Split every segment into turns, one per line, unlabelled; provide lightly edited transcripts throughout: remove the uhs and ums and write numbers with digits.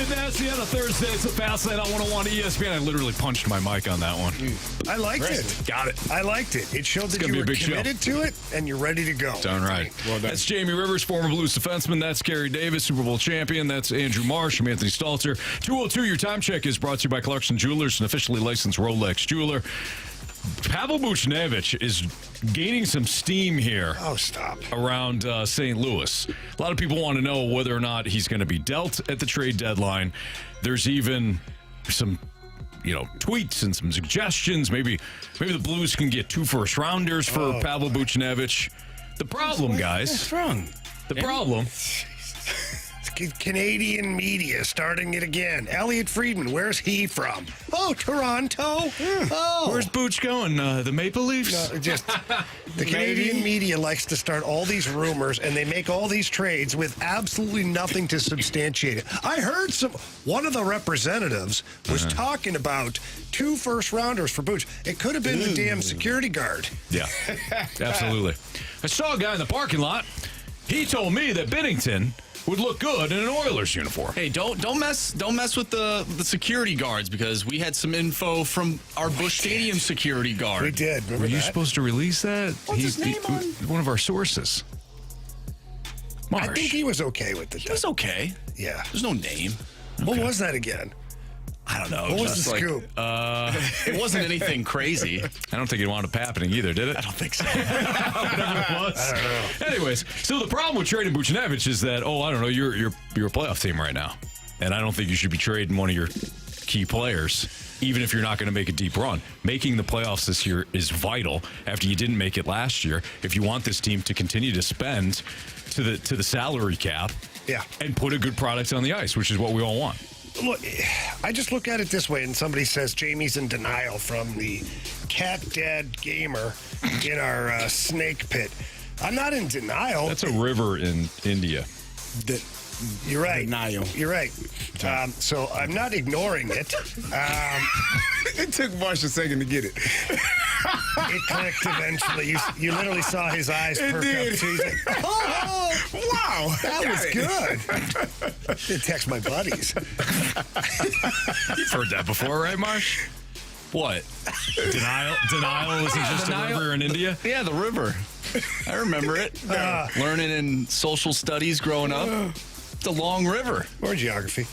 and Nasty on a Thursday. It's a Fast Lane on 101 ESPN. I literally punched my mic on that one.
I liked it.
Got it.
I liked it. It showed that you were committed to it and you're ready to go.
Darn right.
Well done.
That's Jamie Rivers, former Blues defenseman. That's Carey Davis, Super Bowl champion. That's Andrew Marsh. I'm Anthony Stalter. 202, your time check is brought to you by Clarkson Jewelers, an officially licensed Rolex jeweler. Pavel Buchnevich is gaining some steam here.
Oh, stop.
Around St. Louis. A lot of people want to know whether or not he's going to be dealt at the trade deadline. There's even some, tweets and some suggestions. Maybe the Blues can get 2 first-rounders for Pavel Buchnevich. The problem, guys.
What's wrong?
The problem.
Canadian media starting it again. Elliot Friedman, where's he from? Oh, Toronto. Oh.
Where's Booch going? The Maple Leafs?
No, just the Canadian media likes to start all these rumors, and they make all these trades with absolutely nothing to substantiate it. I heard one of the representatives was talking about 2 first-rounders for Booch. It could have been the damn security guard.
Yeah, absolutely. I saw a guy in the parking lot. He told me that Binnington would look good in an Oilers uniform.
Hey, don't mess with the security guards, because we had some info from our Busch Stadium security guard.
We did. Remember
Were you
that?
supposed to release that?
What's his name on?
One of our sources. Marsh.
I think he was okay with it.
He was okay.
Yeah.
There's no name.
What was that again?
I don't know.
What was
Just
the
like,
scoop?
It wasn't anything crazy.
I don't think it wound up happening either, did it?
I don't think so.
Whatever it was.
I don't know.
Anyways, so the problem with trading Buchnevich is that, you're a playoff team right now. And I don't think you should be trading one of your key players, even if you're not going to make a deep run. Making the playoffs this year is vital after you didn't make it last year. If you want this team to continue to spend to the salary cap and put a good product on the ice, which is what we all want.
Look, I just look at it this way, and somebody says Jamie's in denial from the cat dead gamer in our snake pit. I'm not in denial.
That's a river in India.
You're right.
Denial.
You're right. So I'm not ignoring it.
It took Marsh a second to get it.
It clicked eventually. You literally saw his eyes perk
did.
up. He's like, oh,
Wow.
that was good. Did text my buddies.
You've heard that before, right, Marsh? What? Denial isn't just a river in India?
Yeah, the river. I remember it. Learning in social studies growing up. It's a long river.
Or geography.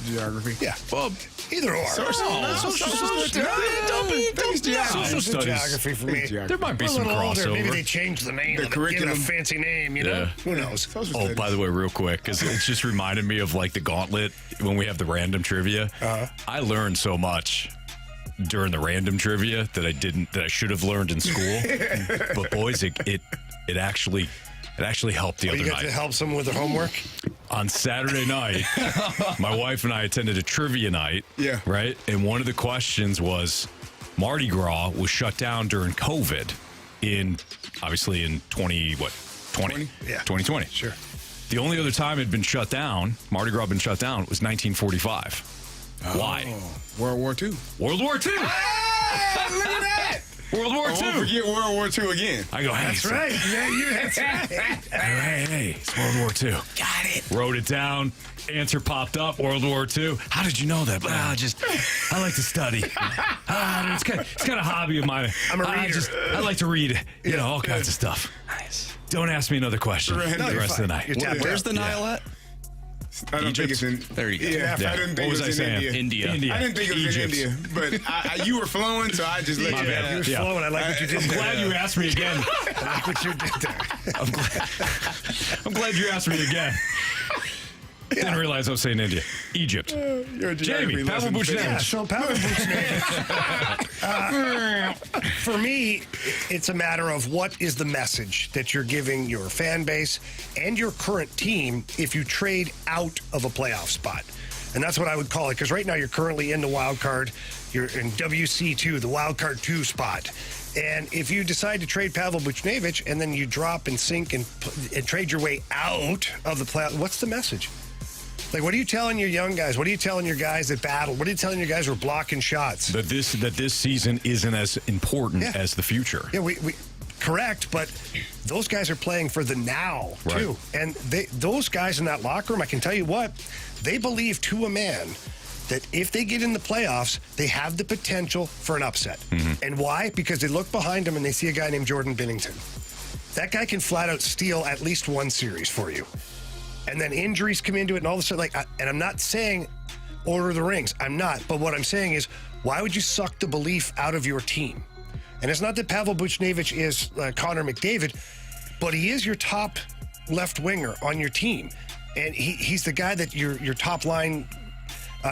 Geography.
Yeah.
Well,
Either or.
Social studies.
Geography for me.
There might be
We're a
some
little older. Maybe
crossover.
they changed the name.
The
Give it a
curriculum.
fancy name, you know?
Yeah.
Who knows?
Oh, by the way, real quick, because it just reminded me of like the Gauntlet when we have the random trivia. I learned so much during the random trivia that I should have learned in school. But boys, it actually helped the other
You got
night.
to help someone with their homework?
On Saturday night, my wife and I attended a trivia night.
Yeah.
Right? And one of the questions was Mardi Gras was shut down during COVID in 2020?
Yeah.
2020.
Sure.
The only other time it had been shut down, Mardi Gras had been shut down, was 1945. Why?
World War II.
World War II.
Look at that.
World War
I won't
II.
forget World War II again.
I go, hey,
That's right. Yeah, that's right.
Hey, it's World War II.
Got it.
Wrote it down. Answer popped up. World War II. How did you know that? I like to study. It's kind of a hobby of mine.
I'm a reader.
I like to read, all kinds of stuff.
nice.
Don't ask me another question
Right.
for
No,
the
you're
rest
fine.
of the night.
You're tapped
Where's
out.
the Nile at?
I don't think
Egypt?
it's in.
There you go.
Yeah,
Yeah.
I didn't think
What was
it was
I
in
saying?
India.
I didn't think it was
Egypt.
in India, but you were flowing, so I just let
My
you
bad.
You were
Yeah.
flowing. I like what you did
I'm
there.
glad you asked me again.
I like what you did there.
I'm glad you asked me again. Didn't realize I was saying India. Egypt.
Your
Jamie,
geography
Pavel
lesson
Buchnevich.
finished.
Yeah, so Pavel Buchnevich. For me, it's a matter of what is the message that you're giving your fan base and your current team if you trade out of a playoff spot. And that's what I would call it, because right now you're currently in the wild card. You're in WC2, the wild card 2 spot. And if you decide to trade Pavel Buchnevich and then you drop and sink and trade your way out of the playoff, what's the message? Like, what are you telling your young guys? What are you telling your guys that battle? What are you telling your guys who are blocking shots?
That this season isn't as important as the future.
Yeah, correct, but those guys are playing for the now, too. And those guys in that locker room, I can tell you what, they believe to a man that if they get in the playoffs, they have the potential for an upset. And why? Because they look behind them and they see a guy named Jordan Binnington. That guy can flat out steal at least one series for you. And then injuries come into it and all of a sudden, and I'm not saying order the rings. I'm not. But what I'm saying is, why would you suck the belief out of your team? And it's not that Pavel Buchnevich is Connor McDavid, but he is your top left winger on your team. And he's the guy that your top line,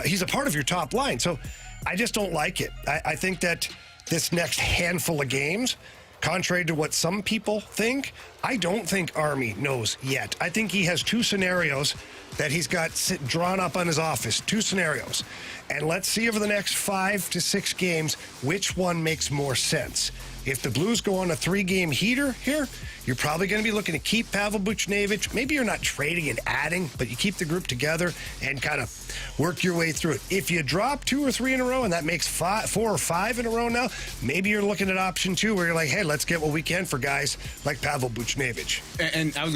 he's a part of your top line. So I just don't like it. I think that this next handful of games, contrary to what some people think, I don't think Army knows yet. I think he has two scenarios that he's got drawn up on his office, two scenarios. And let's see over the next 5 to 6 games which one makes more sense. If the Blues go on a 3-game heater here, you're probably going to be looking to keep Pavel Buchnevich. Maybe you're not trading and adding, but you keep the group together and kind of work your way through it. If you drop 2 or 3 in a row, and that makes 4 or 5 in a row now, maybe you're looking at option 2 where you're like, hey, let's get what we can for guys like Pavel Buchnevich.
And I was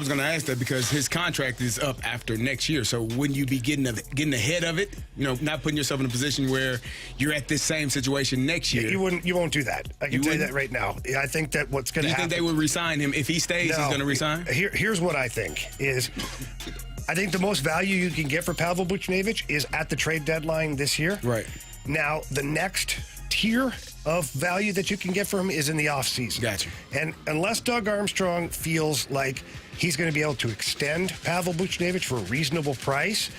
gonna ask that because his contract is up after next year. So wouldn't you be getting ahead of it? Not putting yourself in a position where you're at this same situation next year.
You won't do that. I can tell you that right now. I think that what's going to happen.
Do you think they would resign him if he stays? He's going to resign.
Here's what I think is. I think the most value you can get for Pavel Buchnevich is at the trade deadline this year.
Right.
Now, the next tier of value that you can get for him is in the offseason.
Gotcha.
And unless Doug Armstrong feels like he's going to be able to extend Pavel Buchnevich for a reasonable price,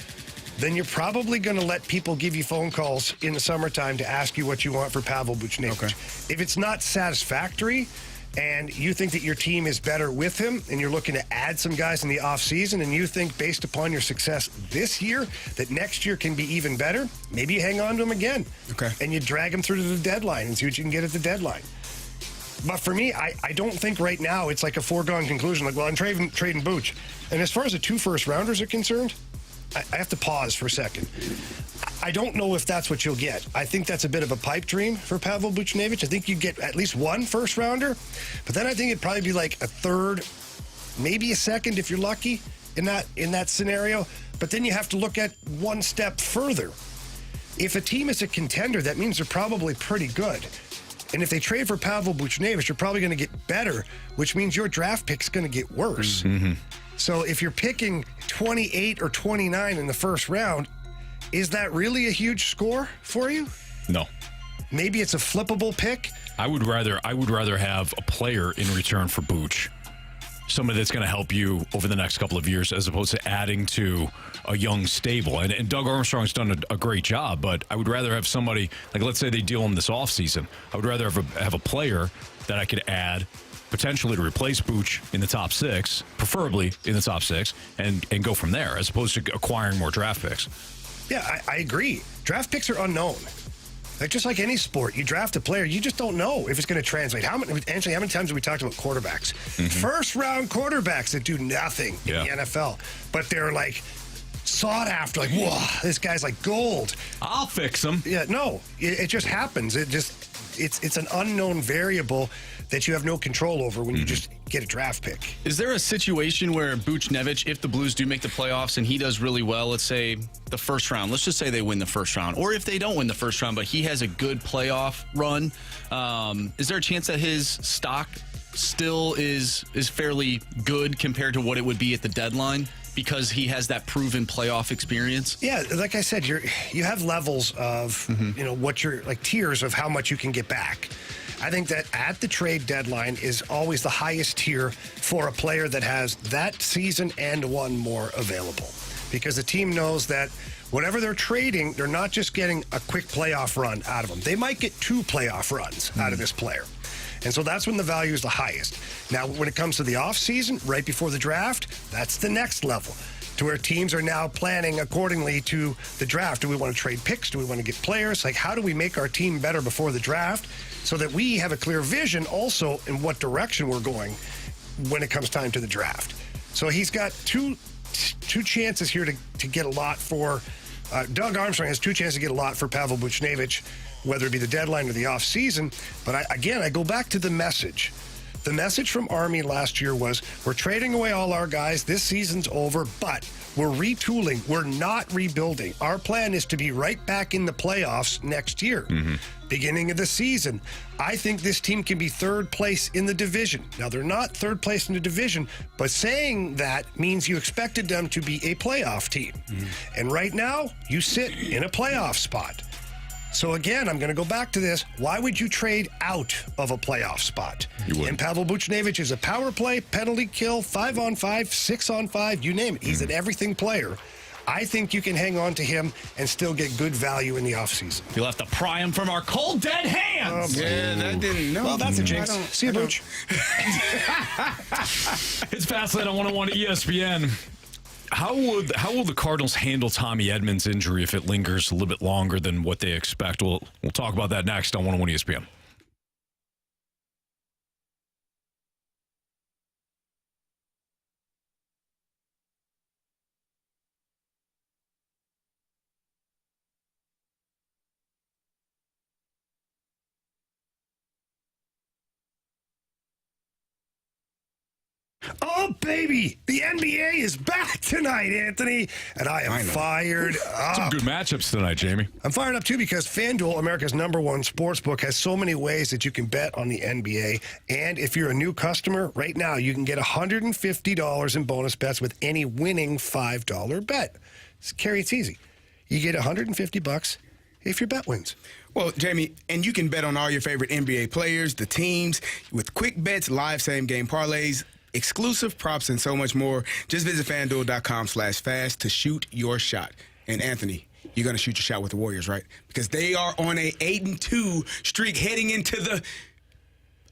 then you're probably going to let people give you phone calls in the summertime to ask you what you want for Pavel Buchnevich.
Okay.
If it's not satisfactory and you think that your team is better with him and you're looking to add some guys in the offseason and you think based upon your success this year that next year can be even better, maybe you hang on to him again.
Okay.
And you drag him through to the deadline and see what you can get at the deadline. But for me, I don't think right now it's like a foregone conclusion. Like, well, I'm trading Booch. And as far as the 2 first-rounders are concerned, I have to pause for a second. I don't know if that's what you'll get. I think that's a bit of a pipe dream for Pavel Buchnevich. I think you get at least 1 first-rounder, but then I think it'd probably be like a 3rd, maybe a 2nd if you're lucky in that scenario. But then you have to look at one step further. If a team is a contender, that means they're probably pretty good. And if they trade for Pavel Buchnevich, you're probably going to get better, which means your draft pick's going to get worse. Mm-hmm. So if you're picking 28 or 29 in the first round, is that really a huge score for you?
No.
Maybe it's a flippable pick.
I would rather have a player in return for Booch, somebody that's going to help you over the next couple of years, as opposed to adding to a young stable. And Doug Armstrong's done a great job, but I would rather have somebody like, let's say they deal him this offseason. I would rather have a player that I could add potentially to replace Booch in the top 6, preferably in the top 6, and go from there, as opposed to acquiring more draft picks.
Yeah, I agree. Draft picks are unknown. Like, just like any sport, you draft a player, you just don't know if it's going to translate. How many times have we talked about quarterbacks? Mm-hmm. First-round quarterbacks that do nothing in the NFL, but they're like sought after. Like, whoa, this guy's like gold.
I'll fix him.
Yeah, no, it just happens. It's an unknown variable that you have no control over when you just get a draft pick.
Is there a situation where Buchnevich, if the Blues do make the playoffs and he does really well, let's say the first round, let's just say they win the first round, or if they don't win the first round, but he has a good playoff run, is there a chance that his stock still is fairly good compared to what it would be at the deadline because he has that proven playoff experience?
Yeah, like I said, you have levels of, what you're like tiers of how much you can get back. I think that at the trade deadline is always the highest tier for a player that has that season and 1 more available. Because the team knows that whatever they're trading, they're not just getting a quick playoff run out of them. They might get 2 playoff runs out of this player. And so that's when the value is the highest. Now, when it comes to the offseason, right before the draft, that's the next level, to where teams are now planning accordingly to the draft. Do we want to trade picks? Do we want to get players? Like, how do we make our team better before the draft so that we have a clear vision also in what direction we're going when it comes time to the draft? So he's got two chances here to get a lot for Doug Armstrong has 2 chances to get a lot for Pavel Buchnevich, whether it be the deadline or the offseason. But I go back to the message. The message from Army last year was, we're trading away all our guys. This season's over, but we're retooling. We're not rebuilding. Our plan is to be right back in the playoffs next year. Beginning of the season, I think this team can be third place in the division. Now, they're not third place in the division, but saying that means you expected them to be a playoff team. And right now, you sit in a playoff spot. So again, I'm going to go back to this. Why would you trade out of a playoff spot?
You wouldn't.
And Pavel Buchnevich is a power play, penalty kill, 5-on-5, 6-on-5, you name it. He's an everything player. I think you can hang on to him and still get good value in the offseason.
You'll have to pry him from our cold, dead hands.
Yeah, that didn't. No,
Well, that's a jinx. See you, Booch.
It's Fastlane on 101 ESPN. How will the Cardinals handle Tommy Edman's injury if it lingers a little bit longer than what they expect? We'll talk about that next on 101 ESPN.
Oh, baby. The NBA is back tonight, Anthony. And I am fired up.
Some good matchups tonight, Jamie.
I'm fired up, too, because FanDuel, America's #1 sportsbook, has so many ways that you can bet on the NBA. And if you're a new customer, right now, you can get $150 in bonus bets with any winning $5 bet. Carey, it's easy. You get $150 if your bet wins.
Well, Jamie, and you can bet on all your favorite NBA players, the teams, with quick bets, live same-game parlays, exclusive props, and so much more. Just visit FanDuel.com/fast to shoot your shot. And Anthony, you're going to shoot your shot with the Warriors, right? Because they are on a 8-2 streak heading into the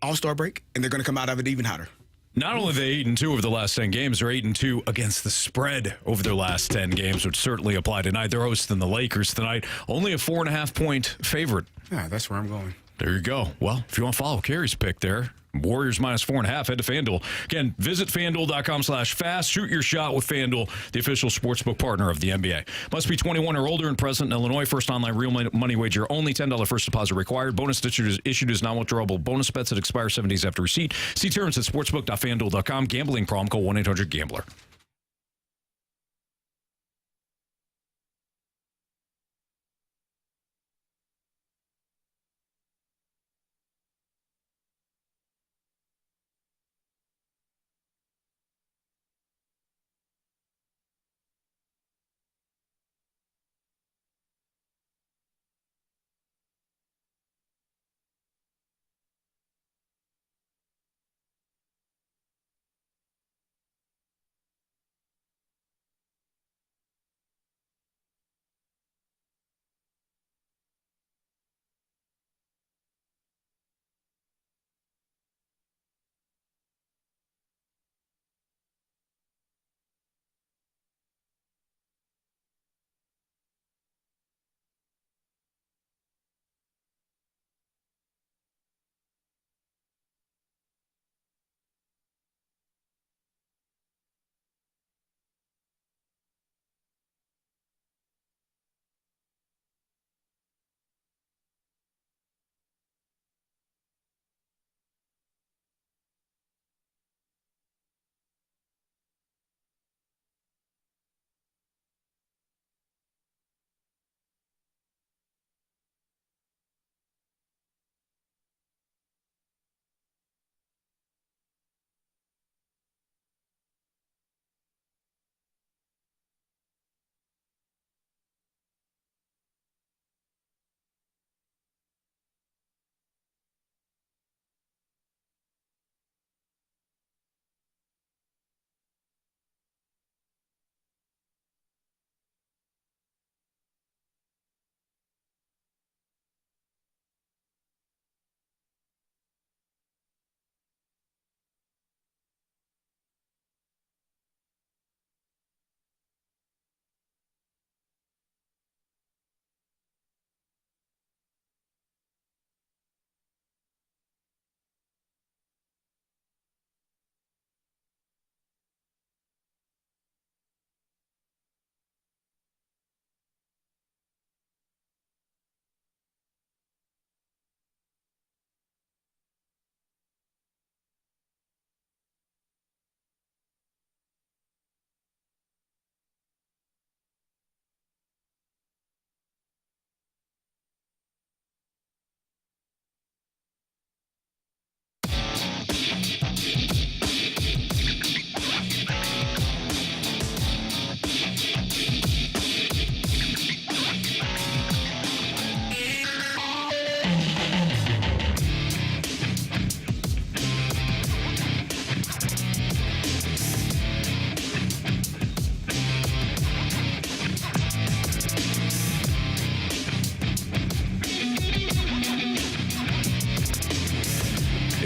All-Star break, and they're going to come out of it even hotter.
Not only are they 8-2 over the last 10 games, they're 8-2 against the spread over their last 10 games, which certainly apply tonight. They're hosting the Lakers tonight. Only a 4.5-point favorite.
Yeah, that's where I'm going.
There you go. Well, if you want to follow Carey's pick there, Warriors -4.5, head to FanDuel. Again, visit FanDuel.com/fast. Shoot your shot with FanDuel, the official sportsbook partner of the NBA. Must be 21 or older and present in Illinois. First online real money wager. Only $10 first deposit required. Bonus issued is non-withdrawable bonus bets that expire 7 days after receipt. See terms at sportsbook.fanduel.com. Gambling problem, call 1-800-GAMBLER.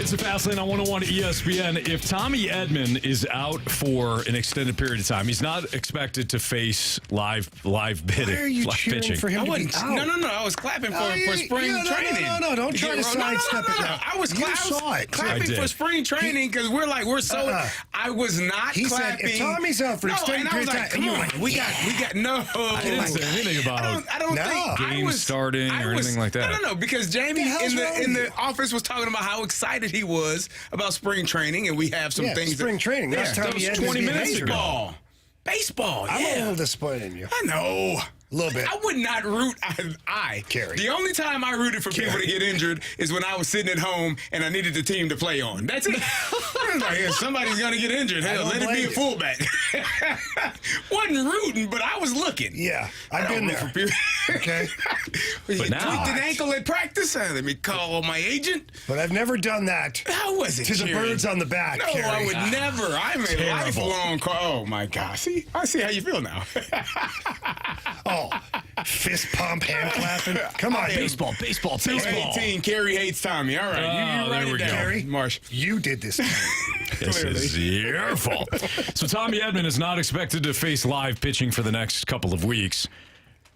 It's a fast lane on 101 ESPN. If Tommy Edman is out for an extended period of time, he's not expected to face live bidding.
Why are you
live
cheering
pitching.
for him
I
to be
wasn't.
out?
No. I was clapping for spring training.
No. Don't try to sidestep it.
No. I was
saw it.
clapping for spring training because we're so. I was not
He said,
clapping.
if Tommy's out for extended period of time,
come on, we got no.
I didn't say anything about
I don't think
games starting or anything like that.
No, because Jamie in the office was talking about how excited he was about spring training, and we have some things.
Spring training. That's
that
Tommy
was
Edman's
20
being
minutes
injured.
ago. Baseball.
I'm
yeah.
a little disappointed in you.
I know.
A little bit.
I would not root.
Carey.
The only time I rooted for people to get injured is when I was sitting at home and I needed the team to play on. That's it. I was like, if somebody's going to get injured, hell, let it be a fullback. Wasn't rooting, but I was looking.
Yeah, I've been there. Okay.
But now-
tweaked an ankle at practice. Let me call my agent.
But I've never done that
How was it?
to the
cheering?
birds on the back.
No,
Carey.
I would never. I'm a
Terrible.
lifelong call. Oh my gosh! I see how you feel now.
Oh, fist pump, hand clapping. Come on,
Baseball.
18, Carey hates Tommy. All right, you
there
write
we
it
go.
down.
Carey,
Marsh.
you did this.
This is your fault. So Tommy Edman is not expected to face live pitching for the next couple of weeks.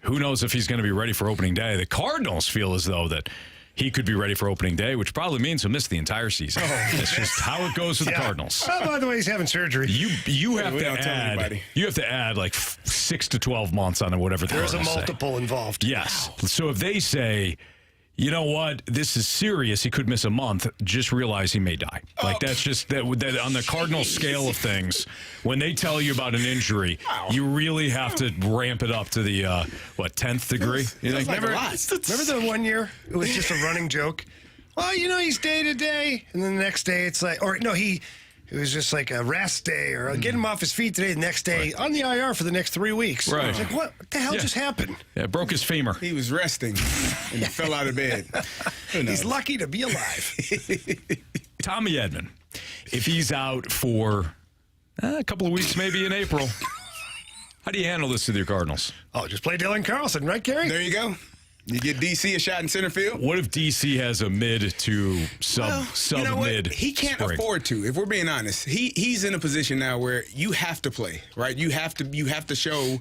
Who knows if he's going to be ready for opening day? The Cardinals feel as though that he could be ready for opening day, which probably means he'll miss the entire season. That's just how it goes with the Cardinals.
Oh, by the way, he's having surgery.
You have
we
to
don't tell
add.
anybody.
You have to add like 6 to 12 months on whatever the
There's a
Cardinals say.
multiple involved.
Yes. So if they say, you know what, this is serious, he could miss a month, just realize he may die. Like that's just that on the Cardinal scale of things. When they tell you about an injury, you really have to ramp it up to the 10th degree. You think?
Remember the one year it was just a running joke? Well, he's day to day, and then the next day it's like, it was just like a rest day, or get him off his feet today. The next day on the IR for the next 3 weeks.
Right.
It's like, what the hell just happened?
Yeah, broke his femur.
He was resting and fell out of bed. Who knows?
He's lucky to be alive.
Tommy Edman, if he's out for a couple of weeks, maybe in April, how do you handle this with your Cardinals?
Oh, just play Dylan Carlson, right, Carey?
There you go. You get DC a shot in center field.
What if DC has a mid to sub
You know what?
mid?
He can't
spring?
afford to. If we're being honest, he's in a position now where you have to play, right? You have to show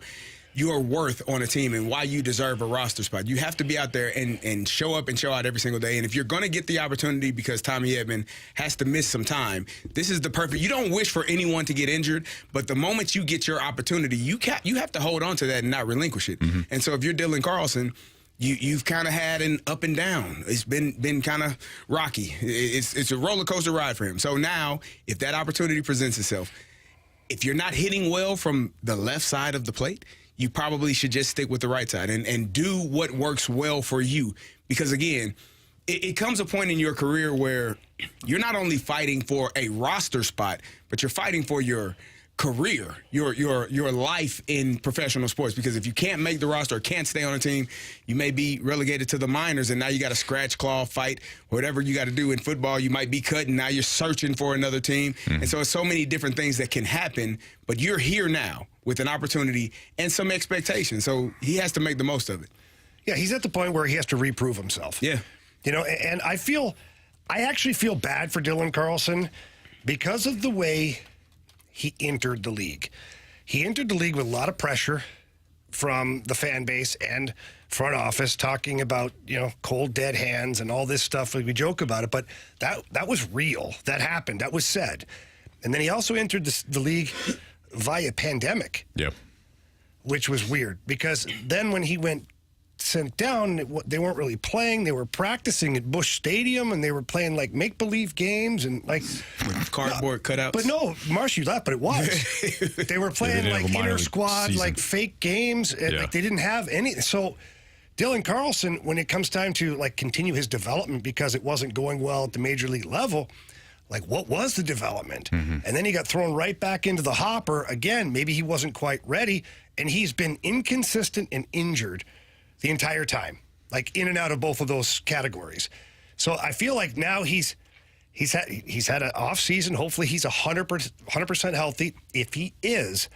your worth on a team and why you deserve a roster spot. You have to be out there and show up and show out every single day. And if you're going to get the opportunity because Tommy Edman has to miss some time, this is the perfect. You don't wish for anyone to get injured, but the moment you get your opportunity, you have to hold on to that and not relinquish it. Mm-hmm. And so if you're Dylan Carlson, You've kind of had an up and down. It's been kind of rocky. It's a roller coaster ride for him. So now, if that opportunity presents itself, if you're not hitting well from the left side of the plate, you probably should just stick with the right side and do what works well for you. Because again, it comes a point in your career where you're not only fighting for a roster spot, but you're fighting for your career, your life in professional sports. Because if you can't make the roster or can't stay on a team, you may be relegated to the minors, and now you got to scratch, claw, fight, whatever you got to do in football. You might be cut, and now you're searching for another team. Mm-hmm. And so it's so many different things that can happen, but you're here now with an opportunity and some expectation. So he has to make the most of it.
Yeah, he's at the point where he has to reprove himself.
Yeah.
And I actually feel bad for Dylan Carlson because of the way he entered the league. He entered the league with a lot of pressure from the fan base and front office, talking about, cold dead hands and all this stuff. We joke about it, but that was real. That happened. That was said. And then he also entered the league via pandemic.
Yep.
Which was weird, because then when he went sent down, they weren't really playing. They were practicing at Busch Stadium, and they were playing like make-believe games and like
cardboard cutouts.
But no, Marsh, you laughed, but it was. They were playing like inter-squad, like fake games, and like they didn't have any. So Dylan Carlson, when it comes time to like continue his development because it wasn't going well at the major league level, like what was the development? Mm-hmm. And then he got thrown right back into the hopper again. Maybe he wasn't quite ready, and he's been inconsistent and injured the entire time, like in and out of both of those categories. So I feel like now he's had an off season. Hopefully he's 100% healthy. If he is,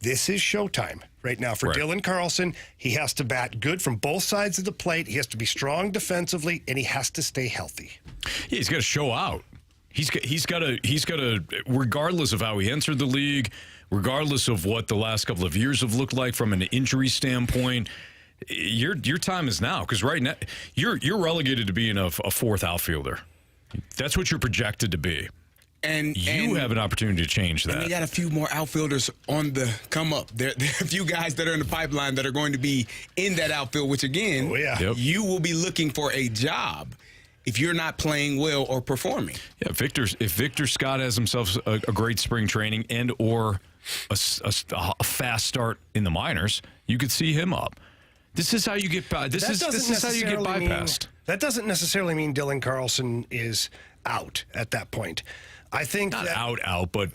this is showtime right now for Dylan Carlson. He has to bat good from both sides of the plate. He has to be strong defensively, and he has to stay healthy.
Yeah, he's got to show out. He's got to, regardless of how he entered the league, regardless of what the last couple of years have looked like from an injury standpoint, your time is now, because right now you're relegated to being a fourth outfielder. That's what you're projected to be. And you have an opportunity to change that.
And they got a few more outfielders on the come up. There are a few guys that are in the pipeline that are going to be in that outfield, which, again, you will be looking for a job if you're not playing well or performing.
Yeah, if Victor Scott has himself a great spring training and or a fast start in the minors, you could see him up. This is how you get by. This is how you get bypassed.
That doesn't necessarily mean Dylan Carlson is out at that point. I think
not out, but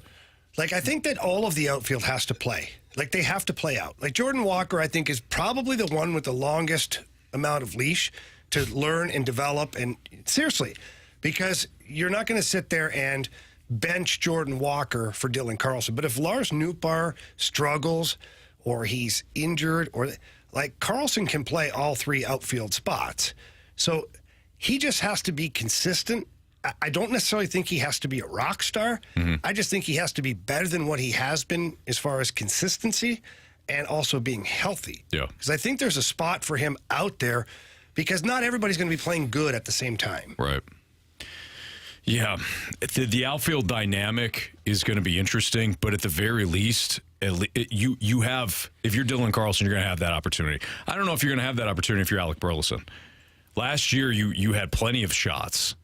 I think that all of the outfield has to play. They have to play out. Jordan Walker, I think, is probably the one with the longest amount of leash to learn and develop. And seriously, because you're not going to sit there and bench Jordan Walker for Dylan Carlson. But if Lars Nootbaar struggles or he's injured, or Carlson can play all three outfield spots. So he just has to be consistent. I don't necessarily think he has to be a rock star. Mm-hmm. I just think he has to be better than what he has been as far as consistency and also being healthy.
Yeah.
Because I think there's a spot for him out there, because not everybody's going to be playing good at the same time.
Right. Yeah. The outfield dynamic is going to be interesting, but at the very least, you have, if you're Dylan Carlson, you're going to have that opportunity. I don't know if you're going to have that opportunity if you're Alec Burleson. Last year, you had plenty of shots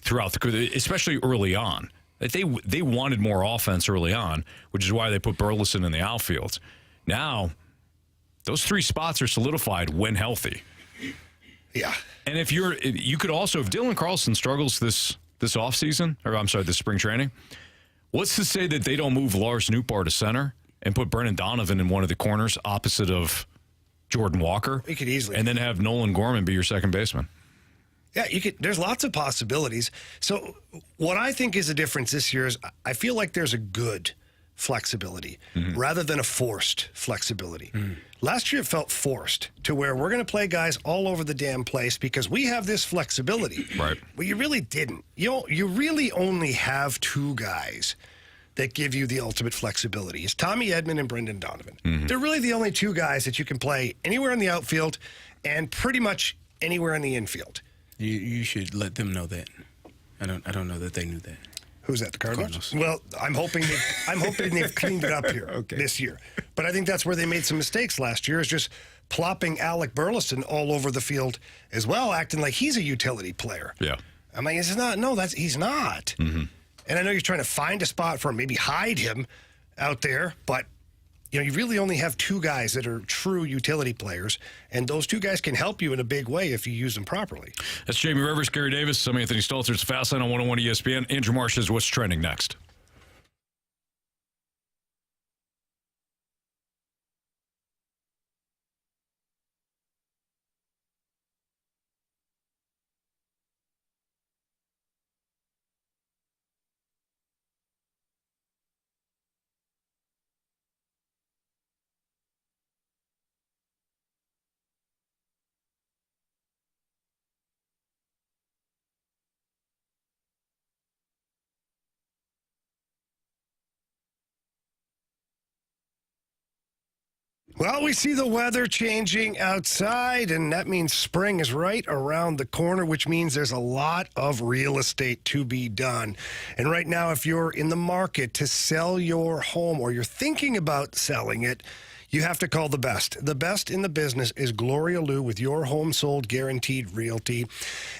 throughout the, especially early on. They wanted more offense early on, which is why they put Burleson in the outfield. Now, those three spots are solidified when healthy.
Yeah.
And if Dylan Carlson struggles this offseason, or I'm sorry, this spring training, what's to say that they don't move Lars Nootbaar to center and put Brennan Donovan in one of the corners opposite of Jordan Walker?
You could easily.
And then have Nolan Gorman be your second baseman.
Yeah, you could. There's lots of possibilities. So what I think is the difference this year is I feel like there's a good flexibility rather than a forced flexibility. Last year it felt forced to where we're going to play guys all over the damn place because we have this flexibility.
Right.
Well, you really didn't. You really only have two guys that give you the ultimate flexibility. It's Tommy Edman and Brendan Donovan. They're really the only two guys that you can play anywhere in the outfield and pretty much anywhere in the infield.
You should let them know that. I don't know that they knew that.
Who's that? The Cardinals? Well, I'm hoping they've cleaned it up here this year. But I think that's where they made some mistakes last year, is just plopping Alec Burleson all over the field as well, acting like he's a utility player.
Yeah.
I'm like, he's not. No, he's not. And I know you're trying to find a spot for him, maybe hide him out there, but you really only have two guys that are true utility players, and those two guys can help you in a big way if you use them properly.
That's Jamie Rivers, Gary Davis. I'm Anthony Stalter. It's Fastline on 101 ESPN. Andrew Marsh says, what's trending next?
Well, we see the weather changing outside, and that means spring is right around the corner, which means there's a lot of real estate to be done. And right now, if you're in the market to sell your home or you're thinking about selling it, you have to call the best. The best in the business is Gloria Lou with Your Home Sold Guaranteed Realty.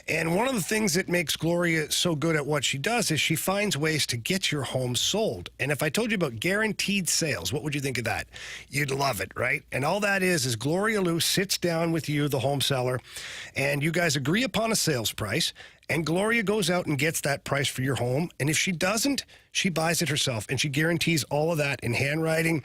And one of the things that makes Gloria so good at what she does is she finds ways to get your home sold. And if I told you about guaranteed sales, what would you think of that? You'd love it, right? And all that is Gloria Lou sits down with you, the home seller, and you guys agree upon a sales price. And Gloria goes out and gets that price for your home. And if she doesn't, she buys it herself. And she guarantees all of that in handwriting.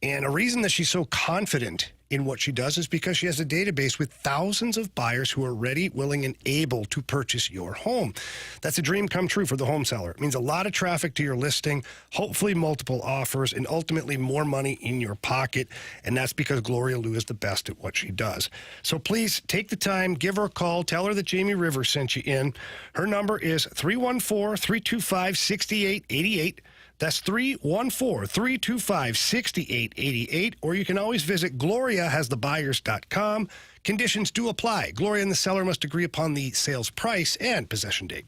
And a reason that she's so confident in what she does is because she has a database with thousands of buyers who are ready, willing, and able to purchase your home. That's a dream come true for the home seller. It means a lot of traffic to your listing, hopefully multiple offers, and ultimately more money in your pocket. And that's because Gloria Liu is the best at what she does. So please take the time, give her a call, tell her that Jamie Rivers sent you in. Her number is 314-325-6888. That's 314-325-6888. Or you can always visit GloriaHasTheBuyers.com. Conditions do apply. Gloria and the seller must agree upon the sales price and possession date.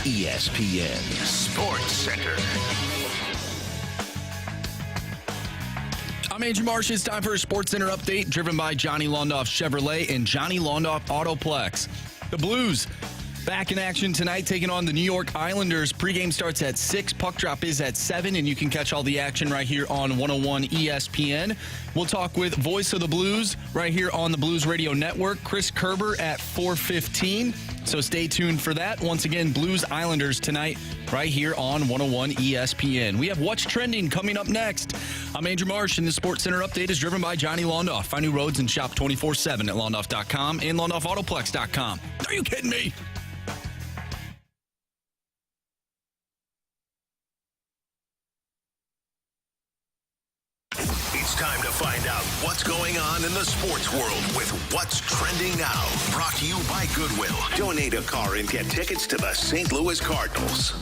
ESPN Sports Center.
I'm Andrew Marsh. It's time for a Sports Center update driven by Johnny Londoff Chevrolet and Johnny Londoff Autoplex. The Blues back in action tonight, taking on the New York Islanders. Pregame starts at 6. Puck drop is at 7, and you can catch all the action right here on 101 ESPN. We'll talk with voice of the Blues right here on the Blues Radio Network, Chris Kerber at 4:15. So stay tuned for that. Once again, Blues Islanders tonight right here on 101 ESPN. We have What's Trending coming up next. I'm Andrew Marsh, and the Sports Center update is driven by Johnny Londoff. Find new roads and shop 24/7 at londoff.com and londoffAutoplex.com. Are you kidding me?
It's time to find out what's going on in the sports world with What's Trending Now. Brought to you by Goodwill. Donate a car and get tickets to the St. Louis Cardinals.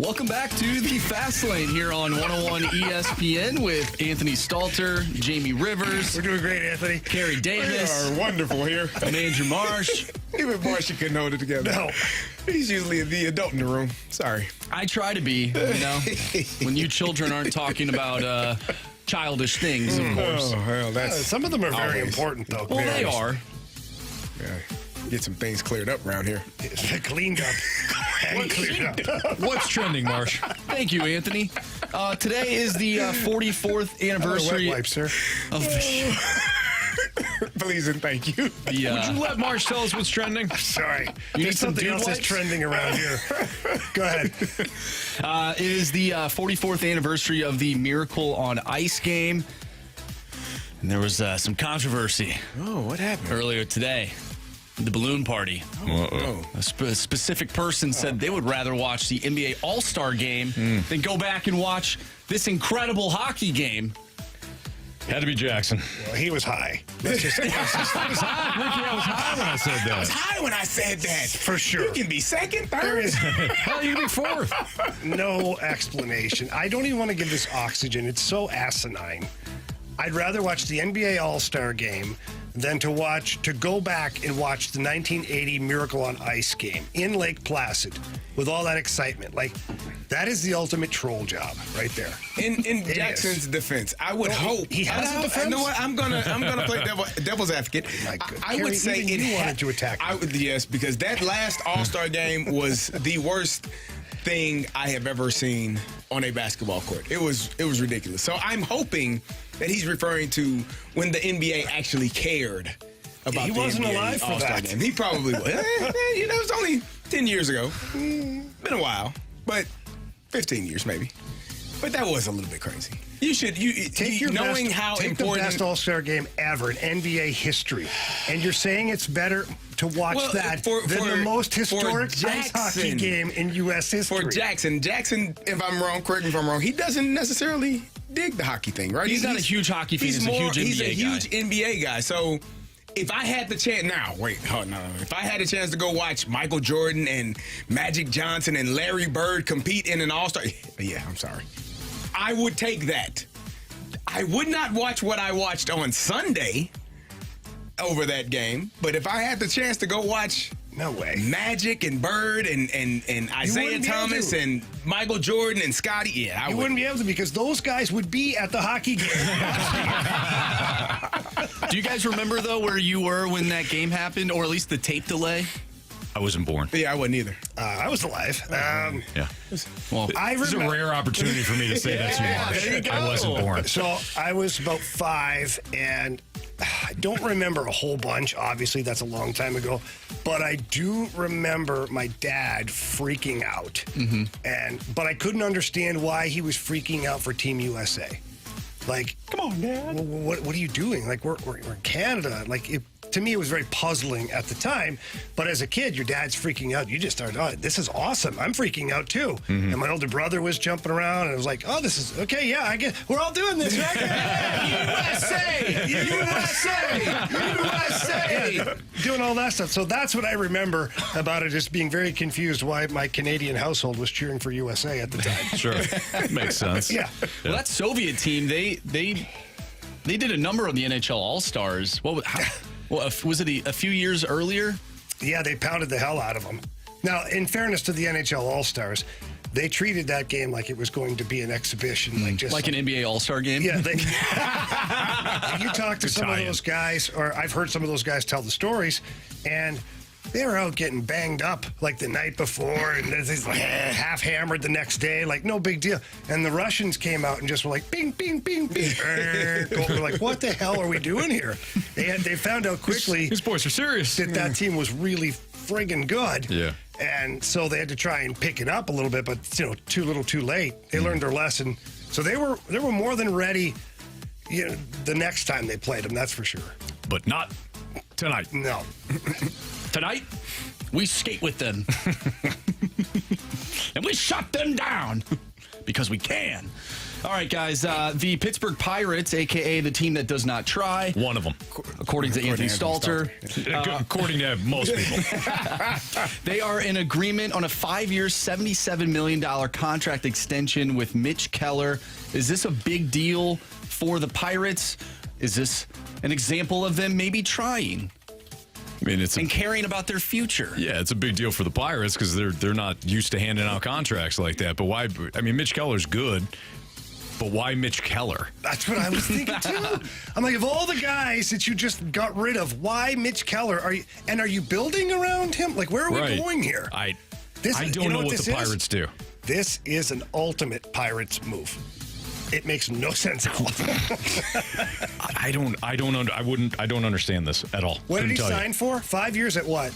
Welcome back to the Fast Lane here on 101 ESPN with Anthony Stalter, Jamie Rivers.
We're doing great, Anthony.
Carey Davis.
We are wonderful here.
And Andrew Marsh.
Even Marsh couldn't hold it together.
No.
He's usually the adult in the room. Sorry.
I try to be, when you children aren't talking about childish things, of course.
Oh, hell, that's
Some of them are very
always
important, though.
Well, they are.
Yeah. Get some things cleared up around here.
Cleaned up. And cleared up.
What's trending, Marsh?
Thank you, Anthony. Today is the 44th anniversary
Wet wipe, sir.
of the...
Please and thank you.
Would you let Marsh tell us what's trending?
Sorry.
need
There's
some
something
dude
else that's
wipes?
trending around here. Go ahead.
It is the 44th anniversary of the Miracle on Ice game. And there was some controversy
Oh, what happened?
earlier today. The balloon party.
Oh.
A specific person said they would rather watch the NBA All-Star game than go back and watch this incredible hockey game.
Had to be Jackson.
Well, he was high. That's just
Ricky, I was high when I said
I was
that.
high when I said that.
for sure.
You can be second,
There
third.
is
Hell, you can be fourth.
no explanation. I don't even want to give this oxygen. It's so asinine. I'd rather watch the NBA All-Star game than to go back and watch the 1980 Miracle on Ice game in Lake Placid with all that excitement. Like, that is the ultimate troll job right there.
In
It
Jackson's
is.
defense, I would hope
he has a defense?
You know what? I'm gonna play devil's advocate.
My God.
I would
Kerry,
say
even
it
you
had-
wanted to attack
I
him.
would, yes, because that last All-Star game was the worst thing I have ever seen on a basketball court. It was ridiculous. So I'm hoping that he's referring to when the NBA actually cared about
He
the
wasn't
NBA
alive for
All-Star
that.
game. He probably was. You know, it was only 10 years ago. Been a while, but 15 years maybe. But that was a little bit crazy. You should knowing how
take the
important
best All-Star game ever in NBA history, and you're saying it's better to watch
Well,
that
for-
than
for-
the most
for
historic ice hockey
Jackson.
game in U.S. history.
for Jackson, if I'm wrong, correct me if I'm wrong, he doesn't necessarily dig the hockey thing, right?
He's not a huge hockey fan. He's a huge
He's a
NBA
huge
guy.
NBA guy. So if I had the chance, if I had a chance to go watch Michael Jordan and Magic Johnson and Larry Bird compete in an All-Star, yeah, I'm sorry, I would take that. I would not watch what I watched on Sunday over that game, but if I had the chance to go watch
No way.
Magic and Bird and Isaiah
wouldn't be able
Thomas
to.
and Michael Jordan and Scotty, yeah, I
You
would.
wouldn't be able to because those guys would be at the hockey game.
Do you guys remember, though, where you were when that game happened, or at least the tape delay?
I wasn't born.
Yeah, I wasn't either.
I was alive.
Yeah.
Well,
I
This is a
remember.
rare opportunity for me to say that to you, Marsh.
there you go.
I wasn't born.
So I was about 5, and I don't remember a whole bunch. Obviously, that's a long time ago. But I do remember my dad freaking out. But I couldn't understand why he was freaking out for Team USA. Like, come on, Dad. What are you doing? Like, we're in Canada. Like, to me, it was very puzzling at the time. But as a kid, your dad's freaking out. You just started, oh, this is awesome. I'm freaking out too. And my older brother was jumping around, and I was like, oh, this is okay. Yeah, I get. We're all doing this, right? USA, USA, USA. Yeah, doing all that stuff. So that's what I remember about it, just being very confused why my Canadian household was cheering for USA at the time.
Sure. Makes sense.
Yeah.
well, that Soviet team, they did a number of the NHL All-Stars. Was it a few years earlier?
Yeah, they pounded the hell out of them. Now, in fairness to the NHL All-Stars, they treated that game like it was going to be an exhibition,
Like an NBA All-Star game?
Yeah, you talk to some of
tie-in.
those guys, or I've heard some of those guys tell the stories, and they were out getting banged up like the night before, and it's like half hammered the next day, like no big deal. And the Russians came out and just were like, bing, bing, bing, bing. We're like, what the hell are we doing here? They found out quickly
These boys are serious.
that team was really friggin' good.
Yeah.
And so they had to try and pick it up a little bit, but too little, too late. They learned their lesson. So they were more than ready. The next time they played them, that's for sure.
But not tonight.
No.
Tonight, we skate with them. And we shut them down because we can. All right, guys. The Pittsburgh Pirates, a.k.a. the team that does not try.
One of them.
According to Anthony Stalter.
According to most people.
They are in agreement on a 5-year, $77 million contract extension with Mitch Keller. Is this a big deal for the Pirates? Is this an example of them maybe trying?
I mean, it's
and caring about their future.
Yeah, it's a big deal for the Pirates because they're not used to handing out contracts like that. But why? I mean, Mitch Keller's good, but why Mitch Keller?
That's what I was thinking too. I'm like, of all the guys that you just got rid of, why Mitch Keller? Are you building around him? Like, where are we going here?
I don't know what the Pirates do.
This is an ultimate Pirates move. It makes no sense at all.
I don't understand this at all.
What did he sign for? 5 years at what?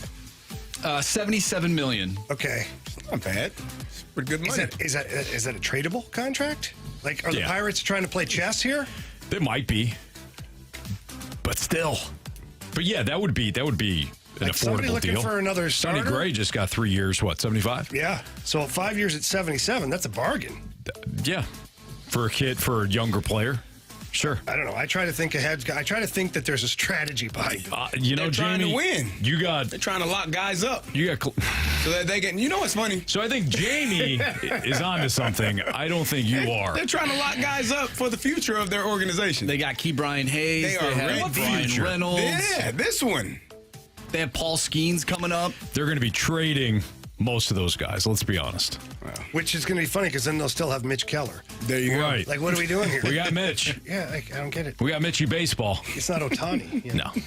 $77 million.
Okay,
Not bad. It's pretty good money.
Is that a tradable contract? Like, are the Pirates trying to play chess here?
They might be, but still. But yeah, that would be an
somebody
affordable
looking
deal.
for another
Sonny
starter?
Gray just got 3 years. What, 75?
Yeah. So 5 years at 77, that's a bargain.
Yeah, for a younger player. Sure.
I don't know. I try to think ahead. I try to think that there's a strategy behind it.
They're trying
Jamie,
to win. They're trying to lock guys up
You got.
so that they can. You know what's funny?
So I think Jamie is onto something. I don't think you are.
They're trying to lock guys up for the future of their organization.
They got Brian Hayes.
They are
have
ready.
Brian
Future.
Reynolds.
Yeah, this one.
They have Paul Skeens coming up.
They're going to be trading most of those guys. Let's be honest.
Which is going to be funny because then they'll still have Mitch Keller.
There you go.
Right.
Like, what are we doing here?
We got Mitch.
Yeah, I don't get it.
We got Mitchy baseball.
It's not Ohtani. You know?
No.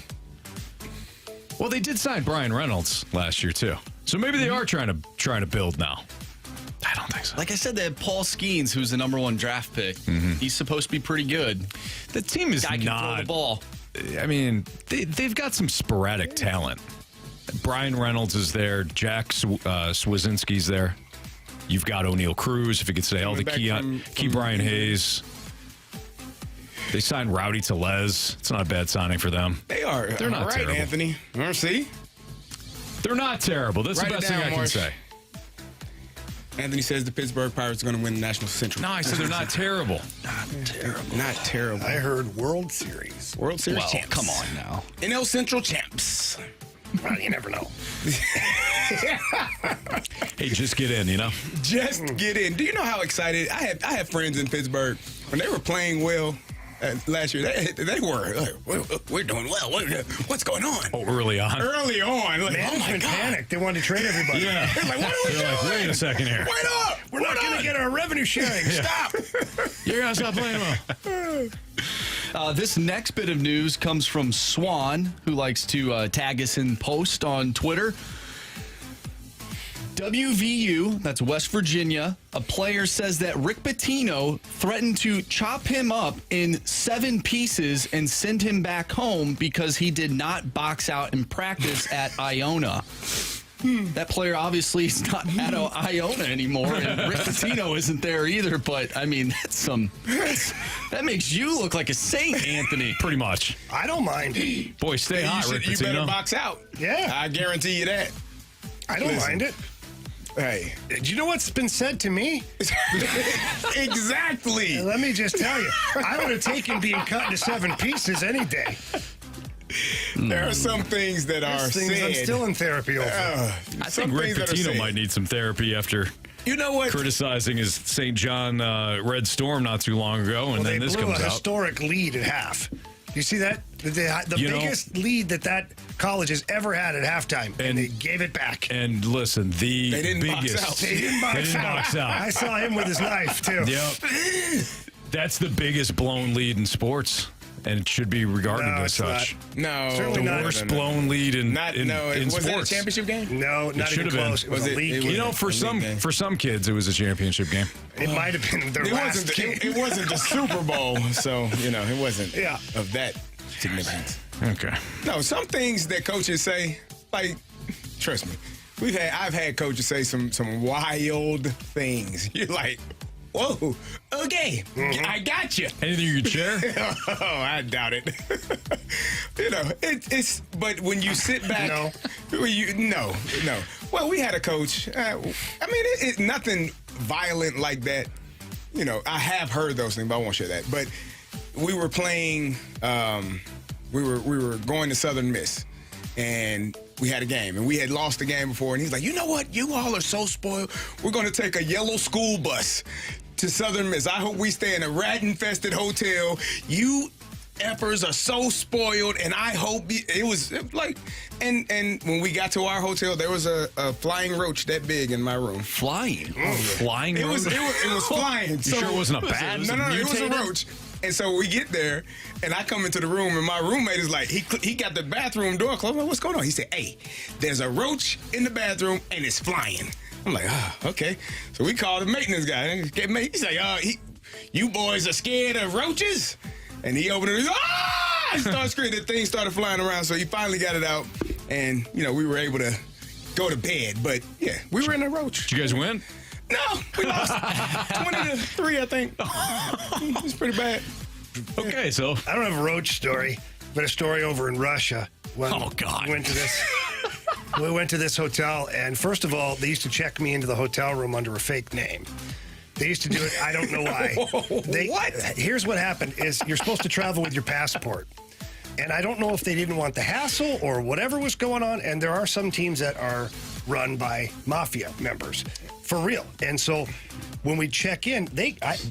Well, they did sign Brian Reynolds last year too, so maybe they are trying to build now. I don't think so.
Like I said, they have Paul Skeens, who's the number 1 draft pick. He's supposed to be pretty good.
The team is
Guy can throw the
not.
ball.
I mean, they've got some sporadic talent. Brian Reynolds is there. Jack Swazinski's there. You've got O'Neal Cruz, if you could stay healthy. Key Brian Hayes. They signed Rowdy Tellez. It's not a bad signing for them.
They're
not
right,
terrible.
Anthony. See?
They're not terrible. That's
Write
the
it
best thing
down,
I can
Marsh.
say.
Anthony says the Pittsburgh Pirates are going to win the National Central.
No, I said they're not terrible.
Not terrible.
I heard World Series.
World Series
Well,
champs.
come on now.
NL Central champs.
Well, you never know.
Hey, just get in, you know?
Just get in. Do you know how excited I have friends in Pittsburgh when they were playing well last year? They were like, we're doing well. What's going on?
Oh, early on.
Early on, like, oh my
Management
god,
panicked. They wanted to trade everybody.
Yeah.
They're like, what are we
They're
doing?
like, wait a second here.
Wait up!
We're not going to get our revenue sharing. Stop.
You're going to stop playing well.
This next bit of news comes from Swan, who likes to tag us in post on Twitter. WVU, that's West Virginia, a player says that Rick Pitino threatened to chop him up in 7 pieces and send him back home because he did not box out in practice at Iona. That player obviously is not at Iona anymore, and Rick Pitino isn't there either, but, I mean, that makes you look like a saint, Anthony.
Pretty much.
I don't mind.
Boy, stay hot, Rick
You better
Pitino.
box out.
Yeah.
I guarantee you that.
I don't mind it.
Hey,
Do you know what's been said to me?
exactly.
Let me just tell you. I would have taken being cut into 7 pieces any day.
There are some things that are
There's things
said.
I'm still in therapy over.
I think Rick Pitino might need some therapy after
You know what?
criticizing his St. John Red Storm not too long ago, and
Well, they
then this
blew
comes
a
out.
historic lead at half. You see that? The biggest lead that college has ever had at halftime, and they gave it back.
And listen, the
They didn't box
biggest.
out.
They didn't box out. I saw him with his knife, too.
Yep. That's the biggest blown lead in sports, and it should be regarded
No,
as
it's
such.
No,
Certainly
The
not.
worst blown lead in
was
sports.
that a championship game?
No, not
should
even
have been.
close. It was
Was
a
it-
league
it
game.
You know, for some kids, it was a championship game.
It might have been their
It
last
wasn't.
game.
It wasn't the Super Bowl, so it wasn't.
Yeah.
Of that significance.
Okay.
No, some things that coaches say, like, trust me, I've had coaches say some wild things. You're like, whoa, okay, I got you.
Anything you could share?
Oh, I doubt it. It's. But when you sit back, no. Well, we had a coach. It's nothing violent like that. I have heard those things, but I won't share that. But we were playing. We were going to Southern Miss, and we had a game, and we had lost the game before. And he's like, "You know what? You all are so spoiled. We're going to take a yellow school bus to Southern Miss. I hope we stay in a rat-infested hotel. You effers are so spoiled, and I hope it was like." And when we got to our hotel, there was a flying roach that big in my room.
Flying
It
roach?
was flying.
You sure it wasn't a bat?
No, it was a roach. And so we get there, and I come into the room, and my roommate is like, he got the bathroom door closed. I'm like, what's going on? He said, "Hey, there's a roach in the bathroom, and it's flying." I'm like, okay. So we called the maintenance guy. He's like, you boys are scared of roaches? And he opened it. He started screaming. The thing started flying around. So he finally got it out, and we were able to go to bed. But yeah, we were in a roach.
Did you guys win?
No, we lost 20-3, I think. It was pretty bad.
Okay, so
I don't have a roach story, but a story over in Russia.
Oh, God.
We went to this hotel, and first of all, they used to check me into the hotel room under a fake name. They used to do it. I don't know why.
What?
Here's what happened: is you're supposed to travel with your passport, and I don't know if they didn't want the hassle or whatever was going on. And there are some teams that are run by mafia members, for real. And so when we check in,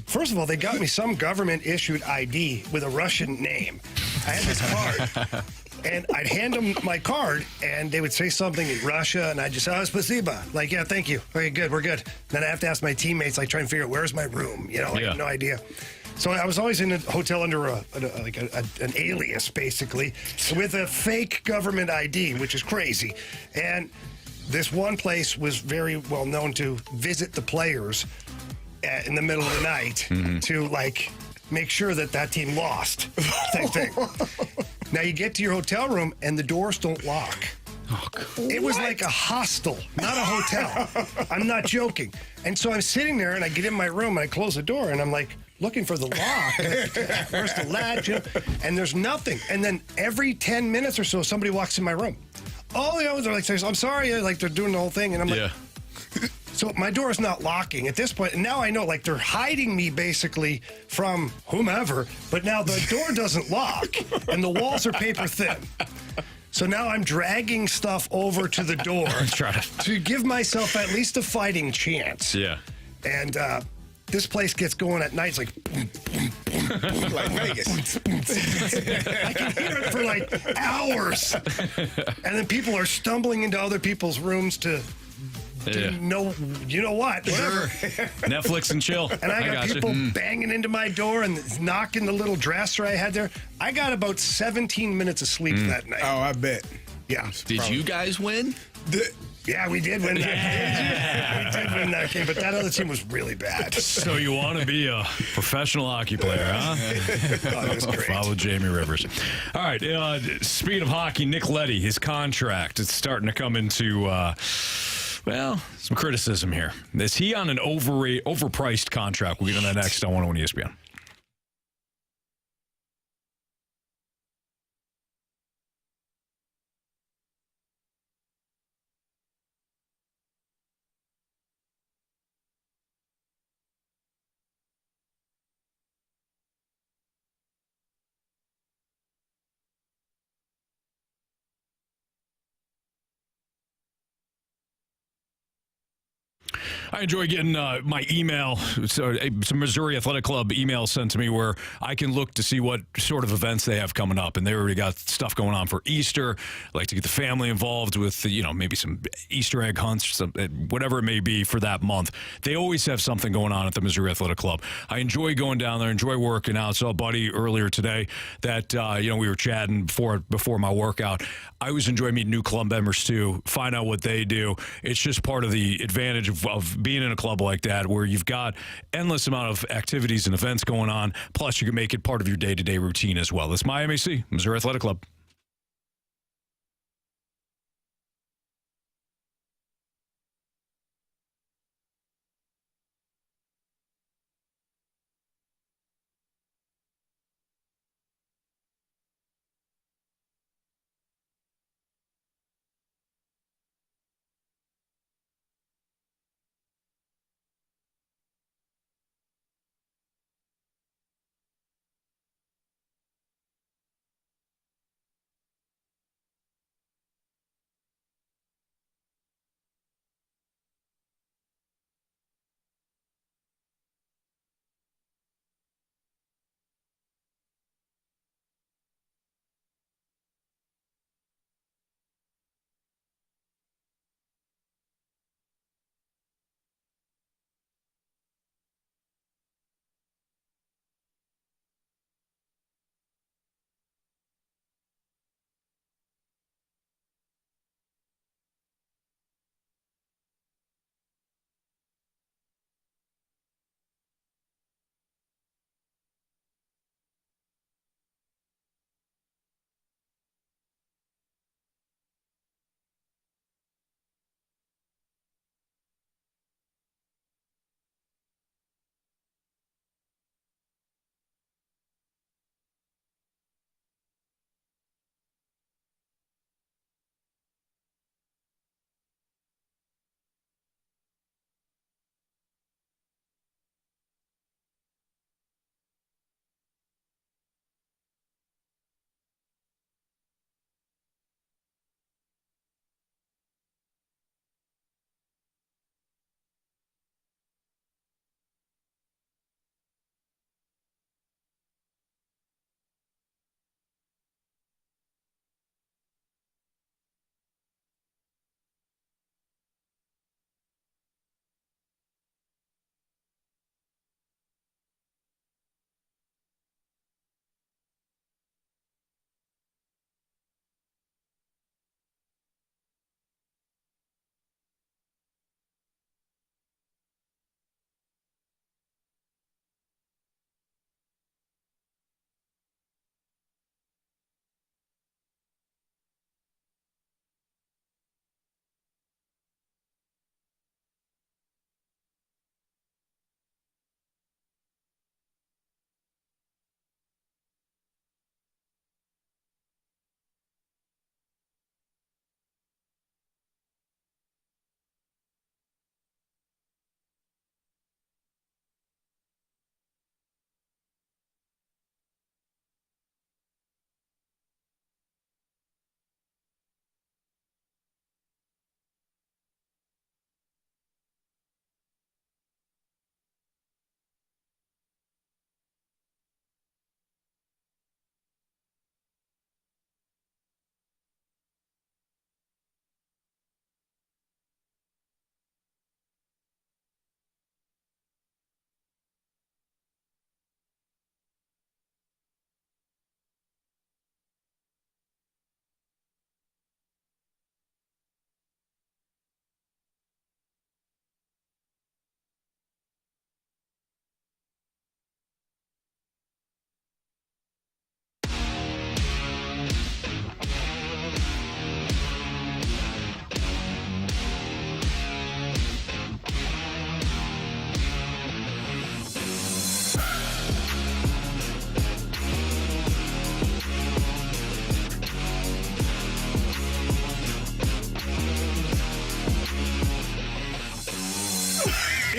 first of all, they got me some government-issued ID with a Russian name. I had this card. And I'd hand them my card, and they would say something in Russia, and I'd just say, "Oh, spasiba." Like, "Yeah, thank you. Okay, good, we're good." Then I have to ask my teammates, try and figure out, where's my room? I have no idea. So I was always in a hotel under an alias, basically, with a fake government ID, which is crazy. And this one place was very well known to visit the players in the middle of the night to, make sure that team lost. Same thing. Now you get to your hotel room and the doors don't lock.
Oh,
it was like a hostel, not a hotel. I'm not joking. And so I'm sitting there and I get in my room and I close the door and I'm like looking for the lock. Where's the latch? And there's nothing. And then every 10 minutes or so, somebody walks in my room. Oh, they're like, "I'm sorry." They're doing the whole thing. And I'm like, so my door is not locking at this point. And now I know, they're hiding me basically from whomever, but now the door doesn't lock and the walls are paper thin. So now I'm dragging stuff over to the door to give myself at least a fighting chance.
Yeah.
And this place gets going at night. It's like, boom, boom, boom, boom,
Like Vegas.
I can hear it for hours. And then people are stumbling into other people's rooms to know, whatever.
Netflix and chill.
And I got people banging into my door and knocking the little dresser I had there. I got about 17 minutes of sleep that night.
Oh, I bet.
Yeah.
Did you guys win?
Yeah, we did win that game. We did win that game, but that other team was really bad.
So you want to be a professional hockey player, huh?
Oh, it was great.
Follow Jamie Rivers. All right. Speaking of hockey, Nick Leddy, his contract is starting to come into some criticism here. Is he on an overpriced contract? We'll get on that next on 101 ESPN. I enjoy getting my email, some Missouri Athletic Club email sent to me where I can look to see what sort of events they have coming up. And they already got stuff going on for Easter. I like to get the family involved with, maybe some Easter egg hunts, whatever it may be for that month. They always have something going on at the Missouri Athletic Club. I enjoy going down there, enjoy working out. Saw a buddy earlier today that, we were chatting before my workout. I always enjoy meeting new club members too, find out what they do. It's just part of the advantage of being in a club like that where you've got endless amount of activities and events going on, plus you can make it part of your day-to-day routine as well. It's my MAC, Missouri Athletic Club.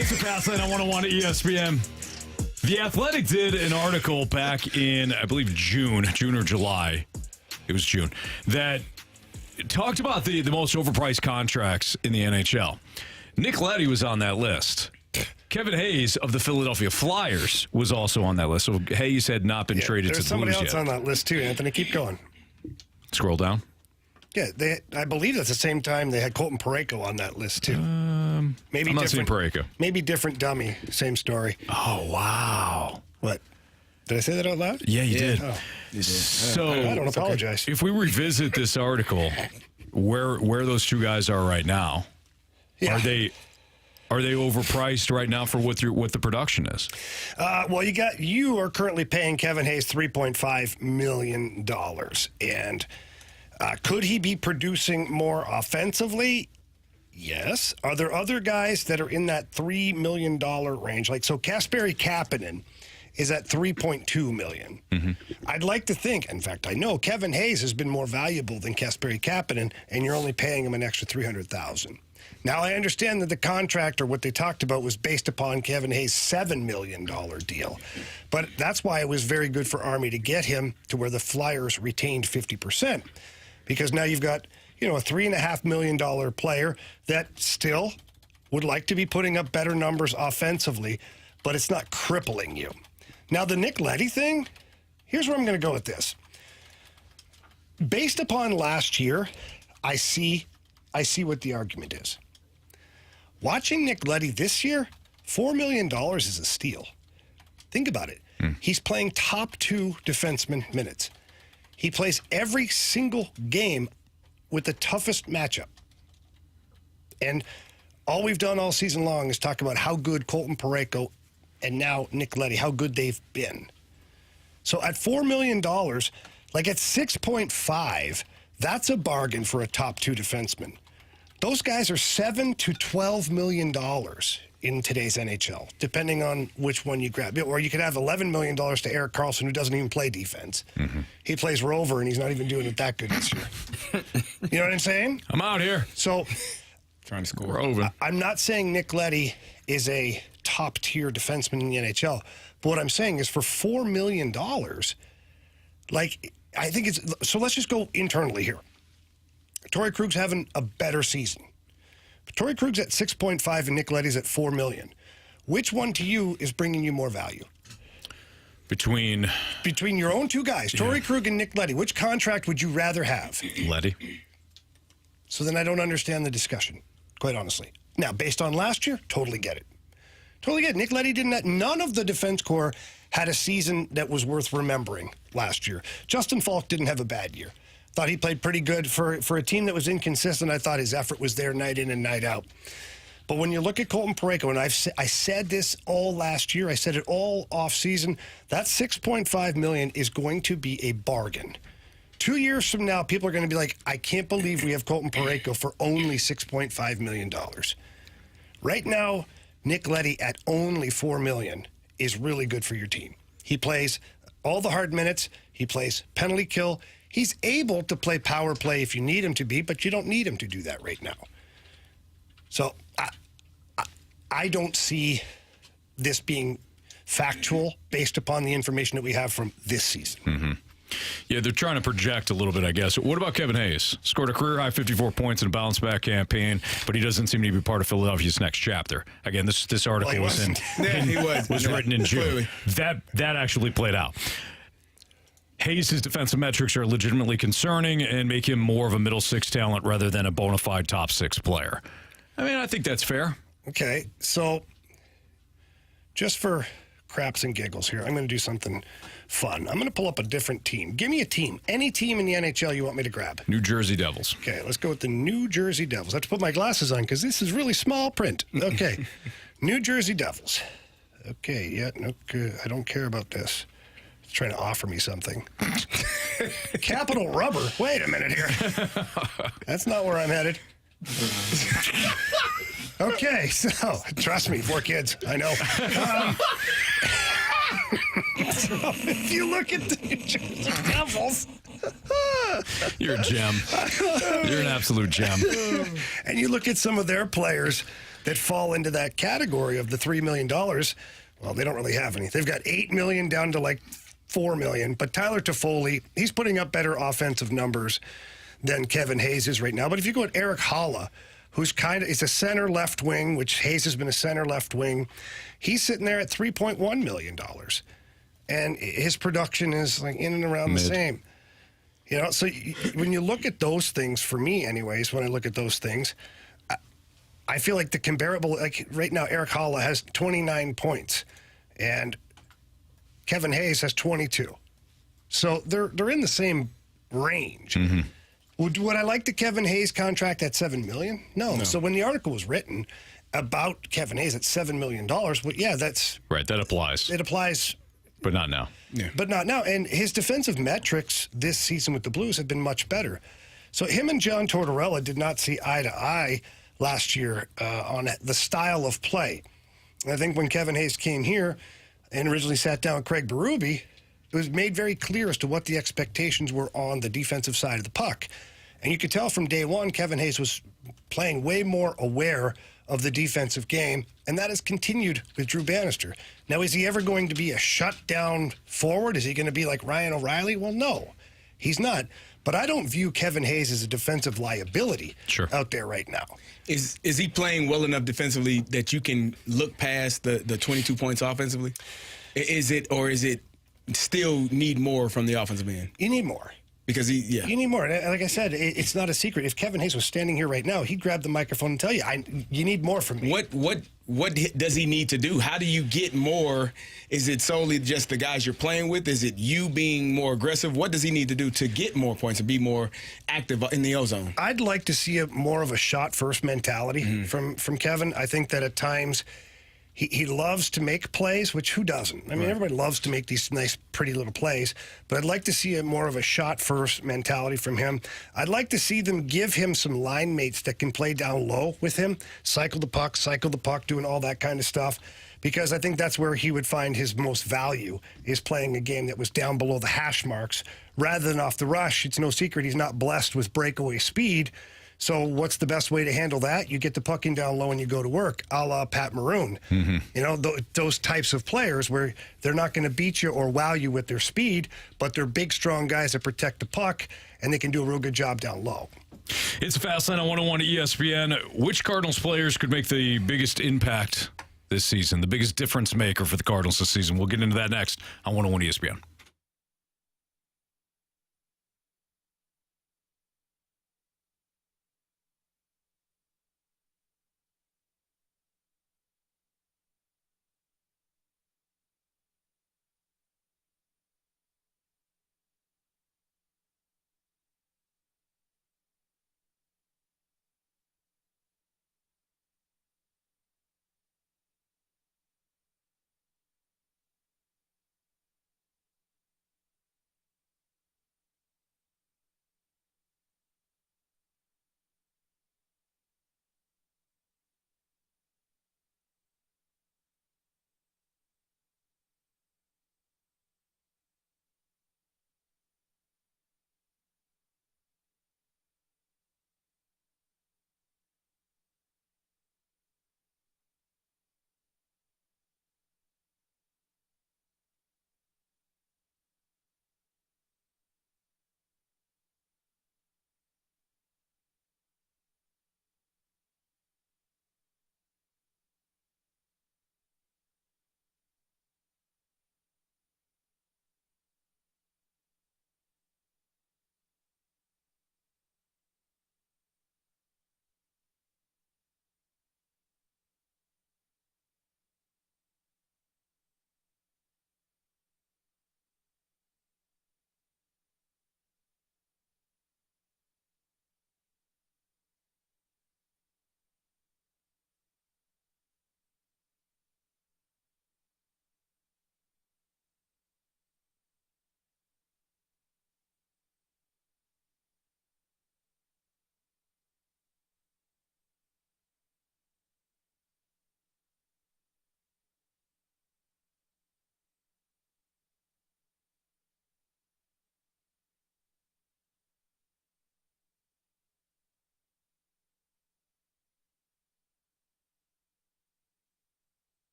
It's a pass line on 101 at ESPN. The Athletic did an article back in, I believe, June or July. It was June. That talked about the most overpriced contracts in the NHL. Nick Leddy was on that list. Kevin Hayes of the Philadelphia Flyers was also on that list. So Hayes had not been traded to the Blues yet.
There's somebody else on that list too, Anthony. Keep going.
Scroll down.
Yeah, I believe at the same time they had Colton Parayko on that list too. Maybe
I'm not seeing
different.
Parayko.
Maybe different dummy. Same story.
Oh, wow.
What? Did I say that out loud?
Yeah, you did.
Oh.
You did.
So
I don't apologize.
If we revisit this article, where those two guys are right now,
Yeah.
are they overpriced right now for what the production is?
Well, you are currently paying Kevin Hayes $3.5 million, and could he be producing more offensively? Yes. Are there other guys that are in that $3 million range? Like, so Kasperi Kapanen is at $3.2 million. Mm-hmm. I'd like to think, in fact, I know Kevin Hayes has been more valuable than Kasperi Kapanen, and you're only paying him an extra $300,000. Now, I understand that the contract, or what they talked about, was based upon Kevin Hayes' $7 million deal. But that's why it was very good for Army to get him to where the Flyers retained 50%. Because now you've got, a $3.5 million player that still would like to be putting up better numbers offensively, but it's not crippling you. Now, the Nick Leddy thing, here's where I'm going to go with this. Based upon last year, I see what the argument is. Watching Nick Leddy this year, $4 million is a steal. Think about it. He's playing top 2 defenseman minutes. He plays every single game with the toughest matchup. And all we've done all season long is talk about how good Colton Parayko and now Nick Leddy, how good they've been. So at $4 million, like at 6.5, that's a bargain for a top 2 defenseman. Those guys are $7 to $12 million in today's NHL, depending on which one you grab. Or you could have $11 million to Erik Karlsson, who doesn't even play defense. Mm-hmm. He plays rover, and he's not even doing it that good this year. You know what I'm saying?
I'm out here.
So,
Trying to score.
Rover.
I'm not saying Nick Leddy is a top-tier defenseman in the NHL. But what I'm saying is for $4 million, I think it's... So let's just go internally here. Torrey Krug's having a better season. But Torrey Krug's at 6.5 and Nick Leddy's at $4 million. Which one to you is bringing you more value?
Between
your own two guys, Torrey Krug and Nick Leddy, which contract would you rather have?
Leddy.
So then I don't understand the discussion, quite honestly. Now, based on last year, totally get it. Totally get it. Nick Leddy didn't. None of the defense corps had a season that was worth remembering last year. Justin Falk didn't have a bad year. Thought he played pretty good for a team that was inconsistent. I thought his effort was there night in and night out. But when you look at Colton Parayko, and I said this all last year, I said it all off season, that $6.5 million is going to be a bargain. 2 years from now, people are going to be like, I can't believe we have Colton Parayko for only $6.5 million. Right now, Nick Leddy at only $4 million is really good for your team. He plays all the hard minutes. He plays penalty kill. He's able to play power play if you need him to be, but you don't need him to do that right now. So I don't see this being factual based upon the information that we have from this season.
Mm-hmm. Yeah, they're trying to project a little bit, I guess. What about Kevin Hayes? Scored a career-high 54 points in a bounce-back campaign, but he doesn't seem to be part of Philadelphia's next chapter. Again, this article was written in June. That actually played out. Hayes' defensive metrics are legitimately concerning and make him more of a middle six talent rather than a bona fide top six player. I mean, I think that's fair.
Okay, so just for craps and giggles here, I'm going to do something fun. I'm going to pull up a different team. Give me a team. Any team in the NHL you want me to grab.
New Jersey Devils.
Okay, let's go with the New Jersey Devils. I have to put my glasses on because this is really small print. Okay, New Jersey Devils. Okay, yeah, no, I don't care about this. It's trying to offer me something. Capital Rubber. Wait a minute here. That's not where I'm headed. Okay, so trust me, 4 kids. I know. So if you look at the New Jersey Devils,
you're a gem. You're an absolute gem.
And you look at some of their players that fall into that category of the $3 million, well, they don't really have any. They've got $8 million down to like $4 million. But Tyler Toffoli, he's putting up better offensive numbers than Kevin Hayes is right now. But if you go at Eric Haula, who's is a center left wing, which Hayes has been a center left wing, he's sitting there at $3.1 million. And his production is like in and around the same. You know, so when you look at those things, for me anyways, when I look at those things, I feel like the comparable, like right now, Eric Haula has 29 points and Kevin Hayes has 22. So they're in the same range. Mm-hmm. Would I like the Kevin Hayes contract at $7 million? No. So when the article was written about Kevin Hayes at $7 million, well, yeah, that's...
Right, that applies.
It applies...
But not now.
Yeah. But not now. And his defensive metrics this season with the Blues have been much better. So him and John Tortorella did not see eye to eye last year on the style of play. And I think when Kevin Hayes came here and originally sat down with Craig Berube, it was made very clear as to what the expectations were on the defensive side of the puck. And you could tell from day one, Kevin Hayes was playing way more aware of the defensive game, and that has continued with Drew Bannister. Now, is he ever going to be a shutdown forward? Is he going to be like Ryan O'Reilly? Well, no, he's not. But I don't view Kevin Hayes as a defensive liability out there right now.
Is he playing well enough defensively that you can look past the 22 points offensively? Is it still need more from the offensive end?
You need more.
Because you
need more. And like I said, it's not a secret. If Kevin Hayes was standing here right now, he'd grab the microphone and tell you, you need more from me.
What does he need to do? How do you get more? Is it solely just the guys you're playing with? Is it you being more aggressive? What does he need to do to get more points and be more active in the ozone?
I'd like to see more of a shot-first mentality from Kevin. I think that at times he loves to make plays, which who doesn't? I mean, everybody loves to make these nice, pretty little plays, but I'd like to see more of a shot-first mentality from him. I'd like to see them give him some line mates that can play down low with him, cycle the puck, doing all that kind of stuff, because I think that's where he would find his most value, is playing a game that was down below the hash marks rather than off the rush. It's no secret he's not blessed with breakaway speed. So what's the best way to handle that? You get the puck in down low and you go to work, a la Pat Maroon. Mm-hmm. You know, those types of players where they're not going to beat you or wow you with their speed, but they're big, strong guys that protect the puck, and they can do a real good job down low.
It's Fast Line on 101 at ESPN. Which Cardinals players could make the biggest impact this season, the biggest difference maker for the Cardinals this season? We'll get into that next on 101 ESPN.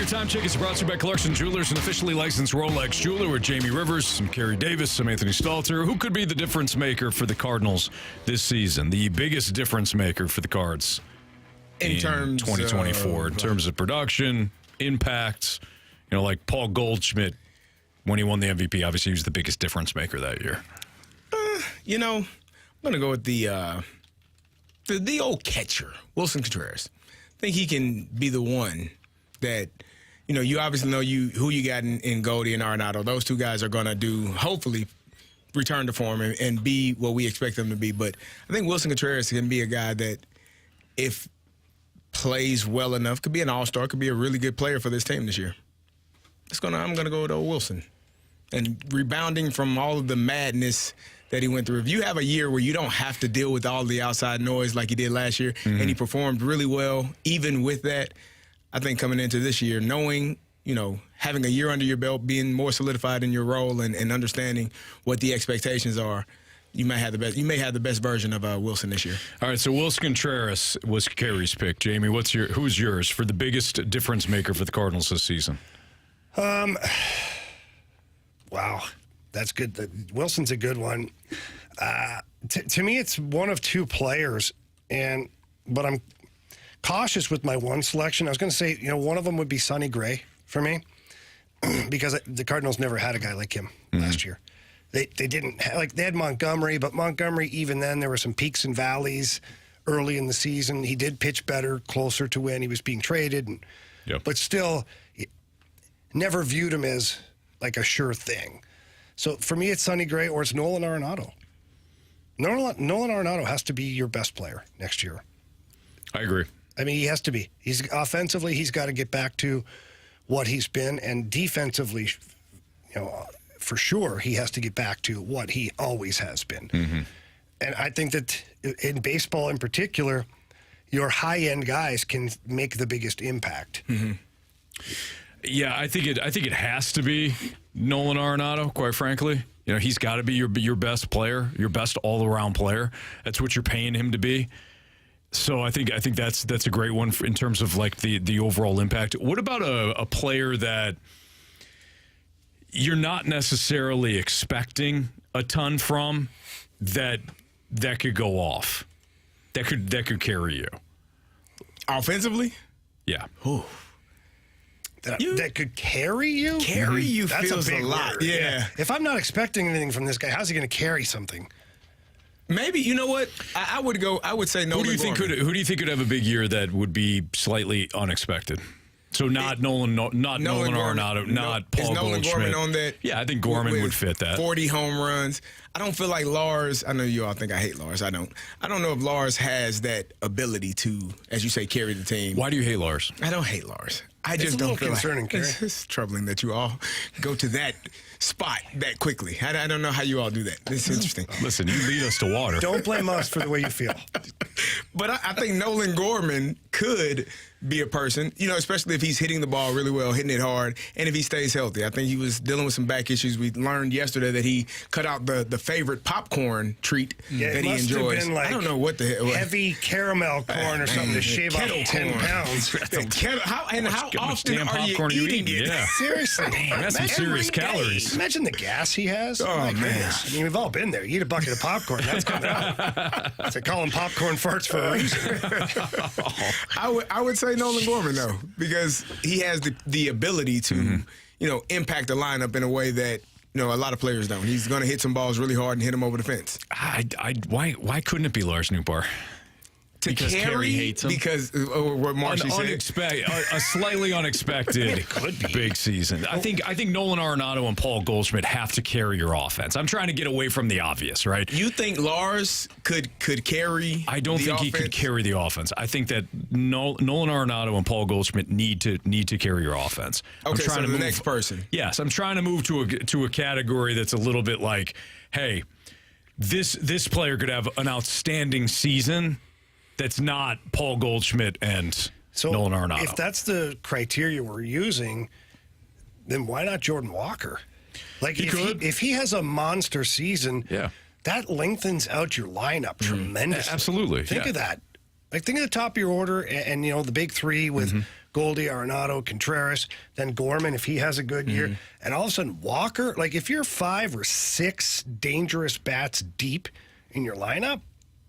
Your Time Tickets brought to you by Clarkson Jewelers, an officially licensed Rolex jeweler with Jamie Rivers, some Carey Davis, some Anthony Stalter. Who could be the difference maker for the Cardinals this season? The biggest difference maker for the Cards in terms 2024, in terms of production, impact. You know, like Paul Goldschmidt, when he won the MVP, obviously he was the biggest difference maker that year.
I'm going to go with the old catcher, Wilson Contreras. I think he can be the one that, you obviously know who you got in Goldie and Arenado. Those two guys are going to hopefully return to form and be what we expect them to be. But I think Wilson Contreras can be a guy that, if plays well enough, could be an all-star, could be a really good player for this team this year. I'm going to go with old Wilson. And rebounding from all of the madness that he went through. If you have a year where you don't have to deal with all the outside noise like he did last year, and he performed really well, even with that, I think coming into this year, knowing, having a year under your belt, being more solidified in your role and understanding what the expectations are, you may have the best version of Wilson this year.
All right, so Wilson Contreras was Carey's pick. Jamie, who's yours for the biggest difference maker for the Cardinals this season?
Wow, that's good. Wilson's a good one. To me, it's one of two players, but I'm cautious with my one selection. I was going to say, one of them would be Sonny Gray for me, because the Cardinals never had a guy like him last year. They didn't they had Montgomery, but Montgomery, even then, there were some peaks and valleys early in the season. He did pitch better, closer to when he was being traded, but still, never viewed him as like a sure thing. So for me, it's Sonny Gray or it's Nolan Arenado. Nolan Arenado has to be your best player next year.
I agree.
I mean, he has to be. He's offensively, he's got to get back to what he's been, and defensively, for sure, he has to get back to what he always has been. And I think that in baseball in particular, your high-end guys can make the biggest impact.
Yeah, I think it has to be Nolan Arenado, quite frankly. He's got to be your best player, your best all-around player. That's what you're paying him to be. So I think that's a great one in terms of like the overall impact. What about a player that you're not necessarily expecting a ton from that could go off, that could carry you
offensively?
Yeah.
Ooh.
That could carry you?
Carry you
That's
feels
a big
lot.
word.
Yeah.
If I'm not expecting anything from this guy, how's he going to carry something?
Maybe, you know what? I would say Nolan
Who do you think could have a big year that would be slightly unexpected? So not Nolan Arenado, not Paul
Is Nolan
Goldschmidt.
Gorman on that?
Yeah, I think Gorman would fit that.
40 home runs. I don't feel like Lars. I know you all think I hate Lars. I don't know if Lars has that ability to, as you say, carry the team.
Why do you hate Lars?
I don't hate Lars. I just
It's a
don't
little
feel
concerning,
like
Carey.
it's troubling that you all go to that spot that quickly. I don't know how you all do that. It's interesting.
Listen, you lead us to water.
Don't blame us for the way you feel.
But I think Nolan Gorman could be a person, especially if he's hitting the ball really well, hitting it hard, and if he stays healthy. I think he was dealing with some back issues. We learned yesterday that he cut out the favorite popcorn treat that he
must
enjoys.
have been like
I don't know what the hell.
heavy caramel corn or something to shave off 10 pounds.
How often
damn
are you
popcorn you
eating
eating?
it?
Yeah.
Seriously.
That's some serious calories.
Imagine the gas he has.
Oh,
My
man.
goodness. I mean, we've all been there. You eat a bucket of popcorn. That's coming out. They call them popcorn farts for a reason.
I would say Nolan Gorman, though, because he has the ability to, impact the lineup in a way that, a lot of players don't. He's going to hit some balls really hard and hit them over the fence.
Why couldn't it be Lars Nootbaar?
Because Carey hates him?
Because what Marshy said.
A slightly unexpected big season. I think Nolan Arenado and Paul Goldschmidt have to carry your offense. I'm trying to get away from the obvious, right?
You think Lars could carry
I don't think he could carry the offense. I think that Nolan Arenado and Paul Goldschmidt need to carry your offense.
Okay, so the next person.
Yes, I'm trying to move to a category that's a little bit like, hey, this player could have an outstanding season. That's not Paul Goldschmidt and Nolan Arenado.
If that's the criteria we're using, then why not Jordan Walker? Like if he has a monster season, that lengthens out your lineup tremendously.
Absolutely.
Think of that. Like think of the top of your order and the big three with Goldie, Arenado, Contreras, then Gorman if he has a good year. And all of a sudden, Walker, like if you're 5 or 6 dangerous bats deep in your lineup,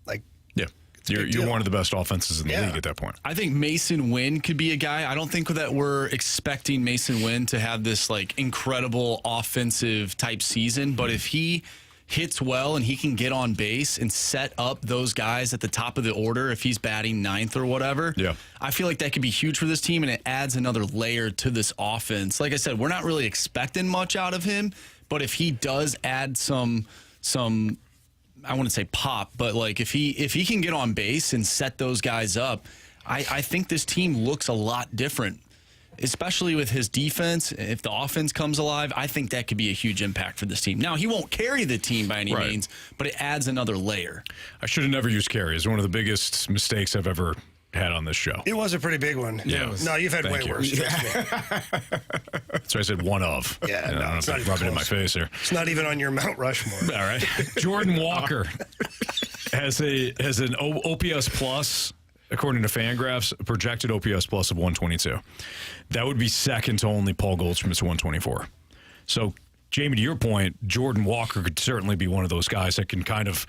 like
Yeah. You're one of the best offenses in the league at that point.
I think Mason Wynn could be a guy. I don't think that we're expecting Mason Wynn to have this like incredible offensive type season, but if he hits well and he can get on base and set up those guys at the top of the order if he's batting 9th or whatever, I feel like that could be huge for this team, and it adds another layer to this offense. Like I said, we're not really expecting much out of him, but if he does add some I wouldn't say pop, but like if he can get on base and set those guys up, I think this team looks a lot different, especially with his defense. If the offense comes alive, I think that could be a huge impact for this team. Now, he won't carry the team by any means, but it adds another layer.
I should have never used Carey. It's one of the biggest mistakes I've ever had on this show.
it was a pretty big one.
Yeah.
No, you've had way worse. Trust me.
So I said one of.
Yeah,
And
no,
I don't
it's
know
not
if
even
I'm rubbing it in my
close.
face here.
It's not even on your Mount Rushmore.
All right. Jordan Walker has an OPS plus, according to Fangraphs, a projected OPS plus of 122. That would be second to only Paul Goldschmidt's 124. So, Jamie, to your point, Jordan Walker could certainly be one of those guys that can kind of,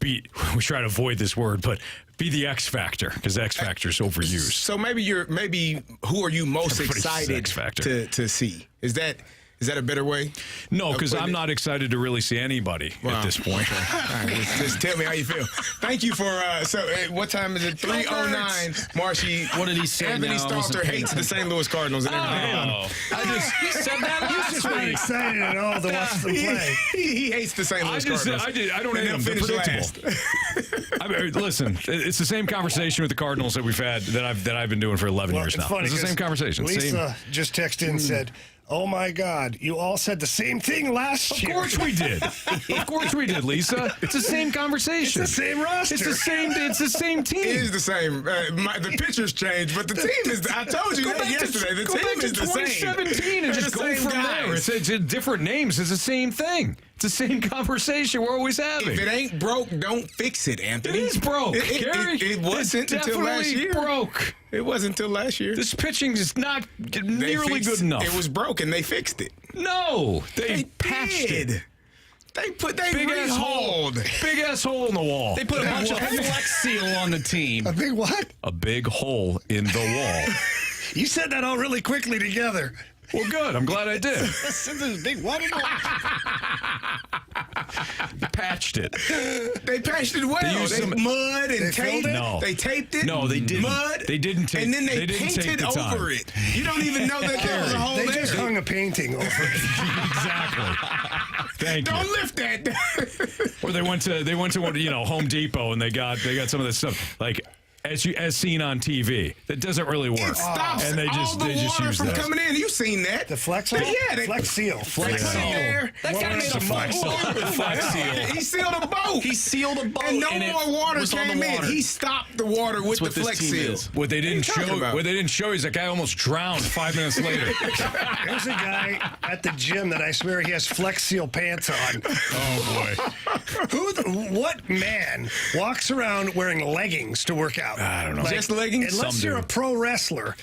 we try to avoid this word, but be the X factor, because X factor is overused.
So maybe who are you most
Everybody's
excited
X factor.
to see? Is that a better way?
No, because I'm not excited to really see anybody at this point.
All right, just tell me how you feel. Thank you for. What time is it? 3:09. Marshy.
What did he say
Anthony
now? I wasn't
Stalter
paying
hates the St. Louis Cardinals. And
I said that
He's just not excited at all to watch them play.
he hates the St. Louis Cardinals.
I don't
And
hate them.
they'll
They're
finish
predictable. I mean, listen, it's the same conversation with the Cardinals that we've had that I've been doing for 11 years now.
Funny
It's the same conversation.
Lisa just texted and said, "Oh my God, you all said the same thing last year."
Of course we did. Of course we did, Lisa. It's the same conversation.
It's the same roster.
It's the same team.
It is the same. The pitchers changed, but the team is. I told you that yesterday. The team is the same.
2017 and just go from there. It's different names. It's the same thing. It's the same conversation we're always having.
If it ain't broke, don't fix it, Anthony.
It is broke, Carey.
It wasn't
It's
until last
definitely
year.
broke.
It wasn't until last year.
This pitching is not nearly
fixed-
good enough.
It was broken. They fixed it.
No, they patched
did.
it.
They
Big ass hole.
rehauled.
Big ass hole in the wall.
They put a bunch of Flex Seal on the team.
A big what?
A big hole in the wall.
You said that all really quickly together.
Well, good. I'm glad I did.
This big what?
Patched it.
They patched it well.
They used some-
mud and tape.
No.
They taped it.
No, they didn't.
Mud.
They didn't tape.
And then they
didn't take
painted
the time.
over it. You don't even know that there was a hole
They
there.
just hung a painting over it.
Exactly. Thank
Don't
you.
lift that.
Or they went to Home Depot and they got some of this stuff like as seen on TV. That doesn't really work.
It stops
and they just
all the water
use
from
that.
coming in. You've seen that.
The Flex
Yeah, they
Flex Seal.
Flex Seal. There.
That guy made a
Flex Seal.
Flex Seal.
He sealed a boat.
He sealed a boat,
and no
and it
more water
was on the
came in.
water.
He stopped the water with
what
the
this
Flex
team
Seal.
is.
What they didn't
talking about?
show is that guy almost drowned 5 minutes later.
There's a guy at the gym that I swear he has Flex Seal pants on.
Oh boy.
What man walks around wearing leggings to work out?
I don't know.
Just leggings?
Unless
Some
you're
do.
a pro wrestler.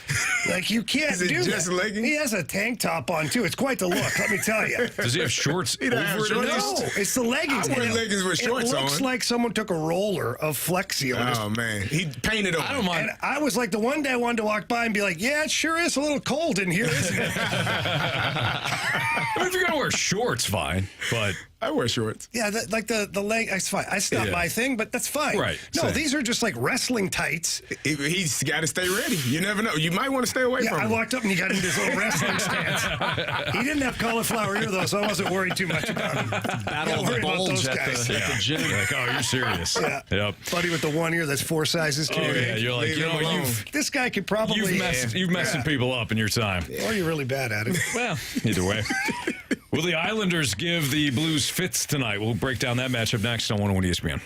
Like, you can't
Is it
do
just
that.
leggings?
He has a tank top on, too. It's quite the look, let me tell you.
Does he have shorts
He don't have
over it?
shorts.
at
No,
least?
it's the leggings.
I wear
And
leggings with shorts
It looks
on.
like someone took a roller of Flex Seal. and just-
Oh, man. He painted over.
I don't mind.
And I was like, the one day I wanted to walk by and be like, yeah, it sure is a little cold in here, isn't it?
I mean, if you're gonna wear shorts, fine. But
I wear shorts.
Yeah, like the leg, that's fine. That's not
Yeah.
my thing, but that's fine.
Right,
No,
same.
these are just like wrestling tights.
He's got to stay ready. You never know. You might want to stay away
Yeah,
from
I
him.
walked up and he got into his little wrestling stance. He didn't have cauliflower ear, though, so I wasn't worried too much about him.
Battle
Don't
of the
worry about
bulge
those
at
guys.
the gym.
like, oh, you're serious.
Yeah.
Yep.
Buddy with the one ear that's 4 sizes too
Oh yeah,
big.
you're like,
Leave
you
him
know,
alone.
This guy could probably...
you've messed some people up in your time.
Or you're really bad at it.
Well, either way. Will the Islanders give the Blues fits tonight? We'll break down that matchup next on 101 ESPN.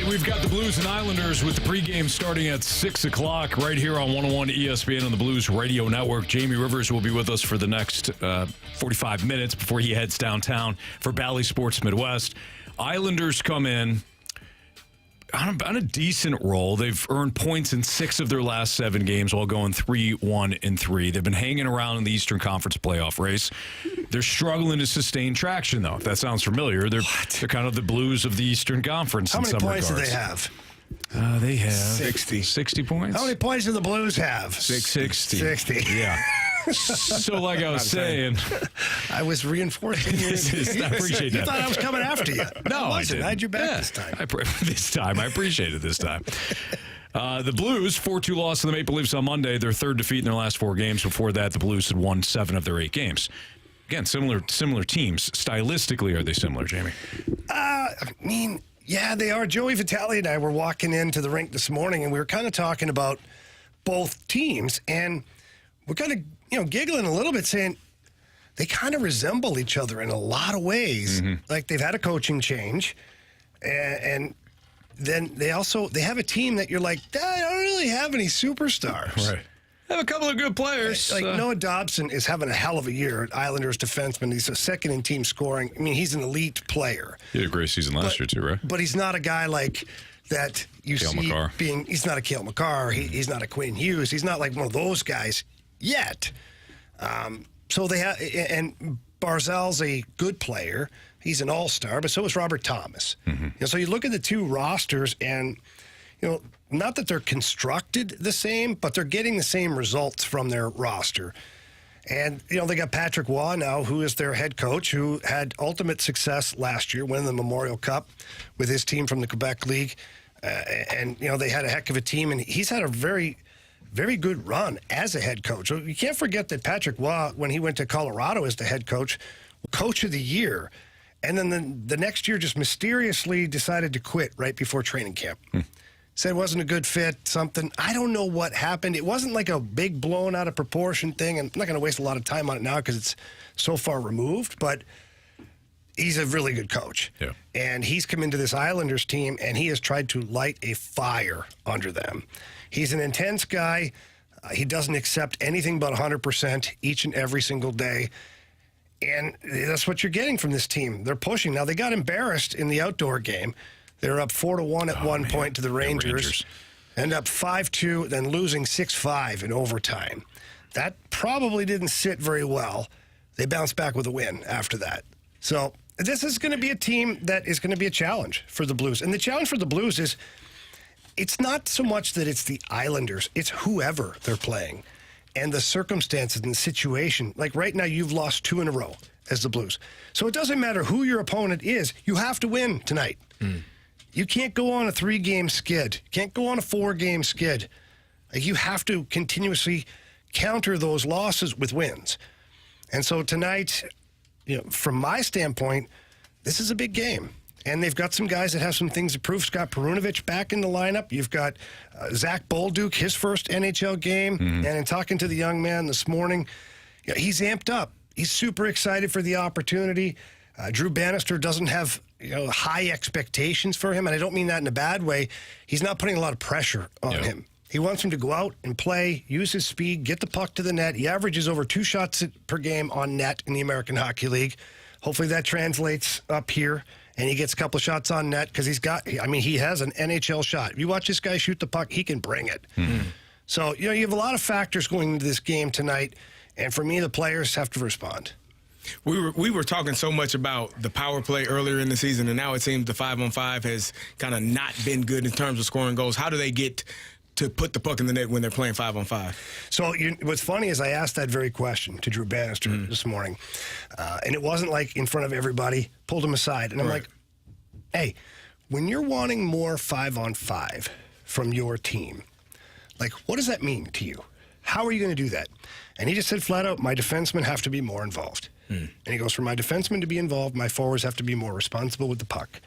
we've got the Blues and Islanders with the pregame starting at 6 o'clock right here on 101 ESPN on the Blues Radio Network. Jamie Rivers will be with us for the next 45 minutes before he heads downtown for Bally Sports Midwest. Islanders come in on a decent roll. They've earned points in 6 of their last 7 games while going 3-1-3. They've been hanging around in the Eastern Conference playoff race. They're struggling to sustain traction, though. If that sounds familiar, they're kind of the Blues of the Eastern Conference.
How
in
many
some
points
regards.
do they have?
They have
60
points.
How many points do the Blues have?
60.
60.
Yeah. So, like I was saying,
I was reinforcing you.
I appreciate
You
that.
thought I was coming after you.
No, I
wasn't.
didn't.
I had your back
Yeah.
this time.
I appreciate it this time. The Blues, 4-2 loss to the Maple Leafs on Monday. Their third defeat in their last 4 games. Before that, the Blues had won 7 of their 8 games. Again, similar teams. Stylistically, are they similar, Jamie?
I mean, yeah, they are. Joey Vitale and I were walking into the rink this morning, and we were kind of talking about both teams, and we're kind of, giggling a little bit, saying they kind of resemble each other in a lot of ways.
Mm-hmm.
Like they've had a coaching change, and then they have a team that you're like, I don't really have any superstars.
Right. Have a couple of good players.
Like Noah Dobson is having a hell of a year. Islanders defenseman. He's a second in team scoring. I mean, he's an elite player.
He had a great season last year, too, right?
But he's not a guy like that you
Cale
see
Makar.
being. He's not a Cale Makar. He's not a Quinn Hughes. He's not like one of those guys yet. So they have, and Barzal's a good player. He's an all-star, but so is Robert Thomas.
Mm-hmm.
So you look at the 2 rosters, and not that they're constructed the same, but they're getting the same results from their roster. And, they got Patrick Waugh now, who is their head coach, who had ultimate success last year, winning the Memorial Cup with his team from the Quebec League. And they had a heck of a team, and he's had a very, very good run as a head coach. So you can't forget that Patrick Waugh, when he went to Colorado as the head coach of the year, and then the next year just mysteriously decided to quit right before training camp. Said it wasn't a good fit, something. I don't know what happened. It wasn't like a big blown out of proportion thing, and I'm not going to waste a lot of time on it now because it's so far removed, but he's a really good coach.
Yeah.
And he's come into this Islanders team, and he has tried to light a fire under them. He's an intense guy. He doesn't accept anything but 100% each and every single day. And that's what you're getting from this team. They're pushing. Now, they got embarrassed in the outdoor game. They're up 4-1 at one point to the Rangers. End up 5-2, then losing 6-5 in overtime. That probably didn't sit very well. They bounced back with a win after that. So this is going to be a team that is going to be a challenge for the Blues. And the challenge for the Blues is it's not so much that it's the Islanders. It's whoever they're playing and the circumstances and the situation. Like right now, you've lost 2 in a row as the Blues. So it doesn't matter who your opponent is. You have to win tonight. You can't go on a 3-game skid. You can't go on a 4-game skid. Like you have to continuously counter those losses with wins. And so tonight, from my standpoint, this is a big game. And they've got some guys that have some things to prove. Scott Perunovich back in the lineup. You've got Zach Bolduc, his first NHL game. And in talking to the young man this morning, he's amped up. He's super excited for the opportunity. Drew Bannister doesn't have high expectations for him, and I don't mean that in a bad way. He's not putting a lot of pressure on him. He wants him to go out and play, use his speed, get the puck to the net. He averages over 2 shots per game on net in the American Hockey League. Hopefully that translates up here, and he gets a couple of shots on net because he has an NHL shot. If you watch this guy shoot the puck, he can bring it. So, you have a lot of factors going into this game tonight, and for me, the players have to respond.
We were talking so much about the power play earlier in the season, and now it seems the 5-on-5 has kind of not been good in terms of scoring goals. How do they get to put the puck in the net when they're playing 5-on-5?
So what's funny is I asked that very question to Drew Bannister this morning, and it wasn't like in front of everybody, pulled him aside. And I'm like, hey, when you're wanting more 5-on-5 from your team, like what does that mean to you? How are you going to do that? And he just said flat out, my defensemen have to be more involved. And he goes, for my defensemen to be involved, my forwards have to be more responsible with the puck.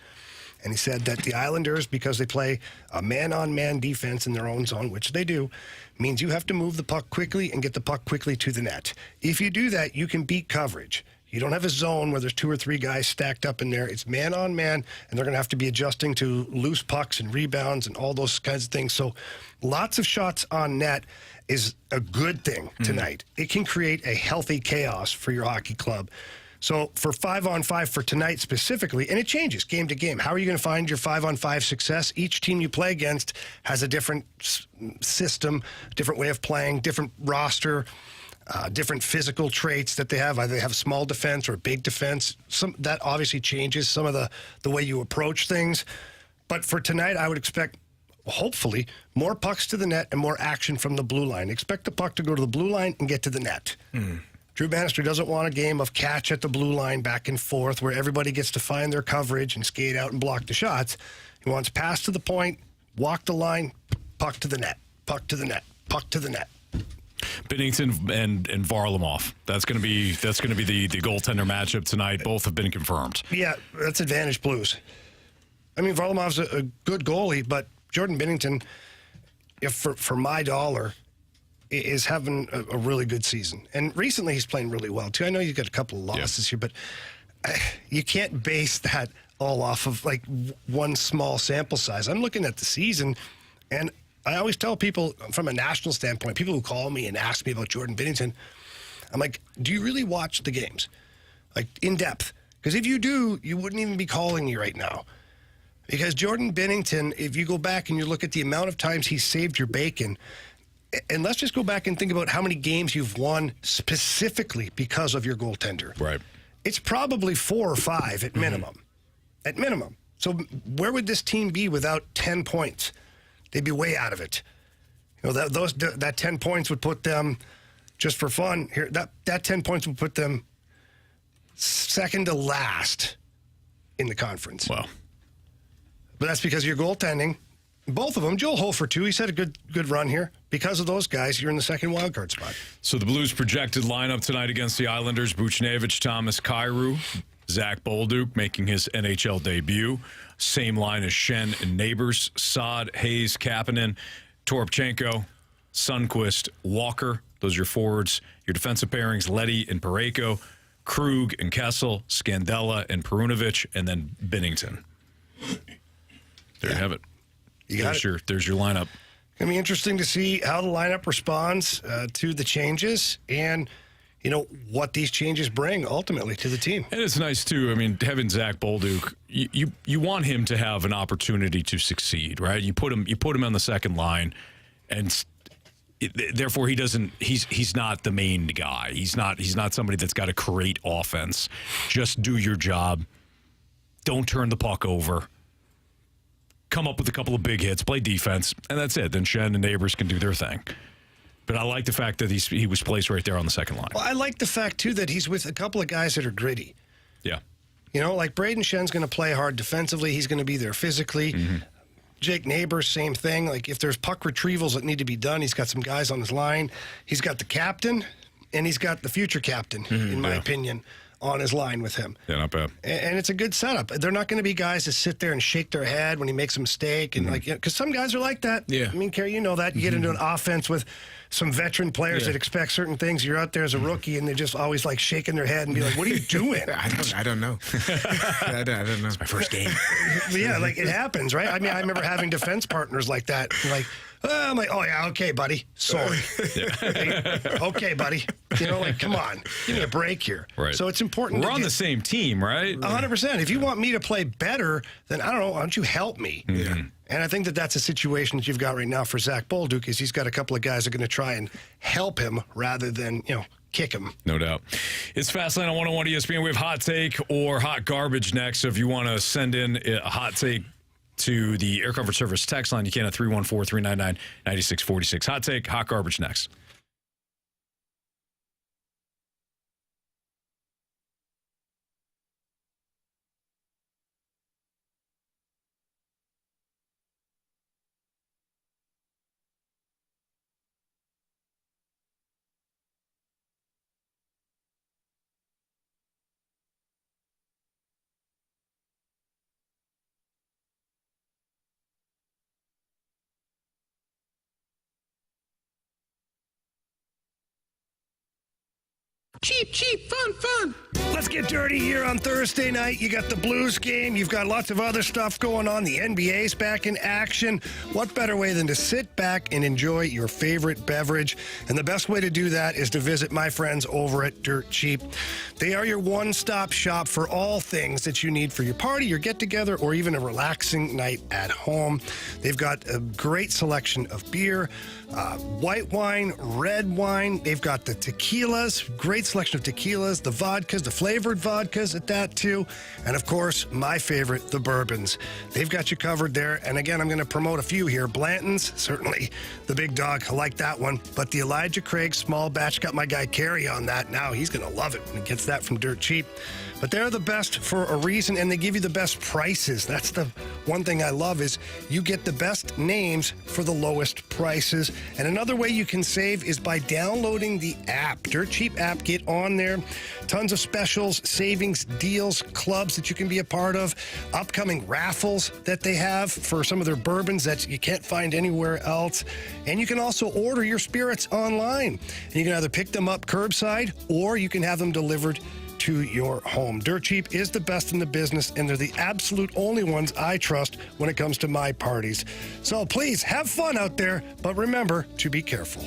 And he said that the Islanders, because they play a man-on-man defense in their own zone, which they do, means you have to move the puck quickly and get the puck quickly to the net. If you do that, you can beat coverage. You don't have a zone where there's 2 or 3 guys stacked up in there. It's man on man, and they're going to have to be adjusting to loose pucks and rebounds and all those kinds of things. So lots of shots on net is a good thing tonight. It can create a healthy chaos for your hockey club. So for 5-on-5 for tonight specifically, and it changes game to game. How are you going to find your 5-on-5 success? Each team you play against has a different system, different way of playing, different roster, different physical traits that they have. Either they have small defense or big defense. That obviously changes some of the way you approach things. But for tonight, I would expect, hopefully, more pucks to the net and more action from the blue line. Expect the puck to go to the blue line and get to the net. Drew Bannister doesn't want a game of catch at the blue line back and forth where everybody gets to find their coverage and skate out and block the shots. He wants pass to the point, walk the line, puck to the net, puck to the net, puck to the net.
Binnington and Varlamov. That's going to be the goaltender matchup tonight. Both have been confirmed.
Yeah, that's advantage Blues. I mean, Varlamov's a good goalie, but Jordan Binnington, if for my dollar, is having a really good season. And recently he's playing really well, too. I know he's got a couple of losses here, but you can't base that all off of, like, one small sample size. I'm looking at the season, and I always tell people from a national standpoint, people who call me and ask me about Jordan Binnington, I'm like, do you really watch the games? Like, in depth? Because if you do, you wouldn't even be calling me right now. Because Jordan Binnington, if you go back and you look at the amount of times he's saved your bacon, and let's just go back and think about how many games you've won specifically because of your goaltender.
Right.
It's probably 4 or 5 at minimum. At minimum. So where would this team be without 10 points? They'd be way out of it. You know, that 10 points would put them, just for fun, here, that 10 points would put them second to last in the conference.
Well.
But that's because of your goaltending. Both of them. Joel Hofer, too. He's had a good run here. Because of those guys, you're in the second wildcard spot.
So the Blues' projected lineup tonight against the Islanders: Buchnevich, Thomas, Carey, Zach Bolduc making his NHL debut. Same line as Schenn and Neighbors, Saad, Hayes, Kapanen, Toropchenko, Sundqvist, Walker. Those are your forwards. Your defensive pairings: Leddy and Parayko, Krug and Kessel, Scandella and Perunovich, and then Binnington. There you have it. There's your lineup.
It's going to be interesting to see how the lineup responds to the changes and, you know, what these changes bring ultimately to the team.
And it's nice, too. I mean, having Zach Bolduc, you want him to have an opportunity to succeed, right? You put him on the second line, and therefore he's not the main guy. He's not somebody that's got to create offense. Just do your job. Don't turn the puck over. Come up with a couple of big hits, play defense, and that's it. Then Schenn and Neighbors can do their thing. But I like the fact that he was placed right there on the second line.
Well, I like the fact, too, that he's with a couple of guys that are gritty.
Yeah.
You know, like Braden Schen's going to play hard defensively. He's going to be there physically. Jake Neighbors, same thing. Like, if there's puck retrievals that need to be done, he's got some guys on his line. He's got the captain, and he's got the future captain, in my opinion, on his line with him.
Yeah, not bad.
And it's a good setup. They're not going to be guys that sit there and shake their head when he makes a mistake. And like, because some guys are like that.
Yeah.
I mean, Kerry, you know that. You get into an offense with some veteran players that expect certain things. You're out there as a rookie, and they're just always like shaking their head and be like, what are you doing?
I don't know. I don't know. It's
My first game.
Yeah, like it happens, right? I mean, I remember having defense partners like that. Like, I'm like, oh, yeah, okay, buddy. Sorry. Okay, buddy. You know, like, come on. Give me a break here.
Right.
So it's important.
We're on the same team, right?
100%. If you want me to play better, then I don't know. Why don't you help me?
Yeah.
And I think that's a situation that you've got right now for Zach Bolduc, is he's got a couple of guys that are going to try and help him rather than, you know, kick him.
No doubt. It's Fastlane on 101 ESPN. We have hot take or hot garbage next. So if you want to send in a hot take to the Air Comfort Service text line, you can at 314-399-9646. Hot take, hot garbage next.
Cheap, fun.
Let's get dirty here on Thursday night. You got the Blues game. You've got lots of other stuff going on. The NBA's back in action. What better way than to sit back and enjoy your favorite beverage? And the best way to do that is to visit my friends over at Dirt Cheap. They are your one-stop shop for all things that you need for your party, your get-together, or even a relaxing night at home. They've got a great selection of beer, white wine, red wine. They've got the tequilas, great selection of tequilas, the vodkas, the flavored vodkas at that too. And of course, my favorite, the bourbons. They've got you covered there. And again, I'm going to promote a few here. Blanton's, certainly the big dog. I like that one. But the Elijah Craig small batch, got my guy Carey on that now. He's going to love it when he gets that from Dirt Cheap. But they're the best for a reason, and they give you the best prices. That's the one thing I love is you get the best names for the lowest prices. And another way you can save is by downloading the app. Dirt Cheap app, get on there. Tons of specials, savings, deals, clubs that you can be a part of, upcoming raffles that they have for some of their bourbons that you can't find anywhere else. And you can also order your spirits online. And you can either pick them up curbside or you can have them delivered to your home. Dirt Cheap is the best in the business, and they're the absolute only ones I trust when it comes to my parties. So please have fun out there, but remember to be careful.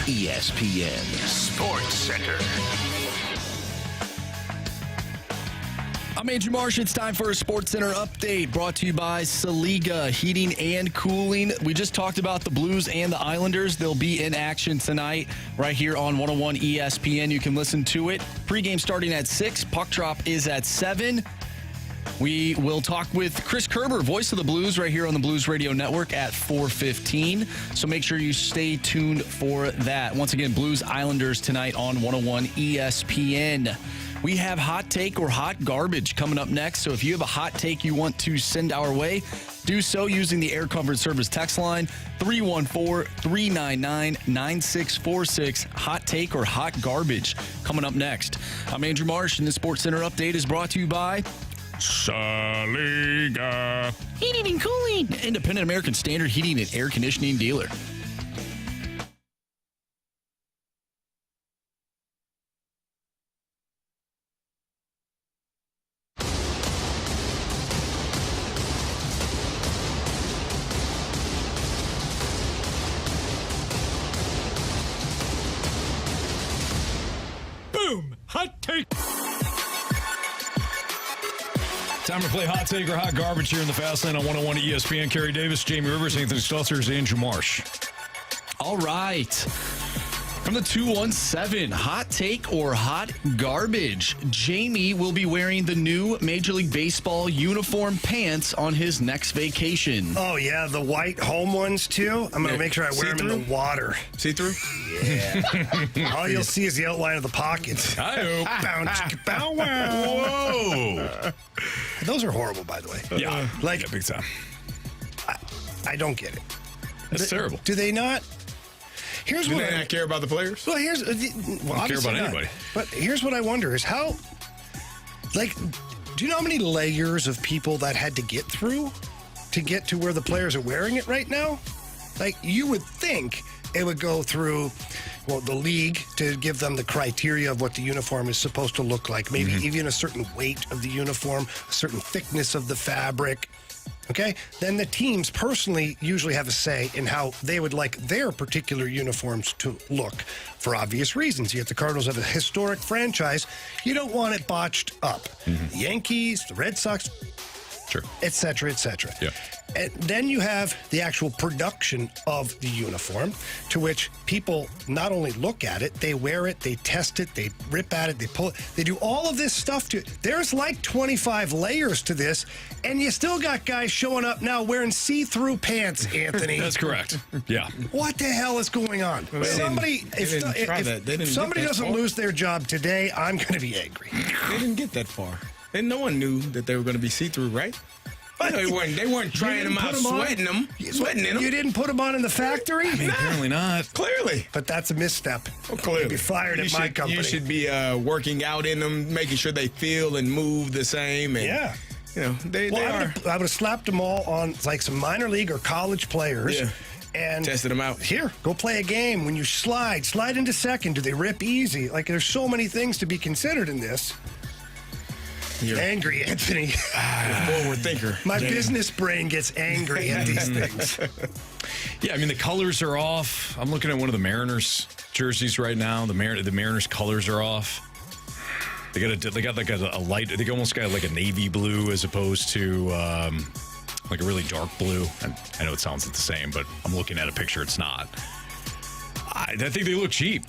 ESPN Sports Center.
I'm Andrew Marsh. It's time for a Sports Center update brought to you by Saliga Heating and Cooling. We just talked about the Blues and the Islanders. They'll be in action tonight right here on 101 ESPN. You can listen to it. Pregame starting at 6. Puck drop is at 7. We will talk with Chris Kerber, voice of the Blues, right here on the Blues Radio Network at 4:15. So make sure you stay tuned for that. Once again, Blues Islanders tonight on 101 ESPN. We have Hot Take or Hot Garbage coming up next. So if you have a hot take you want to send our way, do so using the Air Comfort Service text line 314-399-9646. Hot Take or Hot Garbage coming up next. I'm Andrew Marsh, and the Sports Center update is brought to you by Saliga Heating and Cooling, independent American Standard heating and air conditioning dealer.
Boom! Hot take! Time to play Hot Take or Hot Garbage here in the Fast Lane on 101 ESPN. Carey Davis, Jamie Rivers, Anthony Stalter, Andrew Marsh.
All right. From the 217, Hot Take or Hot Garbage. Jamie will be wearing the new Major League Baseball uniform pants on his next vacation.
Oh, yeah, the white home ones, too. I'm going to make sure I wear them in the water.
See-through?
Yeah. All you'll see is the outline of the pockets.
I
Bow, wow.
Whoa!
Those are horrible, by the way.
Yeah,
Like,
big time.
I don't get it.
That's terrible.
Do they not? Here's
Do
what
they not care about the players?
Well, here's
Don't care
obviously
about
not.
anybody.
But here's what I wonder is how, like, do you know how many layers of people that had to get through to get to where the players are wearing it right now? Like, you would think it would go through, well, the league to give them the criteria of what the uniform is supposed to look like. Maybe even a certain weight of the uniform, a certain thickness of the fabric. Okay? Then the teams personally usually have a say in how they would like their particular uniforms to look for obvious reasons. Yet the Cardinals have a historic franchise. You don't want it botched up. The Yankees, the Red Sox,
Sure.
et cetera, et cetera.
Yeah.
And then you have the actual production of the uniform, to which people not only look at it, they wear it, they test it, they rip at it, they pull it. They do all of this stuff to it. There's like 25 layers to this, and you still got guys showing up now wearing see-through pants, Anthony.
That's correct. Yeah.
What the hell is going on? Somebody, if somebody doesn't lose their job today, I'm going to be angry.
They didn't get that far. And no one knew that they were going to be see-through, right? They weren't trying them out, sweating them in them.
You didn't put them on in the factory?
Apparently not.
Clearly.
But that's a misstep.
Well, clearly.
You'd be fired at my company.
You should be working out in them, making sure they feel and move the same. And,
Yeah.
You know, they are.
I would have slapped them all on like some minor league or college players.
Yeah.
And
Tested them out.
Here, go play a game. When you slide into second. Do they rip easy? Like, there's so many things to be considered in this.
You're
Angry, Anthony.
forward thinker.
My business brain gets angry at these things.
Yeah, I mean, the colors are off. I'm looking at one of the Mariners jerseys right now. The Mariners colors are off. They got like a light. They almost got like a navy blue as opposed to like a really dark blue. And I know it sounds the same, but I'm looking at a picture. It's not. I think they look cheap.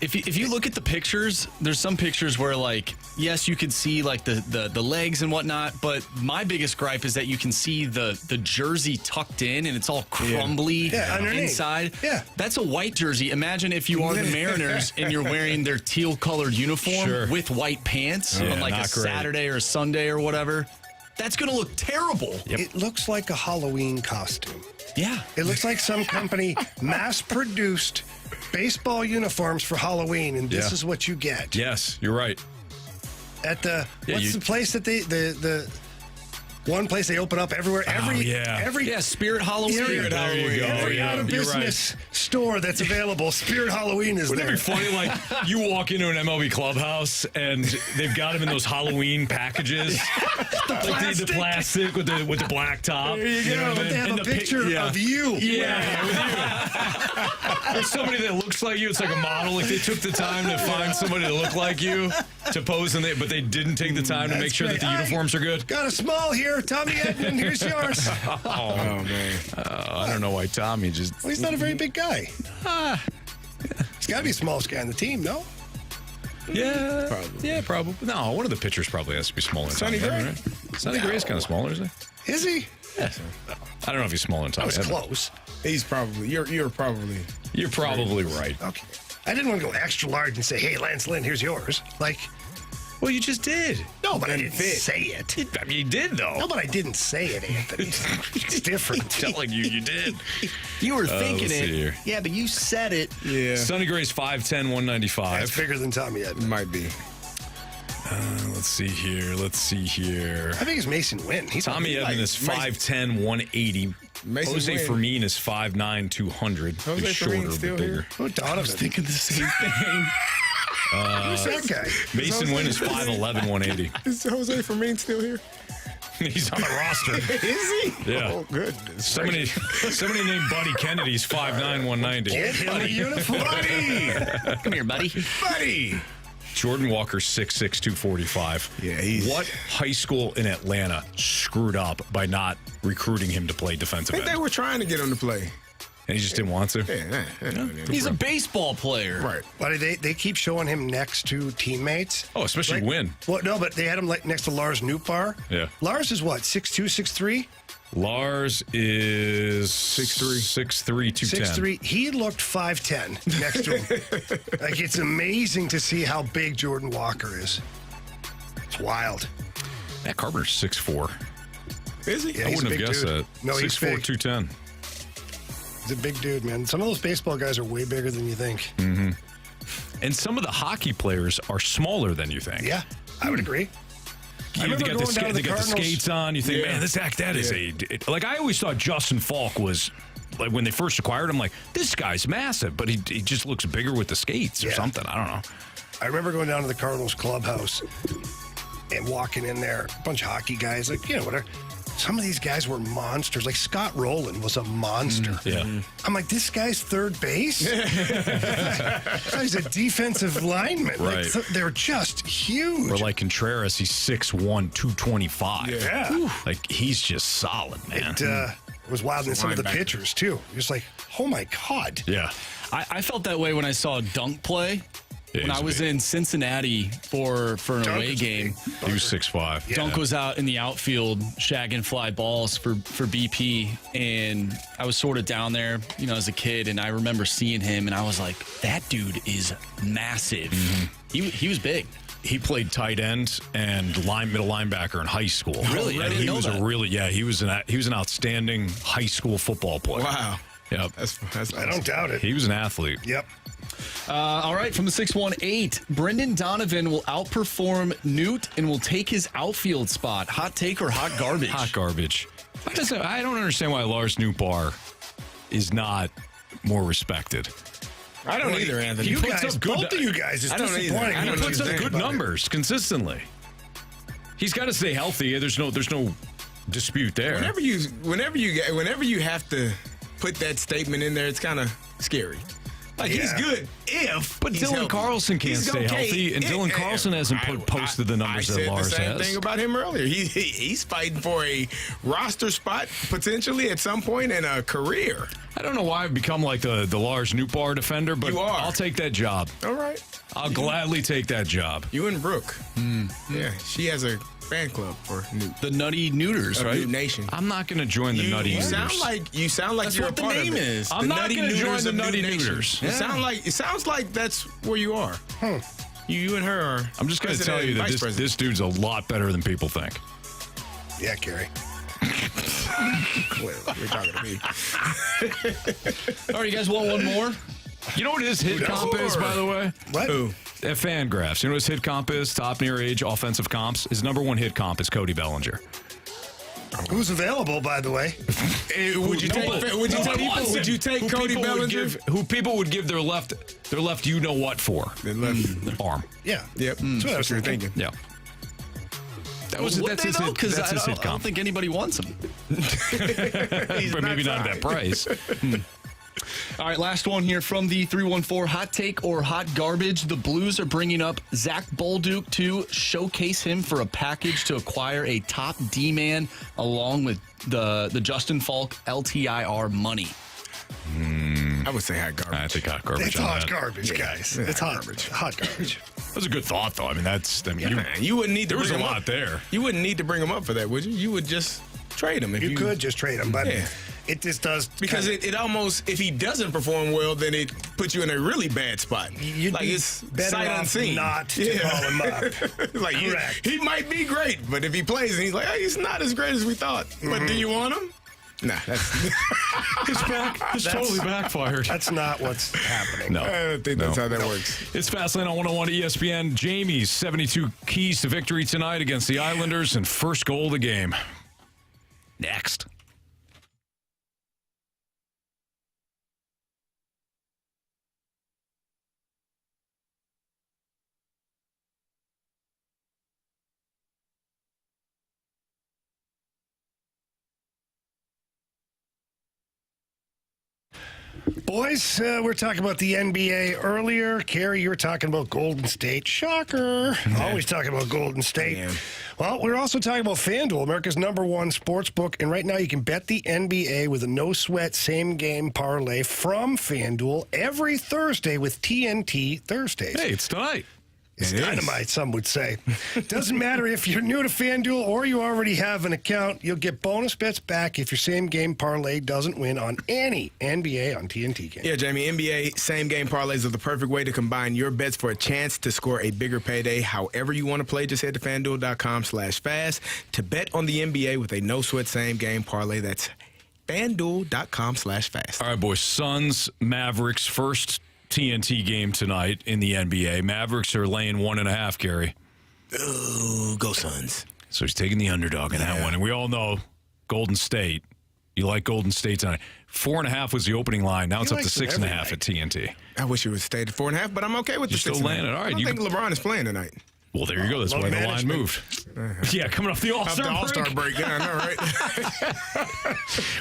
If you look at the pictures, there's some pictures where, like, yes, you can see like the legs and whatnot, but my biggest gripe is that you can see the jersey tucked in and it's all crumbly inside.
Yeah.
That's a white jersey. Imagine if you are the Mariners and you're wearing their teal colored uniform with white pants on like a Saturday or a Sunday or whatever. That's going to look terrible.
Yep.
It looks like a Halloween costume.
Yeah.
It looks like some company mass-produced baseball uniforms for Halloween, and this is what you get.
Yes, you're right.
At the what's the place that the one place they open up everywhere. Every
Spirit Halloween.
Spirit
There you go.
Every
Yeah,
out of
you're
business store that's available, Spirit Halloween is
Wouldn't
there.
it be funny, like, you walk into an MLB clubhouse and they've got them in those Halloween packages? Like the plastic with the black top.
There you go. But they have a picture of you.
Yeah, with you. There's somebody that looks like you. It's like a model. Like they took the time to find somebody that looked like you to pose, but they didn't take the time to make sure that the uniforms are good.
Got a small here. Tommy Edman, here's yours.
Oh man. I don't know why Tommy just.
Well, he's not a very big guy. He's got to be the smallest guy on the team, no?
Yeah, probably. Yeah, probably. No, one of the pitchers probably has to be smaller than
Sonny
Tommy
Gray?
Edman, right? Sonny Gray is kind of smaller, isn't he?
Is he?
Yes. I don't know if he's smaller than Tommy
I was
Edman.
close.
He's probably you're probably
You're probably right.
Okay. I didn't want to go extra large and say, hey, Lance Lynn, here's yours. Like,
Well, you just did.
no, but I didn't say it.
I mean, you did though.
No, but I didn't say it, Anthony. It's different.
Telling you did.
You were thinking
let's see here.
it. Yeah, but you said it.
yeah
Sonny Gray's 5'10", 195.
That's bigger than Tommy Edman.
might be.
Let's see here.
I think it's Mason Wynn. He's
Tommy
like,
Edman is 5'10", 180.
Mason
Jose
Wynn.
Fermin is 5'9", 200.
Jose
He's shorter,
Fermin's still
but bigger.
Oh, Donovan.
Thinking the same thing.
Who's that guy?
Mason Wynn is 5'11", 180.
Is Jose Fermin still here?
He's on the roster.
Is he?
Yeah.
Oh, goodness.
Somebody named Buddy Kennedy's 5'9", 190.
Get him a uniform.
Come here, buddy.
Buddy.
Jordan Walker, 6'6", 245.
Yeah, he's-
What high school in Atlanta screwed up by not recruiting him to play defensive
I think they
end?
were trying to get him to play.
And he just didn't want to?
Yeah.
He's a baseball player.
Right.
But they keep showing him next to teammates.
Oh, especially Wynn.
Well, no, but they had him like next to Lars Nootbaar.
Yeah.
Lars is what, 6'2", 6'3"?
Lars is
6'3".
6'3", 210.
6'3". He looked 5'10" next to him. Like, it's amazing to see how big Jordan Walker is. It's wild.
Matt Carpenter's 6'4".
Is he?
Yeah,
I
he's a
wouldn't have
big
guessed
dude.
that.
No, he's
6'4",
big.
210.
He's a big dude, man. Some of those baseball guys are way bigger than you think.
And some of the hockey players are smaller than you think.
Yeah, I would agree. I
They
remember
got,
going down to
they
the
got the
Cardinals.
skates on. You think, man, that is like, I always thought Justin Falk was, like, when they first acquired him, like, this guy's massive, but he just looks bigger with the skates or
Yeah.
something. I don't know.
I remember going down to the Cardinals clubhouse and walking in there, a bunch of hockey guys, like, whatever. Some of these guys were monsters. Like Scott Rowland was a monster.
Yeah.
I'm like, this guy's third base? He's a defensive lineman.
Right.
Like, they're just huge.
Or like Contreras, he's 6'1", 225.
Yeah.
Whew. Like, he's just solid, man.
It was wild. And some of the
Linebacker.
pitchers, too. Just like, oh, my God.
Yeah.
I felt that way when I saw Dunk play.
Yeah,
When
he's
I was
big.
in Cincinnati for an
Dunk
away
is
game.
big.
He was 6'5".
Dunk was out in the outfield shagging fly balls for BP, and I was sort of down there, as a kid, and I remember seeing him, and I was like, that dude is massive. He was big.
He played tight end and middle linebacker in high school.
Really? I
And
didn't
he
know
was
that.
he was an outstanding high school football player.
Wow.
Yep.
That's
I
awesome.
don't doubt it.
He was an athlete.
Yep.
All right, from the 618, Brendan Donovan will outperform Newt and will take his outfield spot. Hot take or hot garbage?
Hot garbage. I don't understand why Lars Nootbaar is not more respected.
I don't either, Anthony.
You
puts
guys,
up good-
both of you guys, is
I don't either.
disappointing.
I
He
don't
puts up
understand
good
about it.
numbers consistently. He's got to stay healthy. There's no dispute there.
Whenever you have to put that statement in there, it's kind of scary. Like, he's
Yeah.
good if,
But
he's
Dylan
healthy.
Carlson can't
He's
stay healthy, and Dylan Carlson hasn't posted the numbers that Lars
I said the same
has.
thing about him earlier. He's fighting for a roster spot potentially at some point in a career.
I don't know why I've become like the Lars Nootbaar defender, but
You are.
I'll take that job.
All right.
I'll gladly take that job.
You and Brooke. Yeah, she has a fan club for Newt.
The Nutty Neuters,
Of
right?
Newt Nation.
I'm not going to join the Nutty
you
Neuters.
sound like
That's
you're
what
a
the
part
name
of it.
is.
I'm
The
not
Nutty
going to join
Neuters
the
of
Nutty
Newt Nation.
Neuters.
It sounds like that's where you are. You and her are.
I'm just going to
president
tell you
and
that
vice president.
this dude's a lot better than people think.
Yeah, Carey.
Clearly, you're talking to me.
All right, you guys want one more?
You know what his hit comp is, by the way?
What?
Who?
At Fangraphs. You know what his hit comp is? Top near age offensive comps. His number one hit comp is Cody Bellinger.
Who's available, by the way?
Would you take Cody Bellinger?
Who people would give their left you know what for?
Their left
arm.
Yeah.
Yep. That's what I was thinking.
Yeah. That's his
I
hit
don't think anybody wants him.
But maybe not at that price.
All right, last one here from the 314 hot take or hot garbage. The Blues are bringing up Zach Bolduc to showcase him for a package to acquire a top D-man along with the Justin Falk LTIR money.
I would say hot garbage.
I think hot garbage.
It's
on
hot
that.
garbage, guys.
Yeah,
It's
hot
hot
garbage.
Hot garbage.
That's a good thought, though. I mean,
You wouldn't need to
there was
bring
a
him
lot
up.
there.
You wouldn't need to bring him up for that, would you? You would just trade him. If
You could just trade him, but it just does.
Because it almost, if he doesn't perform well, then it puts you in a really bad spot.
You'd
like
be
it's
better
sight
off
unseen.
not to call him up.
Like
Correct.
he might be great, but if he plays and he's like, hey, he's not as great as we thought. But do you want him? Nah, that's
It's totally backfired.
That's not what's happening.
No.
I don't think that's how that works.
It's Fastlane on 101 ESPN. Jamie's 72 keys to victory tonight against the Islanders and first goal of the game. Next.
Boys, we're talking about the NBA earlier. Carey, you were talking about Golden State. Shocker. Always talking about Golden State.
Man.
Well, we're also talking about FanDuel, America's #1 sports book. And right now you can bet the NBA with a no-sweat same-game parlay from FanDuel every Thursday with TNT Thursdays.
Hey, it's tonight.
It's dynamite, some would say. Doesn't matter if you're new to FanDuel or you already have an account, you'll get bonus bets back if your same-game parlay doesn't win on any NBA on TNT game.
Yeah, Jamie, NBA same-game parlays are the perfect way to combine your bets for a chance to score a bigger payday. However you want to play, just head to FanDuel.com/fast to bet on the NBA with a no-sweat same-game parlay. That's FanDuel.com/fast.
All right, boys. Suns, Mavericks, first TNT game tonight in the NBA. Mavericks are laying 1.5, Carey.
Ooh, go Suns.
So he's taking the underdog in that one. And we all know Golden State. You like Golden State tonight. 4.5 was the opening line. Now it's up to
likes them
6.5
every
at TNT.
I wish it would stay at 4.5, but I'm okay with the
still
6.5.
landing. All right,
I
you
don't think
can-
LeBron is playing tonight.
Well, there you go. That's
Load
why the line
management.
moved. Yeah, coming off the
After
All-Star
All-Star
break.
break, yeah, I know, right?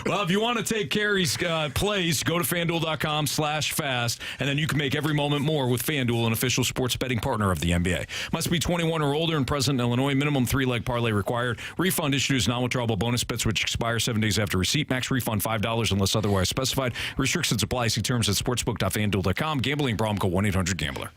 Well, if you want to take Carey's plays, go to FanDuel.com/fast, and then you can make every moment more with FanDuel, an official sports betting partner of the NBA. Must be 21 or older and present in Illinois. Minimum 3-leg parlay required. Refund issued as non-withdrawable bonus bets, which expire 7 days after receipt. Max refund $5 unless otherwise specified. Restrictions apply. See terms at sportsbook.fanduel.com. Gambling problem, call 1-800-GAMBLER.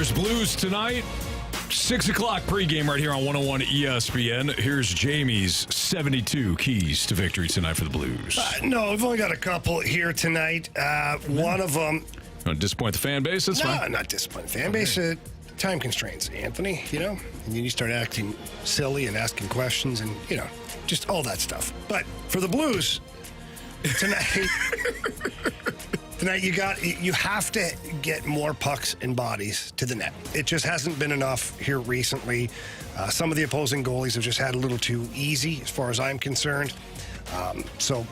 Islanders Blues tonight. 6 o'clock pregame right here on 101 ESPN. Here's Jamie's 72 keys to victory tonight for the Blues.
No, we've only got a couple here tonight. One of them...
Don't disappoint the fan base? That's fine.
No, not disappoint the fan base. Time constraints, Anthony, And then you start acting silly and asking questions and, just all that stuff. But for the Blues, tonight... Tonight, you have to get more pucks and bodies to the net. It just hasn't been enough here recently. Some of the opposing goalies have just had a little too easy, as far as I'm concerned. So,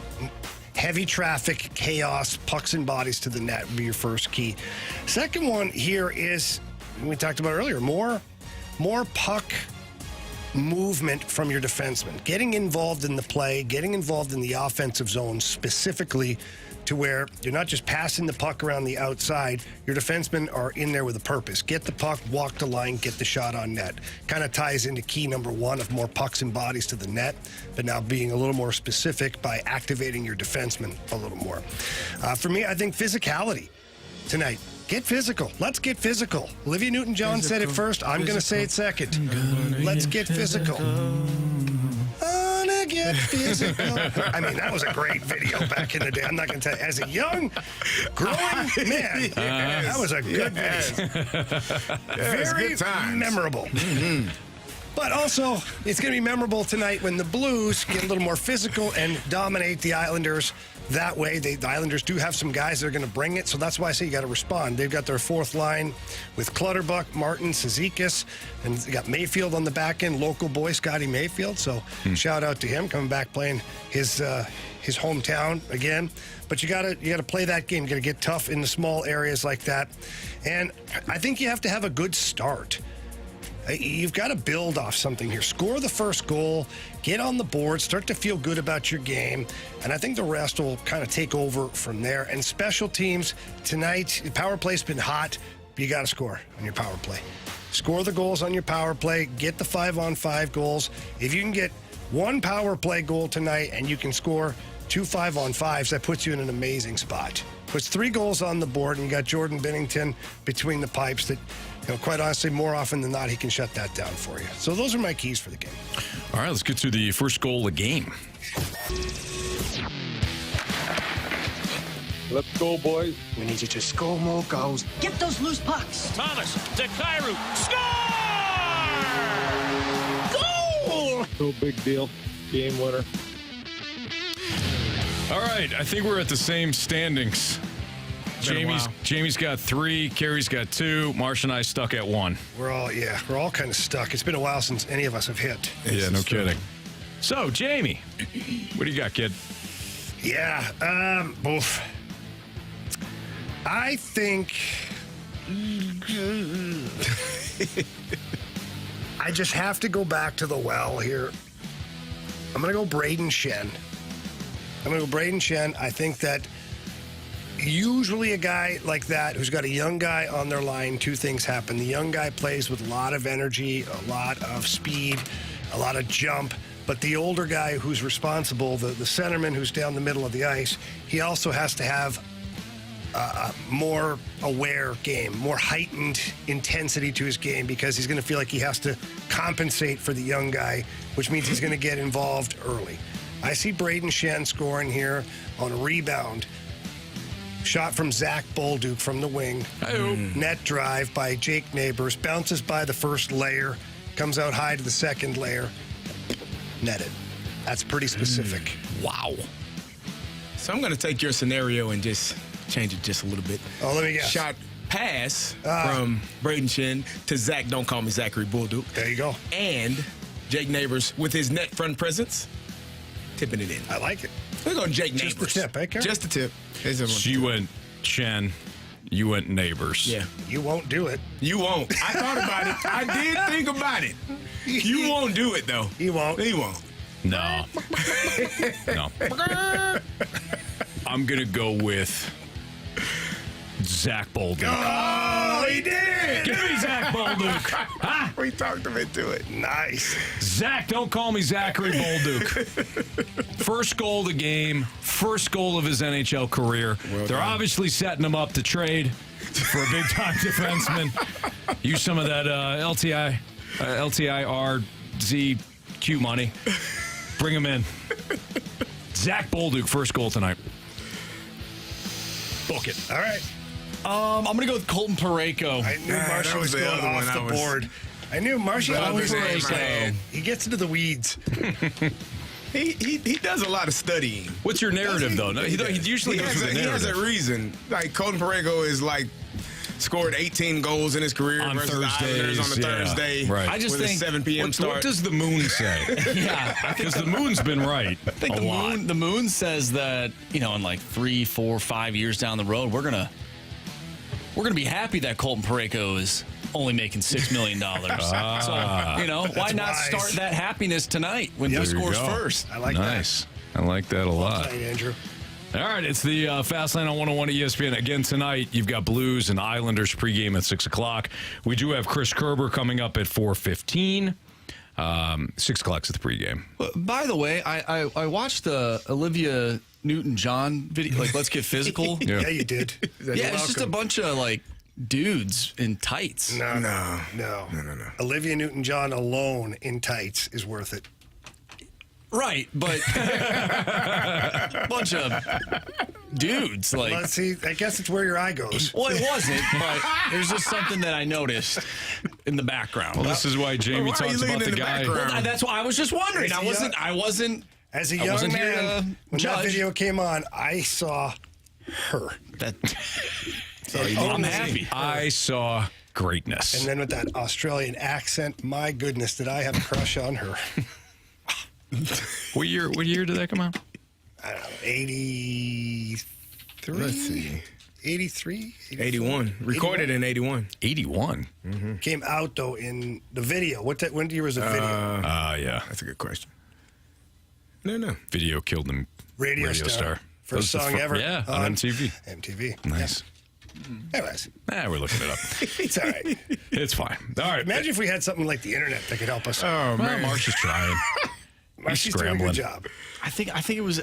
heavy traffic, chaos, pucks and bodies to the net would be your first key. Second one here is, we talked about earlier, more puck movement from your defenseman. Getting involved in the play, getting involved in the offensive zone specifically, to where you're not just passing the puck around the outside. Your defensemen are in there with a purpose. Get the puck, walk the line, get the shot on net. Kind of ties into key number one of more pucks and bodies to the net, but now being a little more specific by activating your defensemen a little more. For me, I think physicality tonight. Get physical. Let's get physical. Olivia Newton-John said it first. I'm going to say it second. Let's get physical. Get physical. I mean, that was a great video back in the day. I'm not going to tell you. As a young, growing man, that was a good video. Very memorable. Mm-hmm. But also, it's going to be memorable tonight when the Blues get a little more physical and dominate the Islanders. That way, the Islanders do have some guys that are going to bring it, so that's why I say you got to respond. They've got their fourth line with Clutterbuck, Martin, Cizikas, and they got Mayfield on the back end, local boy Scotty Mayfield. So shout out to him coming back playing his hometown again. But you got to play that game. You got to get tough in the small areas like that, and I think you have to have a good start. You've got to build off something here. Score the first goal, get on the board, start to feel good about your game, and I think the rest will kind of take over from there. And special teams tonight, the power play's been hot. You got to score on your power play. Score the goals on your power play. Get the 5-on-5 goals. If you can get one power play goal tonight and you can score 2 5-on-5s, that puts you in an amazing spot. Puts 3 goals on the board, and you got Jordan Binnington between the pipes that, quite honestly, more often than not, he can shut that down for you. So those are my keys for the game.
All right, let's get to the first goal of the game.
Let's go, boys.
We need you to score more goals.
Get those loose pucks.
Thomas to Kyrou. Score! Goal!
No big deal. Game winner.
All right, I think we're at the same standings. Jamie's got 3, Carey's got 2, Marsh and I stuck at 1.
We're all kind of stuck. It's been a while since any of us have hit.
Yeah, no kidding. So, Jamie, what do you got, kid?
Yeah, both. I think I just have to go back to the well here. I'm going to go Braden Shen. I think that usually a guy like that who's got a young guy on their line, 2 things happen. The young guy plays with a lot of energy, a lot of speed, a lot of jump. But the older guy who's responsible, the centerman who's down the middle of the ice, he also has to have a more aware game, more heightened intensity to his game, because he's going to feel like he has to compensate for the young guy, which means he's going to get involved early. I see Braden Shen scoring here on a rebound. Shot from Zach Bolduc from the wing. Net drive by Jake Neighbors. Bounces by the first layer. Comes out high to the second layer. Netted. That's pretty specific.
Wow.
So I'm going to take your scenario and just change it just a little bit.
Oh, let me guess.
Shot pass from Braden Shen to Zach, don't call me Zachary Bolduc.
There you go.
And Jake Neighbors with his net front presence, tipping it in.
I like it.
We're going Jake
Just
Neighbors.
the tip, eh, Kerber?
Just the tip.
So you went Shen, you went Neighbors.
Yeah.
You won't do it.
You won't. I thought about it. I did think about it. You won't do it, though.
He won't.
He won't.
No. No. I'm going to go with Zach Bolduc.
Oh, he did.
Give me Zach Bolduc. Huh?
We talked him into it.
Nice.
Zach, don't call me Zachary Bolduc. First goal of the game, first goal of his NHL career.
Well
They're
done.
obviously setting him up to trade for a big-time defenseman. Use some of that LTIRZQ money. Bring him in. Zach Bolduc, first goal tonight. Book it.
All right.
I'm going to go with Colton Parayko.
I knew Marshy
that
was
was the
going
other one
off
I
the
was-
board. I knew Marshy
That
always
was in my
is.
head.
He gets into the weeds.
He does a lot of studying.
What's your narrative, though? No, he usually
He
goes
has,
with a
he has a
narrative.
reason. Like, Colton Parayko is like scored 18 goals in his career
On
versus the Islanders on a
Thursdays, yeah.
Thursday.
Right.
I just
with
think
a 7 p.m. start.
What does the moon say?
Yeah,
Because the moon's been right
I think the moon says that, in like 3, 4, 5 years down the road, we're gonna be happy that Colton Parayko is only making $6 million. So, why not
wise.
start that happiness tonight when who
There you
scores
go.
first?
I like
Nice. I like that a lot.
that. Hey, Andrew.
All right, it's the Fast Lane on 101 ESPN. Again tonight, you've got Blues and Islanders pregame at 6 o'clock. We do have Chris Kerber coming up at 4:15. 6 o'clock's at the pregame.
By the way, I watched the Olivia Newton-John video, like Let's Get Physical.
Yeah, you did.
Yeah, it's just a bunch of like dudes in tights.
No. Olivia Newton-John alone in tights is worth it.
Right, but a bunch of dudes like.
Let's see. I guess it's where your eye goes.
Well, it wasn't, but there's just something that I noticed in the background.
Well, this is why Jamie
Why are you
talks
looking
about
in
the
the
guy.
background?
Well, that's why I was just wondering. I wasn't.
As a
I
young
wasn't here
man,
to
when
judge.
that video came on, I saw her.
That,
And
I'm
only-
happy.
I saw greatness.
And then with that Australian accent, my goodness, did I have a crush on her?
What year did that come out?
I don't know, 83?
Let's see.
83?
81. Recorded in 81.
81.
Came out, though, in the video. When year was the video?
Yeah.
That's a good question. No.
Video killed him.
Radio Star.
That
First
was the
song ever.
Yeah, on MTV.
MTV.
Nice.
Yeah. Anyways,
We're looking it up.
it's all right.
It's fine. All right.
Imagine if we had something like the internet that could help us.
Oh,
Well,
man.
Mark's just trying.
She's doing a
scrambling.
good job.
I think it was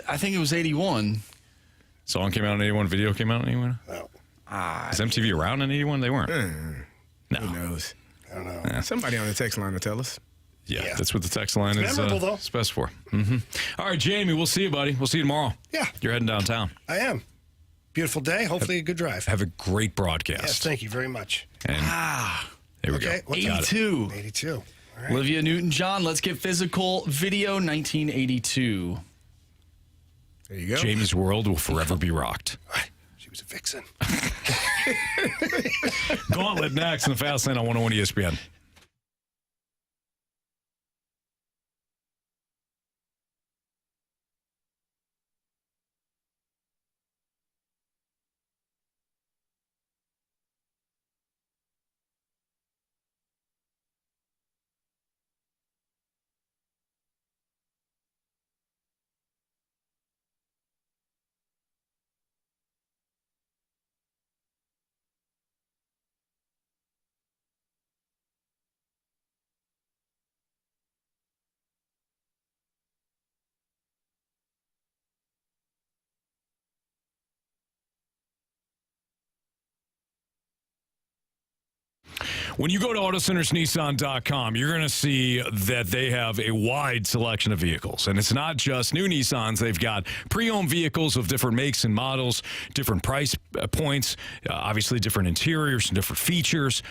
81.
Song came out in 81. Video came out in 81.
Well,
Is MTV around in 81? They weren't. No.
Who knows?
I don't know.
Somebody on the text line will tell us.
Yeah, that's what the text line is.
memorable, though.
It's best for. All right, Jamie, we'll see you, buddy. We'll see you tomorrow.
Yeah.
You're heading downtown.
I am. Beautiful day. Hopefully a good drive.
Have a great broadcast.
Yes, thank you very much.
And there we
Okay,
go.
what's
Got it.
82.
82. All right.
Olivia Newton-John, Let's Get Physical video 1982.
There you go.
Jamie's world will forever be rocked.
She was a vixen.
Gauntlet next in the Fast Lane on 101 ESPN. When you go to AutoCentersNissan.com, you're going to see that they have a wide selection of vehicles. And it's not just new Nissans. They've got pre-owned vehicles of different makes and models, different price points, obviously different interiors and different features.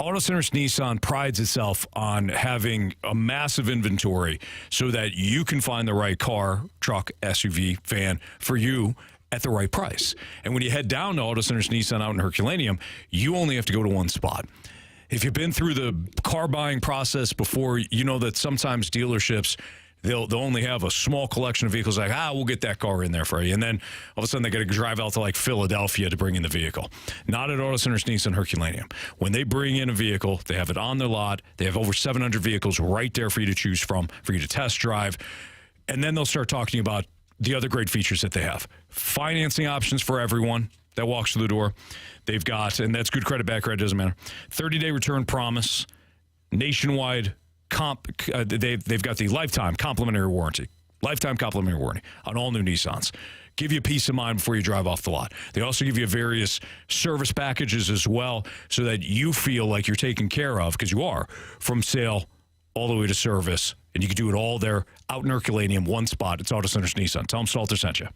Auto Centers Nissan prides itself on having a massive inventory so that you can find the right car, truck, SUV, van for you at the right price. And when you head down to Auto Centers Nissan out in Herculaneum, you only have to go to one spot. If you've been through the car buying process before, you know that sometimes dealerships, they'll only have a small collection of vehicles like, we'll get that car in there for you. And then all of a sudden they got to drive out to like Philadelphia to bring in the vehicle. Not at Auto Centers Nissan Herculaneum. When they bring in a vehicle, they have it on their lot. They have over 700 vehicles right there for you to choose from, for you to test drive. And then they'll start talking about the other great features that they have. Financing options for everyone. that walks through the door. They've got, and that's good credit, bad credit, doesn't matter, 30-day return promise, nationwide they've got the lifetime complimentary warranty. Lifetime complimentary warranty on all new Nissans. Give you peace of mind before you drive off the lot. They also give you various service packages as well so that you feel like you're taken care of, because you are, from sale all the way to service. And you can do it all there out in Herculaneum, one spot. It's Auto Centers Nissan. Tell them Stalter sent you.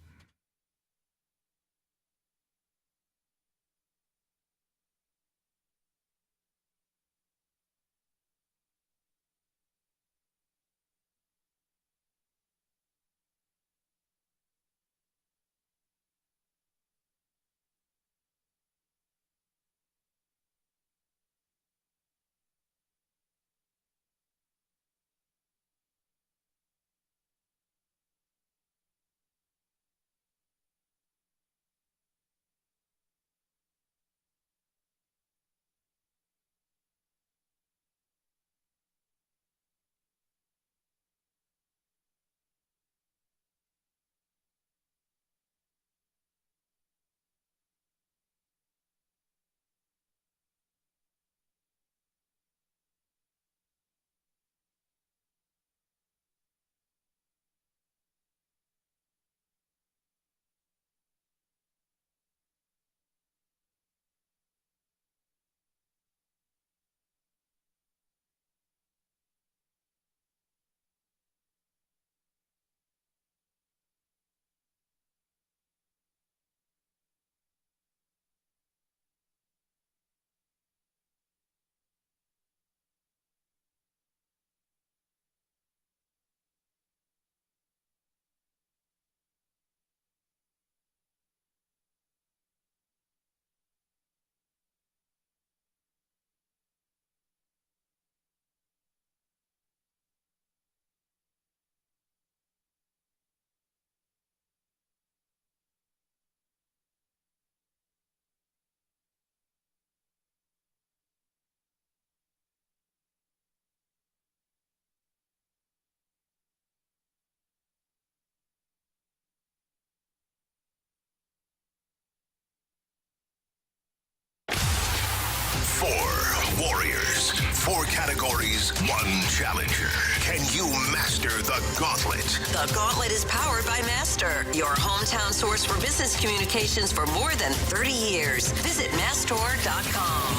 Four warriors, four categories, one challenger. Can you master the Gauntlet?
The Gauntlet is powered by Master, your hometown source for business communications for more than 30 years. Visit mastor.com.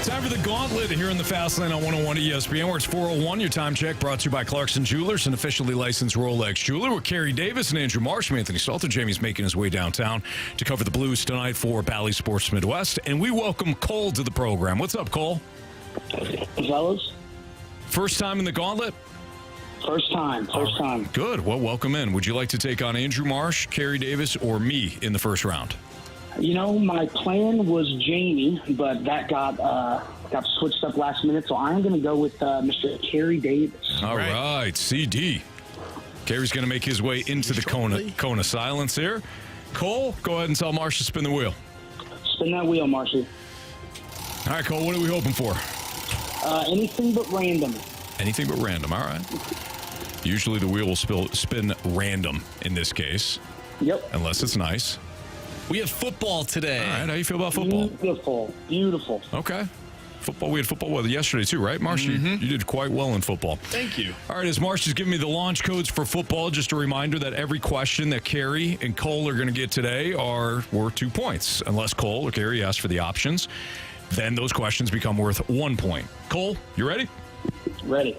Time for the Gauntlet here in the Fast Lane on 101 ESPN, where it's 4:01. Your time check brought to you by Clarkson Jewelers, an officially licensed Rolex jeweler. With Carey Davis and Andrew Marsh, I'm Anthony Stalter. Jamie's making his way downtown to cover the Blues tonight for Bally Sports Midwest. And we welcome Cole to the program. What's up, Cole?
Fellas?
First time in the Gauntlet?
First time.
Good. Well, welcome in. Would you like to take on Andrew Marsh, Carey Davis, or me in the first round?
You know, my plan was Jamie, but that got switched up last minute, so I'm going to go with Mr. Carey Davis.
All right, CD. Carey's going to make his way into the cone of silence here. Cole, go ahead and tell Marsh to spin the wheel.
Spin that wheel, Marshy.
All right, Cole, what are we hoping for?
Anything but random.
Anything but random, all right. Usually the wheel will spin random in this case.
Yep.
Unless it's nice.
We have football today.
All right, how you feel about football?
Beautiful.
Okay. Football, we had football weather yesterday too, right, Marsh? You did quite well in football.
Thank you.
All right, as Marsh is giving me the launch codes for football, just a reminder that every question that Carey and Cole are going to get today are worth 2 points. Unless Cole or Carey asks for the options, then those questions become worth 1 point. Cole, you ready?
Ready.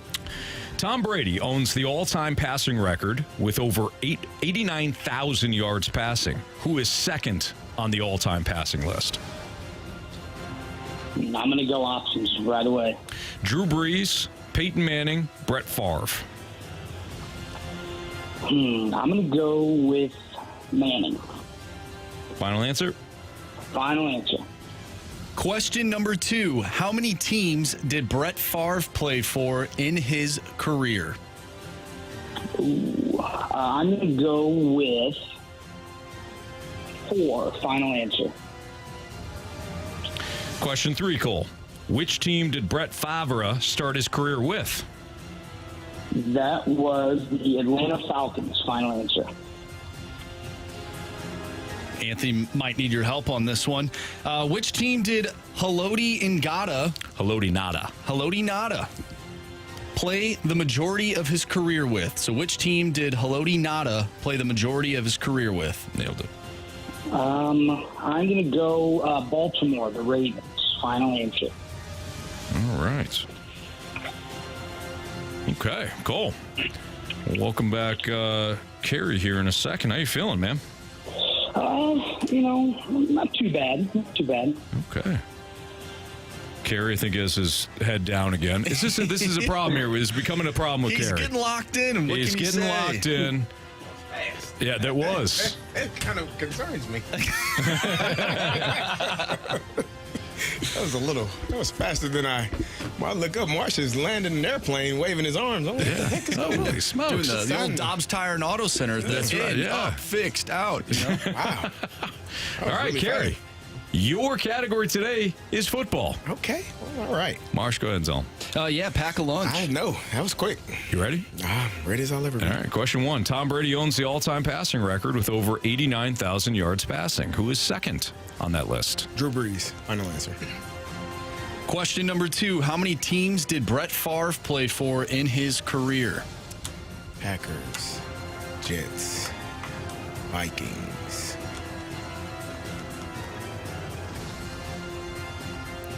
Tom Brady owns the all-time passing record with over 89,000 yards passing. Who is second on the all-time passing list?
I'm going to go options right away.
Drew Brees, Peyton Manning, Brett Favre.
I'm going to go with Manning.
Final answer?
Final answer.
Question number 2. How many teams did Brett Favre play for in his career?
I'm going to go with 4. Final answer.
Question 3, Cole. Which team did Brett Favre start his career with?
That was the Atlanta Falcons. Final answer.
Anthony might need your help on this one. Which team did Haloti Ngata play the majority of his career with? So which team did Haloti Ngata play the majority of his career with? Nailed it.
I'm going to go Baltimore, the Ravens. Final answer.
All right. Okay, cool. Well, welcome back, Carey, here in a second. How you feeling, man?
Not too bad. Not too bad.
Okay. Carey, I think, has his head down again. This is a problem here. It's becoming a problem with Carey.
He's getting locked in. And
He's getting locked in. Yeah, that was.
That kind of concerns me. That was faster than I look up. Marsh is landing an airplane, waving his arms. What the heck is going on?
Holy smokes.
Doing the old Dobbs Tire and Auto Center. That's right.
Yeah.
Up, fixed, out.
Wow.
All right,
really
Carey.
fast.
Your category today is football.
Okay. Well, all right.
Marsh, go ahead, Zone.
Yeah, pack a lunch.
I know. That was quick.
You ready?
Ready as I'll ever be.
All right, question 1. Tom Brady owns the all-time passing record with over 89,000 yards passing. Who is second on that list?
Drew Brees. Final answer.
Question number 2. How many teams did Brett Favre play for in his career?
Packers. Jets. Vikings.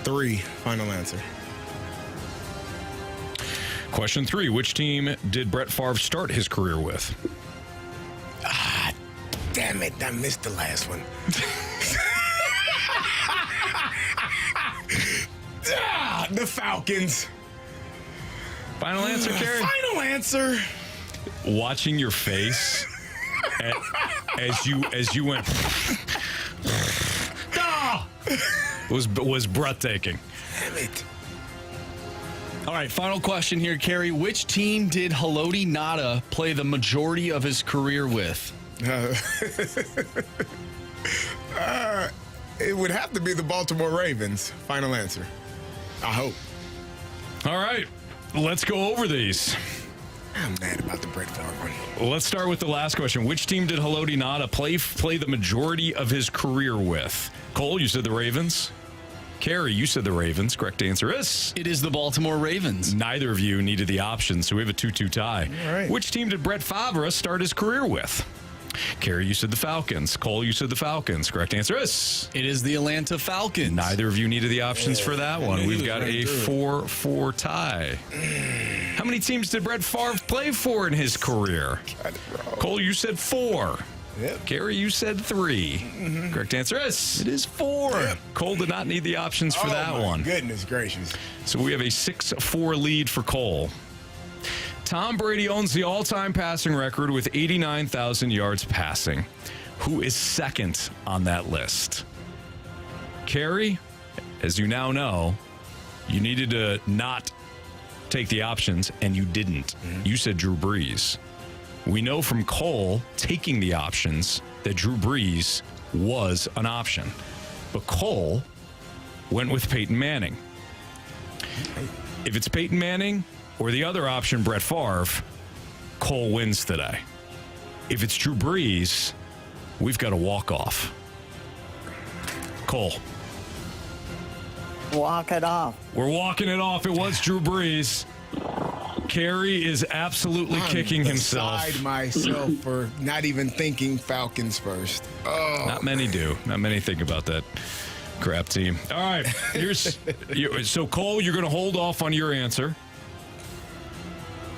3. Final answer.
Question 3. Which team did Brett Favre start his career with?
Damn it. I missed the last one. The Falcons.
Final answer, Carey?
Final answer.
Watching your face as you went was breathtaking.
Damn it.
All right, final question here, Carey. Which team did Haloti Ngata play the majority of his career with?
It would have to be the Baltimore Ravens. Final answer. I hope.
All right, let's go over these.
I'm mad about the Brett Favre one.
Let's start with the last question. Which team did Haloti Ngata play the majority of his career with? Cole, you said the Ravens. Carey, you said the Ravens. Correct answer is...
It is the Baltimore Ravens.
Neither of you needed the option, so we have a 2-2 tie.
All right.
Which team did Brett Favre start his career with? Carey, you said the Falcons. Cole, you said the Falcons. Correct answer is...
It is the Atlanta Falcons.
Neither of you needed the options for that one. We've got a 4-4 tie. How many teams did Brett Favre play for in his career? Cole, you said 4.
Yep.
Carey, you said 3. Correct answer is... It is 4.
Yep.
Cole did not need the options for that one.
Goodness gracious.
So we have a 6-4 lead for Cole. Tom Brady owns the all-time passing record with 89,000 yards passing. Who is second on that list? Carey, as you now know, you needed to not take the options, and you didn't. You said Drew Brees. We know from Cole taking the options that Drew Brees was an option. But Cole went with Peyton Manning. If it's Peyton Manning or the other option, Brett Favre, Cole wins today. If it's Drew Brees, we've got a walk-off. Cole.
Walk it off.
We're walking it off. It was Drew Brees. Carey is absolutely kicking himself.
Beside myself for not even thinking Falcons first. Oh,
Not many do. Not many think about that crap team. All right. So, Cole, you're going to hold off on your answer.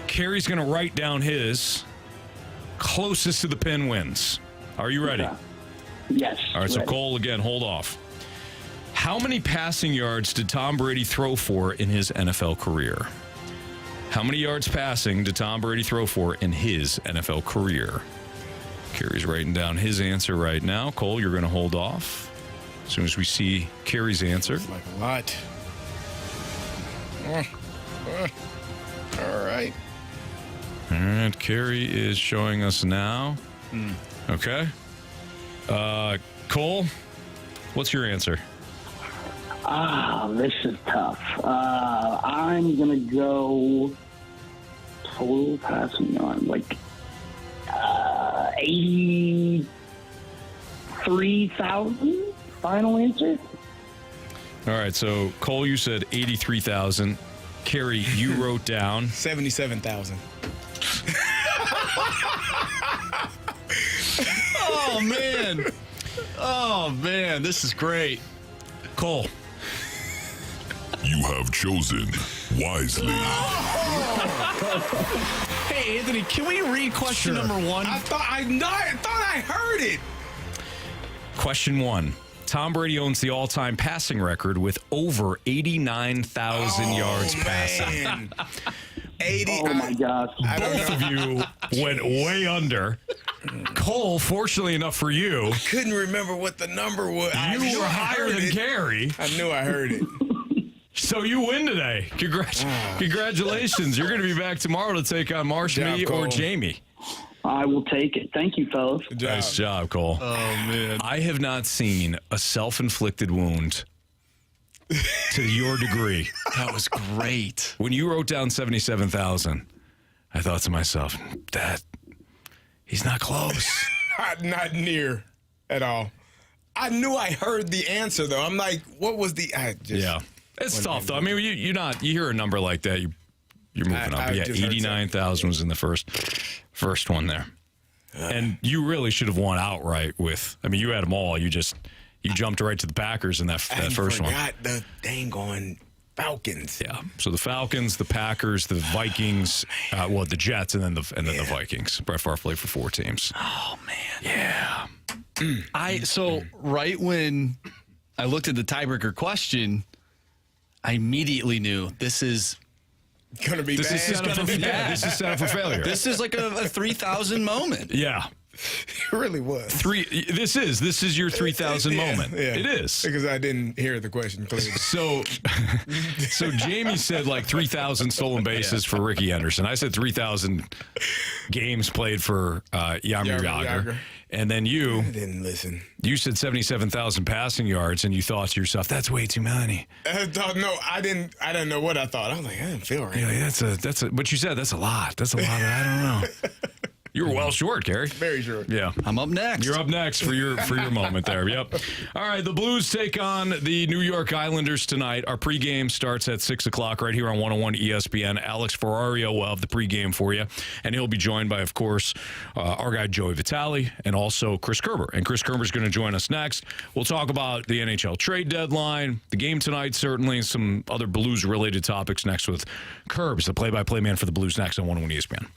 Carey's going to write down his. Closest to the pin wins. Are you ready?
Yes.
All right, so
ready.
Cole, again, hold off. How many passing yards did Tom Brady throw for in his NFL career? How many yards passing did Tom Brady throw for in his NFL career? Carey's writing down his answer right now. Cole, you're going to hold off as soon as we see Carey's answer.
it's like a lot. All right.
All right, Carey is showing us now. Okay. Cole, what's your answer?
This is tough. I'm going to go total passing yards, like 83,000. Final answer.
All right, so Cole, you said 83,000. Carey, you wrote down
77,000.
Oh man, this is great.
Cole.
You have chosen wisely.
Hey, Anthony, can we read question number 1?
I thought I heard it.
Question 1. Tom Brady owns the all-time passing record with over 89,000 yards passing.
80.
Oh my gosh.
Both of you went way under. Cole, fortunately enough for you,
Couldn't remember what the number was.
you were higher than Carey.
I knew I heard it.
So you win today. Congratulations. You're going to be back tomorrow to take on Marsh,
Good job,
me,
Cole.
or Jamie.
I will take it. Thank you, fellas.
Nice job, Cole.
Oh man.
I have not seen a self-inflicted wound to your degree.
That was great.
When you wrote down 77,000, I thought to myself, he's not close.
Not near at all. I knew I heard the answer though. I'm like, what was the?
Yeah, it's tough though. I mean, you hear a number like that, you're moving up. But yeah, 89,000 was in the first one there, and you really should have won outright with. I mean, you had them all. You jumped right to the Packers in that first one.
I forgot the dang on Falcons.
Yeah. So the Falcons, the Packers, the Vikings, the Jets, and then the Vikings. Brett Favre played for 4 teams.
Oh man.
Yeah.
So right when I looked at the tiebreaker question, I immediately knew this is
Gonna be
This
bad.
is set up for This is set up for failure.
This is like a 3,000 moment.
Yeah.
It really was.
This is your 3,000 moment.
Yeah.
It is.
Because I didn't hear the question clearly.
So Jamie said like 3,000 stolen bases for Ricky Henderson. I said 3,000 games played for Jaromir Jagr. And then you
I didn't listen.
You said 77,000 passing yards, and you thought to yourself, "That's way too many."
No, I didn't know what I thought. I was like, I didn't feel right.
Yeah, that's a. But you said that's a lot. That's a lot. I don't know. You were well short, Carey.
Very short.
Yeah.
I'm up next.
You're up next for your moment there. Yep. All right, the Blues take on the New York Islanders tonight. Our pregame starts at 6 o'clock right here on 101 ESPN. Alex Ferrario will have the pregame for you, and he'll be joined by, of course, our guy Joey Vitale and also Chris Kerber. And Chris Kerber's going to join us next. We'll talk about the NHL trade deadline, the game tonight, certainly, some other Blues-related topics next with Kerbs, the play-by-play man for the Blues, next on 101 ESPN.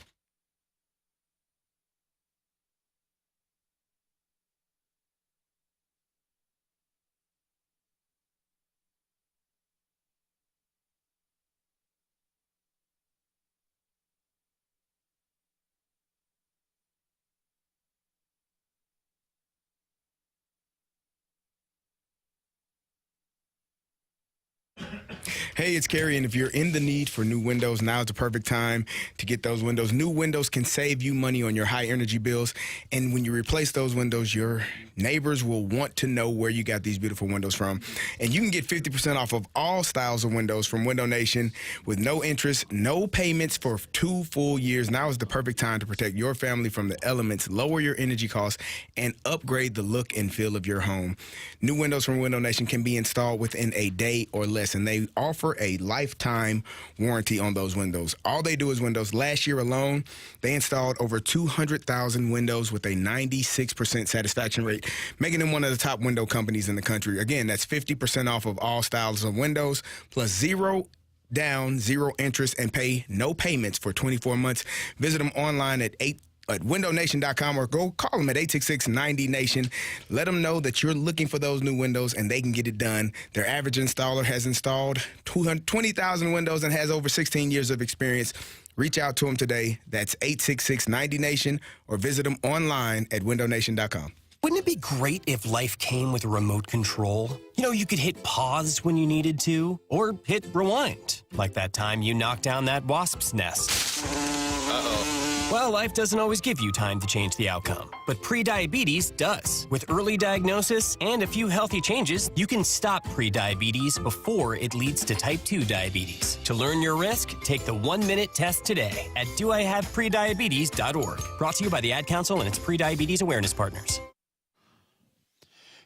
Hey, it's Carey, and if you're in the need for new windows, now's the perfect time to get those windows. New windows can save you money on your high-energy bills, and when you replace those windows, your neighbors will want to know where you got these beautiful windows from. And you can get 50% off of all styles of windows from Window Nation with no interest, no payments for 2 full years. Now is the perfect time to protect your family from the elements, lower your energy costs, and upgrade the look and feel of your home. New windows from Window Nation can be installed within a day or less, and they offer a lifetime warranty on those windows. All they do is windows. Last year alone, they installed over 200,000 windows with a 96% satisfaction rate, making them one of the top window companies in the country. Again, that's 50% off of all styles of windows, plus zero down, zero interest, and pay no payments for 24 months. Visit them online at windownation.com or go call them at 866-90-NATION. Let them know that you're looking for those new windows and they can get it done. Their average installer has installed 20,000 windows and has over 16 years of experience. Reach out to them today. That's 866-90-NATION or visit them online at windownation.com.
Wouldn't it be great if life came with a remote control? You know, you could hit pause when you needed to, or hit rewind, like that time you knocked down that wasp's nest.
Uh-oh.
Well, life doesn't always give you time to change the outcome, but prediabetes does. With early diagnosis and a few healthy changes, you can stop prediabetes before it leads to type 2 diabetes. To learn your risk, take the 1-minute test today at doihaveprediabetes.org. Brought to you by the Ad Council and its prediabetes awareness partners.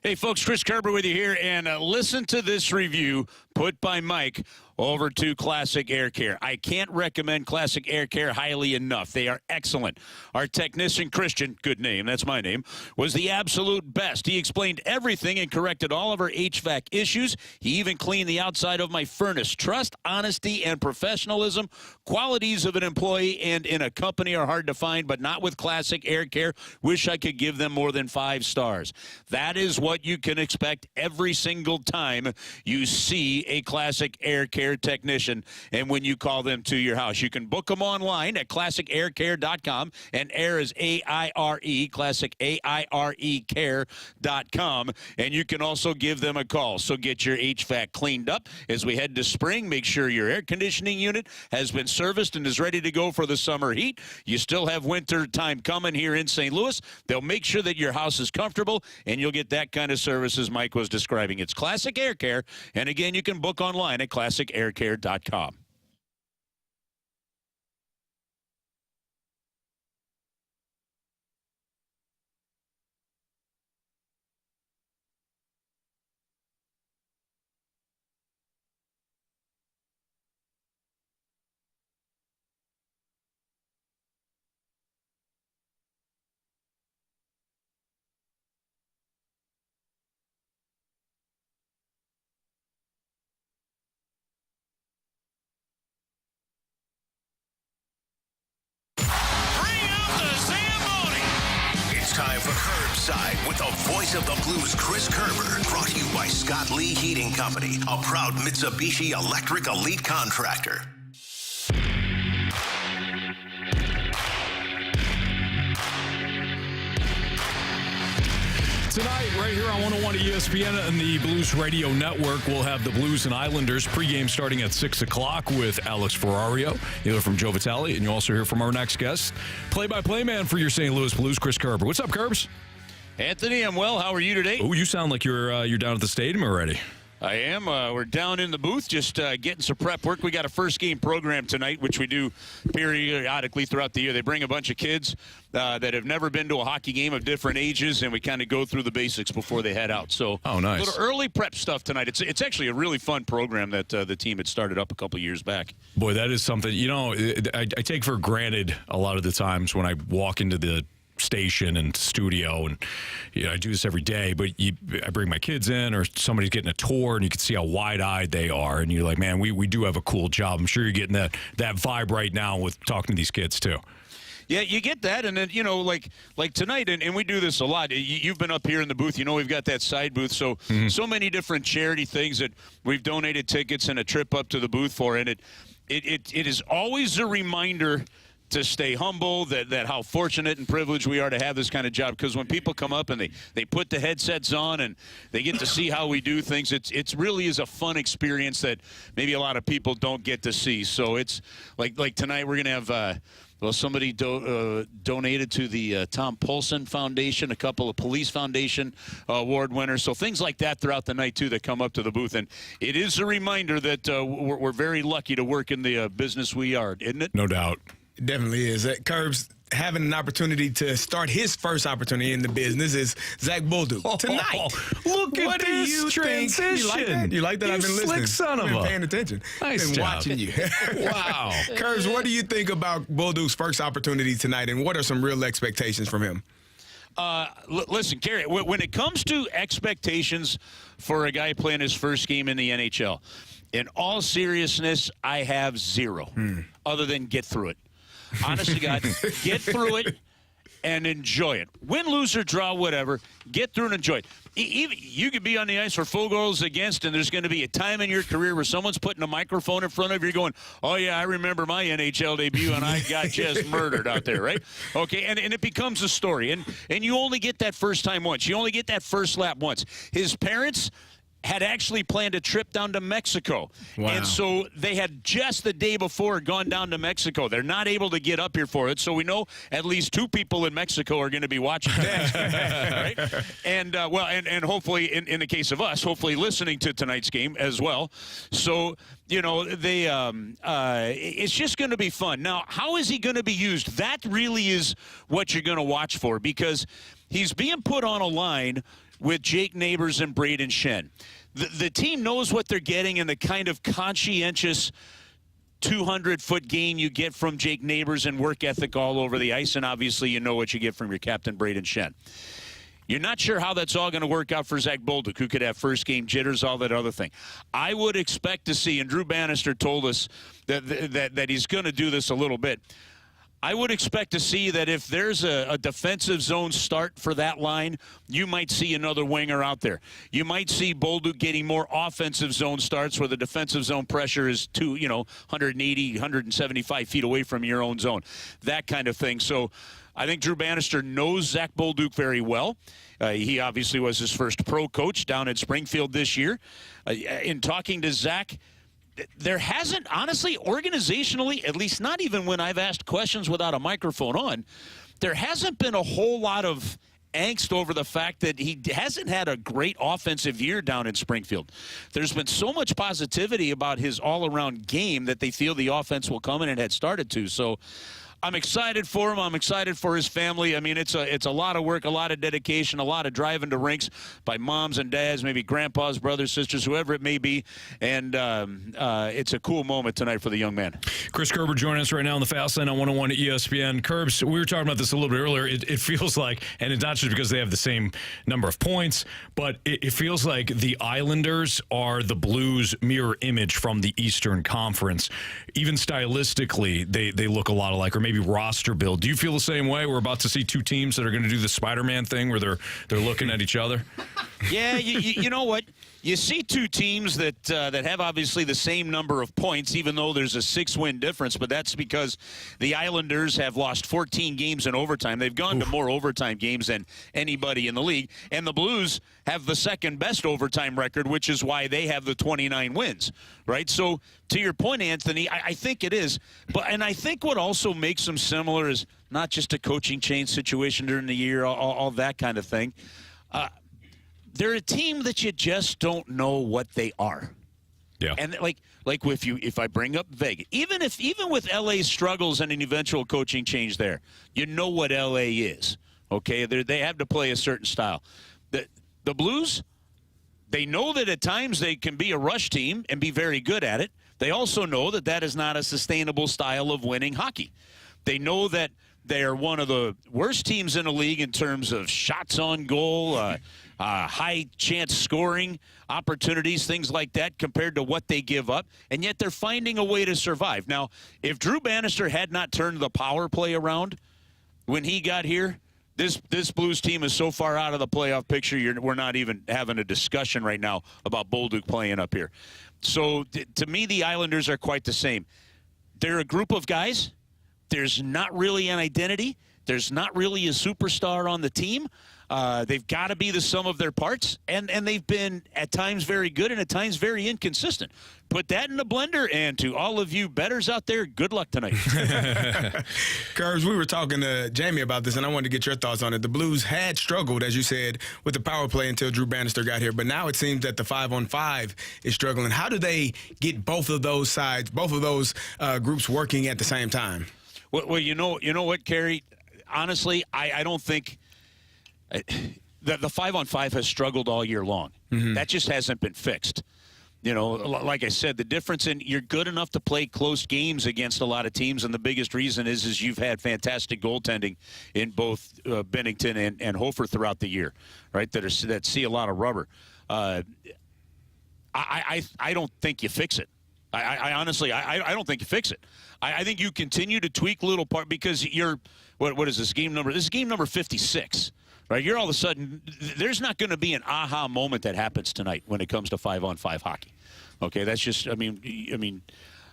Hey, folks, Chris Kerber with you here, and listen to this review put by Mike over to Classic Air Care. I can't recommend Classic Air Care highly enough. They are excellent. Our technician, Christian, good name, that's my name, was the absolute best. He explained everything and corrected all of our HVAC issues. He even cleaned the outside of my furnace. Trust, honesty, and professionalism, qualities of an employee and in a company are hard to find, but not with Classic Air Care. Wish I could give them more than 5 stars. That is what you can expect every single time you see a Classic Air Care technician, and when you call them to your house. You can book them online at classicaircare.com, and air is A-I-R-E, classic A-I-R-E care.com, and you can also give them a call. So get your HVAC cleaned up as we head to spring. Make sure your air conditioning unit has been serviced and is ready to go for the summer heat. You still have winter time coming here in St. Louis. They'll make sure that your house is comfortable, and you'll get that kind of service as Mike was describing. It's Classic Air Care, and again, you can book online at classicaircare.com.
Time for Curbside with the voice of the Blues, Chris Kerber. Brought to you by Scott Lee Heating Company, a proud Mitsubishi Electric Elite contractor.
Tonight, right here on 101 ESPN and the Blues Radio Network, we'll have the Blues and Islanders pregame starting at 6 o'clock with Alex Ferrario. You'll hear from Joe Vitale, and you'll also hear from our next guest, play-by-play man for your St. Louis Blues, Chris Kerber. What's up, Kerbs?
Anthony, I'm well. How are you today?
Oh, you sound like you're down at the stadium already.
I am. We're down in the booth just getting some prep work. We got a first game program tonight, which we do periodically throughout the year. They bring a bunch of kids that have never been to a hockey game of different ages, and we kind of go through the basics before they head out. So,
oh, nice.
A little early prep stuff tonight. It's actually a really fun program that the team had started up a couple years back.
Boy, that is something, I take for granted a lot of the times when I walk into the station and studio, and I do this every day, but I bring my kids in or somebody's getting a tour and you can see how wide-eyed they are, and you're like, man, we do have a cool job. I'm sure you're getting that vibe right now with talking to these kids too.
Yeah, you get that, and then, like tonight, and we do this a lot. You've been up here in the booth. We've got that side booth, so many different charity things that we've donated tickets and a trip up to the booth for, and it is always a reminder to stay humble, that how fortunate and privileged we are to have this kind of job. Because when people come up and they put the headsets on and they get to see how we do things, it's really is a fun experience that maybe a lot of people don't get to see. So it's like tonight we're going to have somebody donated to the Tom Poulsen Foundation, a couple of Police Foundation award winners. So things like that throughout the night, too, that come up to the booth. And it is a reminder that we're very lucky to work in the business we are, isn't it?
No doubt.
It definitely is. Curbs having an opportunity to start his first opportunity in the business is Zach Bolduc tonight.
Look at this transition.
You like that? I've been listening.
Slick son of a.
Paying attention.
Nice
been
job.
Watching you.
Wow.
Curbs, what do you think about Bolduc's first opportunity tonight, and what are some real expectations from him?
Listen, Carey, when it comes to expectations for a guy playing his first game in the NHL, in all seriousness, I have zero, other than get through it. Honest to God, get through it and enjoy it. Win, lose, or draw, whatever. Get through and enjoy it. Even, you could be on the ice for full goals against, and there's going to be a time in your career where someone's putting a microphone in front of you going, oh, yeah, I remember my NHL debut, and I got just murdered out there, right? Okay, and it becomes a story. And you only get that first time once. You only get that first lap once. His parents had actually planned a trip down to Mexico.
Wow.
And so they had just the day before gone down to Mexico. They're not able to get up here for it. So we know at least 2 people in Mexico are going to be watching that, right? And, and hopefully, in the case of us, hopefully listening to tonight's game as well. So, they it's just going to be fun. Now, how is he going to be used? That really is what you're going to watch for, because he's being put on a line with Jake Neighbors and Braden Shen. The team knows what they're getting and the kind of conscientious 200-foot gain you get from Jake Neighbors and work ethic all over the ice, and obviously you know what you get from your captain, Braden Shen. You're not sure how that's all going to work out for Zach Bolduc, who could have first-game jitters, all that other thing. I would expect to see, and Drew Bannister told us that he's going to do this a little bit, I would expect to see that if there's a defensive zone start for that line, you might see another winger out there. You might see Bolduc getting more offensive zone starts where the defensive zone pressure is 180, 175 feet away from your own zone, that kind of thing. So I think Drew Bannister knows Zach Bolduc very well. He obviously was his first pro coach down in Springfield this year. In talking to Zach, there hasn't, honestly, organizationally, at least not even when I've asked questions without a microphone on, there hasn't been a whole lot of angst over the fact that he hasn't had a great offensive year down in Springfield. There's been so much positivity about his all-around game that they feel the offense will come in and had started to. So I'm excited for him. I'm excited for his family. I mean, it's a lot of work, a lot of dedication, a lot of driving to rinks by moms and dads, maybe grandpas, brothers, sisters, whoever it may be. And it's a cool moment tonight for the young man.
Chris Kerber joining us right now on the Fast Lane on 101 at ESPN. Kerbs, we were talking about this a little bit earlier. It feels like, and it's not just because they have the same number of points, but it feels like the Islanders are the Blues' mirror image from the Eastern Conference. Even stylistically, they look a lot alike, or maybe roster build. Do you feel the same way? We're about to see 2 teams that are going to do the Spider-Man thing where they're looking at each other.
Yeah, you know what? You see 2 teams that have obviously the same number of points, even though there's a 6-win difference, but that's because the Islanders have lost 14 games in overtime. They've gone to more overtime games than anybody in the league, and the Blues have the second-best overtime record, which is why they have the 29 wins, right? So to your point, Anthony, I think it is. And I think what also makes them similar is not just a coaching change situation during the year, all that kind of thing. They're a team that you just don't know what they are.
Yeah.
And like if I bring up Vegas, even with LA's struggles and an eventual coaching change there, you know what LA is. Okay? They have to play a certain style. The Blues, they know that at times they can be a rush team and be very good at it. They also know that is not a sustainable style of winning hockey. They know that they are one of the worst teams in the league in terms of shots on goal, high chance scoring opportunities, things like that, compared to what they give up, and yet they're finding a way to survive. Now, if Drew Bannister had not turned the power play around when he got here, this Blues team is so far out of the playoff picture, we're not even having a discussion right now about Bolduc playing up here. So, to me, the Islanders are quite the same. They're a group of guys. There's not really an identity. There's not really a superstar on the team. They've got to be the sum of their parts, and they've been at times very good and at times very inconsistent. Put that in the blender, and to all of you bettors out there, good luck tonight.
Curbs, we were talking to Jamie about this, and I wanted to get your thoughts on it. The Blues had struggled, as you said, with the power play until Drew Bannister got here, but now it seems that the 5-on-5 is struggling. How do they get both of those sides, both of those groups working at the same time?
Well, you know what, Carey? Honestly, I don't think the 5-on-5 has struggled all year long. Mm-hmm. That just hasn't been fixed. You know, like I said, the difference in you're good enough to play close games against a lot of teams, and the biggest reason is you've had fantastic goaltending in both Bennington and Hofer throughout the year, right? That see a lot of rubber. I don't think you fix it. I honestly don't think you fix it. I think you continue to tweak little part because you're what is this game number? This is game number 56. Right, you're all of a sudden, there's not going to be an aha moment that happens tonight when it comes to 5-on-5 hockey. Okay, that's just, I mean,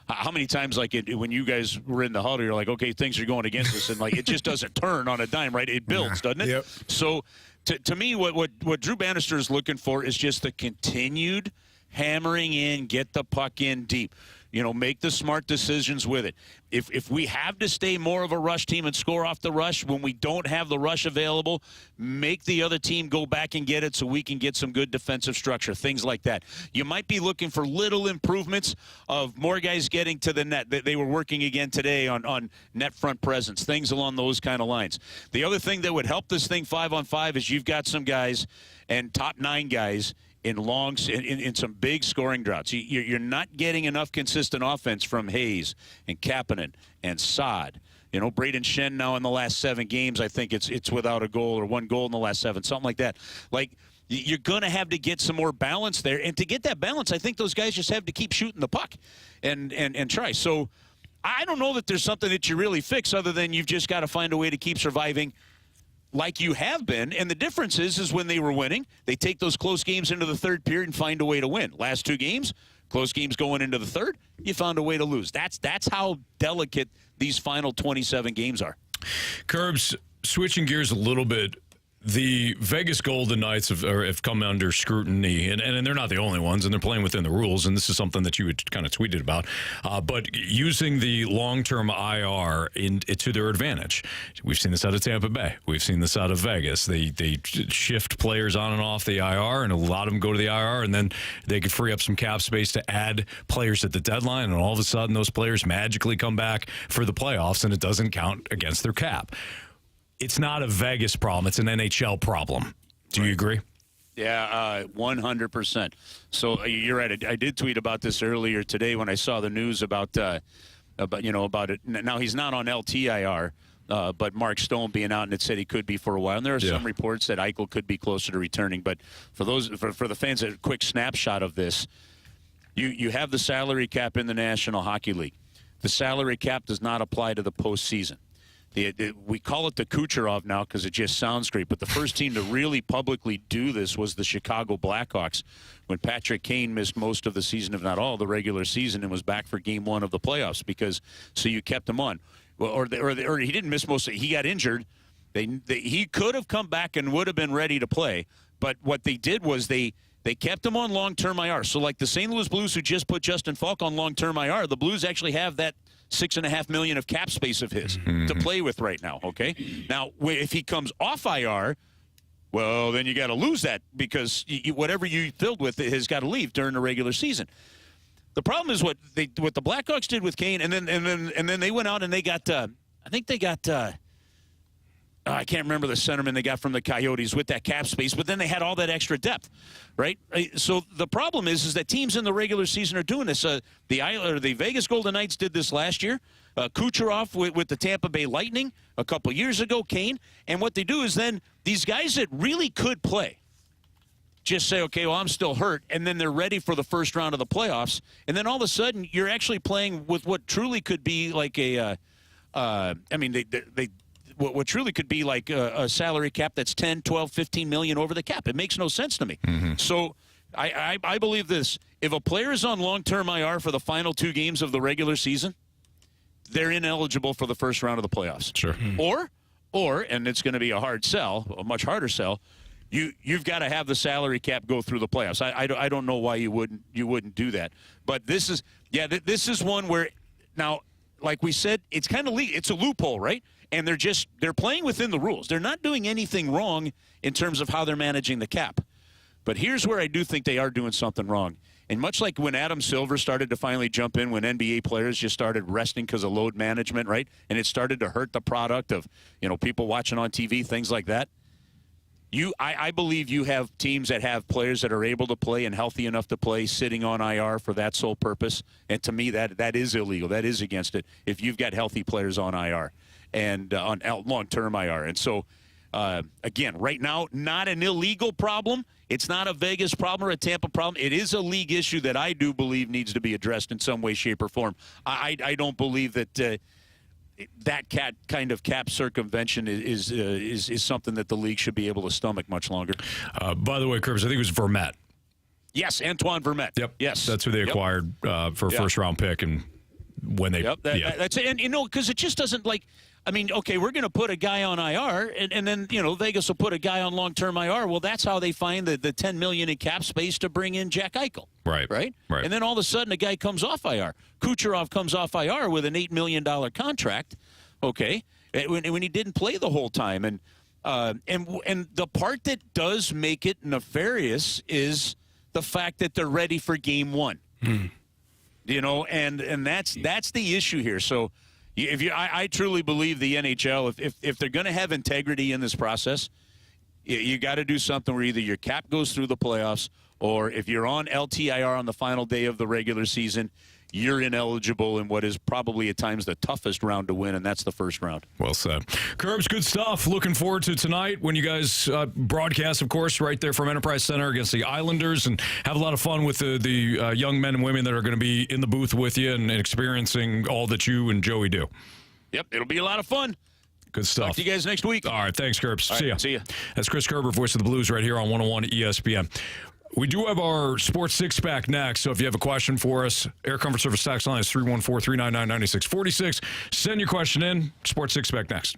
how many times when you guys were in the huddle, you're like, okay, things are going against us, and like it just doesn't turn on a dime, right? It builds, doesn't it?
Yep.
So to me, what Drew Bannister is looking for is just the continued hammering in, get the puck in deep. Make the smart decisions with it. If we have to stay more of a rush team and score off the rush, when we don't have the rush available, make the other team go back and get it so we can get some good defensive structure, things like that. You might be looking for little improvements of more guys getting to the net. They were working again today on net front presence, things along those kind of lines. The other thing that would help this thing 5-on-5 is you've got some guys and top 9 guys in some big scoring droughts. You're not getting enough consistent offense from Hayes and Kapanen and Saad. Braden Shen now in the last 7 games, I think it's without a goal or 1 goal in the last 7, something like that. You're going to have to get some more balance there. And to get that balance, I think those guys just have to keep shooting the puck and try. So I don't know that there's something that you really fix other than you've just got to find a way to keep surviving like you have been. And the difference is when they were winning, they take those close games into the third period and find a way to win. Last 2 games, close games going into the third, you found a way to lose. That's how delicate these final 27 games are.
Kerbs, switching gears a little bit, the Vegas Golden Knights have come under scrutiny, and they're not the only ones, and they're playing within the rules, and this is something that you had kind of tweeted about, but using the long-term IR to their advantage. We've seen this out of Tampa Bay. We've seen this out of Vegas. They shift players on and off the IR, and a lot of them go to the IR, and then they could free up some cap space to add players at the deadline, and all of a sudden those players magically come back for the playoffs, and it doesn't count against their cap. It's not a Vegas problem. It's an NHL problem. Do you agree?
Yeah, 100%. So you're right. I did tweet about this earlier today when I saw the news about it. Now he's not on LTIR, but Mark Stone being out, and it said he could be for a while. And there are some reports that Eichel could be closer to returning. But for the fans, a quick snapshot of this: you have the salary cap in the National Hockey League. The salary cap does not apply to the postseason. We call it the Kucherov now because it just sounds great, but the first team to really publicly do this was the Chicago Blackhawks when Patrick Kane missed most of the season, if not all, the regular season, and was back for Game 1 of the playoffs so you kept him on. Well, or he didn't miss most of it. He got injured. He could have come back and would have been ready to play, but what they did was they kept him on long-term IR. So like the St. Louis Blues who just put Justin Falk on long-term IR, the Blues actually have that $6.5 million of cap space of his to play with right now, okay? Now, if he comes off IR, well, then you got to lose that because whatever you filled with has got to leave during the regular season. The problem is what the Blackhawks did with Kane, and then they went out and they got I can't remember the centerman they got from the Coyotes with that cap space, but then they had all that extra depth, right? So the problem is that teams in the regular season are doing this. The Vegas Golden Knights did this last year. Kucherov with the Tampa Bay Lightning a couple years ago, Kane. And what they do is then these guys that really could play just say, okay, well, I'm still hurt, and then they're ready for the first round of the playoffs. And then all of a sudden you're actually playing with what truly could be like what truly could be like a salary cap that's 10, 12, 15 million over the cap. It makes no sense to me. Mm-hmm. So I believe this. If a player is on long-term IR for the final 2 games of the regular season, they're ineligible for the first round of the playoffs.
Sure.
Mm-hmm. Or, and it's going to be a hard sell, a much harder sell, you've got to have the salary cap go through the playoffs. I don't know why you wouldn't do that. But this is one where now, like we said, it's kind of it's a loophole, right? And they're playing within the rules. They're not doing anything wrong in terms of how they're managing the cap. But here's where I do think they are doing something wrong. And much like when Adam Silver started to finally jump in when NBA players just started resting because of load management, right? And it started to hurt the product of, people watching on TV, things like that. I believe you have teams that have players that are able to play and healthy enough to play sitting on IR for that sole purpose. And to me, that is illegal. That is against it if you've got healthy players on IR. And on long-term IR. And so, again, right now, not an illegal problem. It's not a Vegas problem or a Tampa problem. It is a league issue that I do believe needs to be addressed in some way, shape, or form. I don't believe that that kind of cap circumvention is something that the league should be able to stomach much longer.
By the way, Kerbs, I think it was Vermette.
Yes, Antoine Vermette.
Yep.
Yes.
That's who they acquired for a first-round pick. And when they
that's it. And because it just doesn't I mean, okay, we're going to put a guy on IR, and then, Vegas will put a guy on long-term IR. Well, that's how they find the $10 million in cap space to bring in Jack Eichel. Right? And then all of a sudden, a guy comes off IR. Kucherov comes off IR with an $8 million contract, okay, when he didn't play the whole time. And the part that does make it nefarious is the fact that they're ready for game one. And that's the issue here. So I truly believe the NHL, if they're going to have integrity in this process, you got to do something where either your cap goes through the playoffs, or if you're on LTIR on the final day of the regular season, you're ineligible in what is probably at times the toughest round to win, and that's the first round.
Well said. Curbs, good stuff. Looking forward to tonight when you guys broadcast, of course, right there from Enterprise Center against the Islanders, and have a lot of fun with the young men and women that are going to be in the booth with you and experiencing all that you and Joey do.
Yep, it'll be a lot of fun.
Good stuff.
Talk to you guys next week.
All right, thanks, Curbs.
All right, see ya.
That's Chris Kerber, voice of the Blues, right here on 101 ESPN. We do have our Sports Six-Pack next, so if you have a question for us, Air Comfort Service tax line is 314-399-9646. Send your question in. Sports Six-Pack next.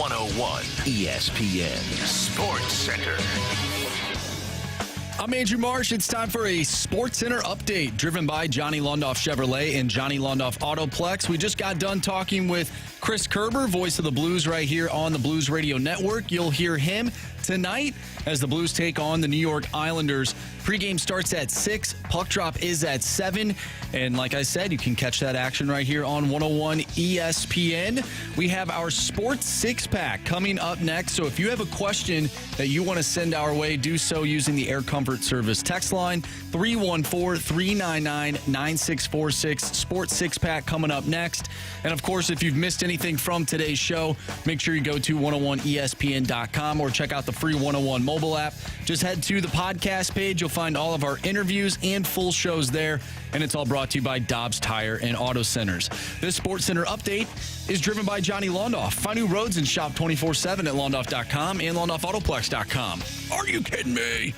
101 ESPN Sports Center.
I'm Andrew Marsh. It's time for a Sports Center update driven by Johnny Londoff Chevrolet and Johnny Londoff Autoplex. We just got done talking with Chris Kerber, voice of the Blues right here on the Blues Radio Network. You'll hear him tonight as the Blues take on the New York Islanders. Pregame starts at 6. Puck drop is at 7. And like I said, you can catch that action right here on 101 ESPN. We have our Sports Six-Pack coming up next. So if you have a question that you want to send our way, do so using the Air Comfort Service text line, 314-399-9646. Sports Six-Pack coming up next. And of course, if you've missed anything from today's show, make sure you go to 101ESPN.com or check out the free 101 mobile app. Just head to the podcast page. You'll find all of our interviews and full shows there. And it's all brought to you by Dobbs Tire and Auto Centers. This Sports Center update is driven by Johnny Londoff. Find new roads and shop 24/7 at Londoff.com and LondoffAutoplex.com. Are you kidding me?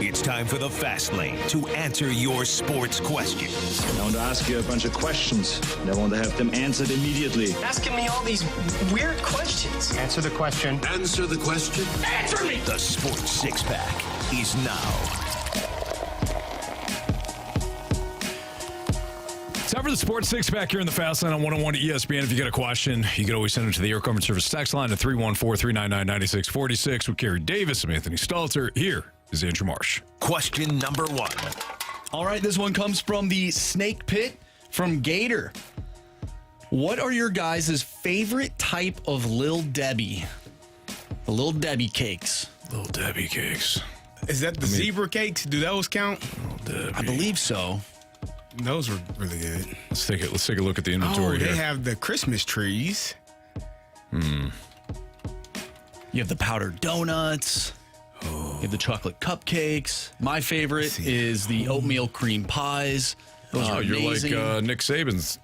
It's time for the Fast Lane to answer your sports questions.
I want to ask you a bunch of questions, and I want to have them answered immediately.
Asking me all these weird questions.
Answer the question.
Answer the question.
Answer me!
The Sports Six-Pack is now.
Time for the Sports Six-Pack here in the Fast Lane on 101 ESPN. If you got a question, you can always send it to the Air Comfort Service text line at 314-399-9646 with Carey Davis. I'm Anthony Stalter. Here is Andrew Marsh.
Question number 1.
All right, this one comes from the Snake Pit from Gator. What are your guys' favorite type of Lil Debbie? The Lil Debbie cakes.
Lil Debbie cakes.
Is that the zebra cakes? Do those count?
I believe so.
Those were really good.
Let's take a look at the inventory
They
here.
have the Christmas trees.
You have the powdered donuts. You have the chocolate cupcakes. My favorite is the oatmeal cream pies. Those are
you're
amazing.
like Nick Saban.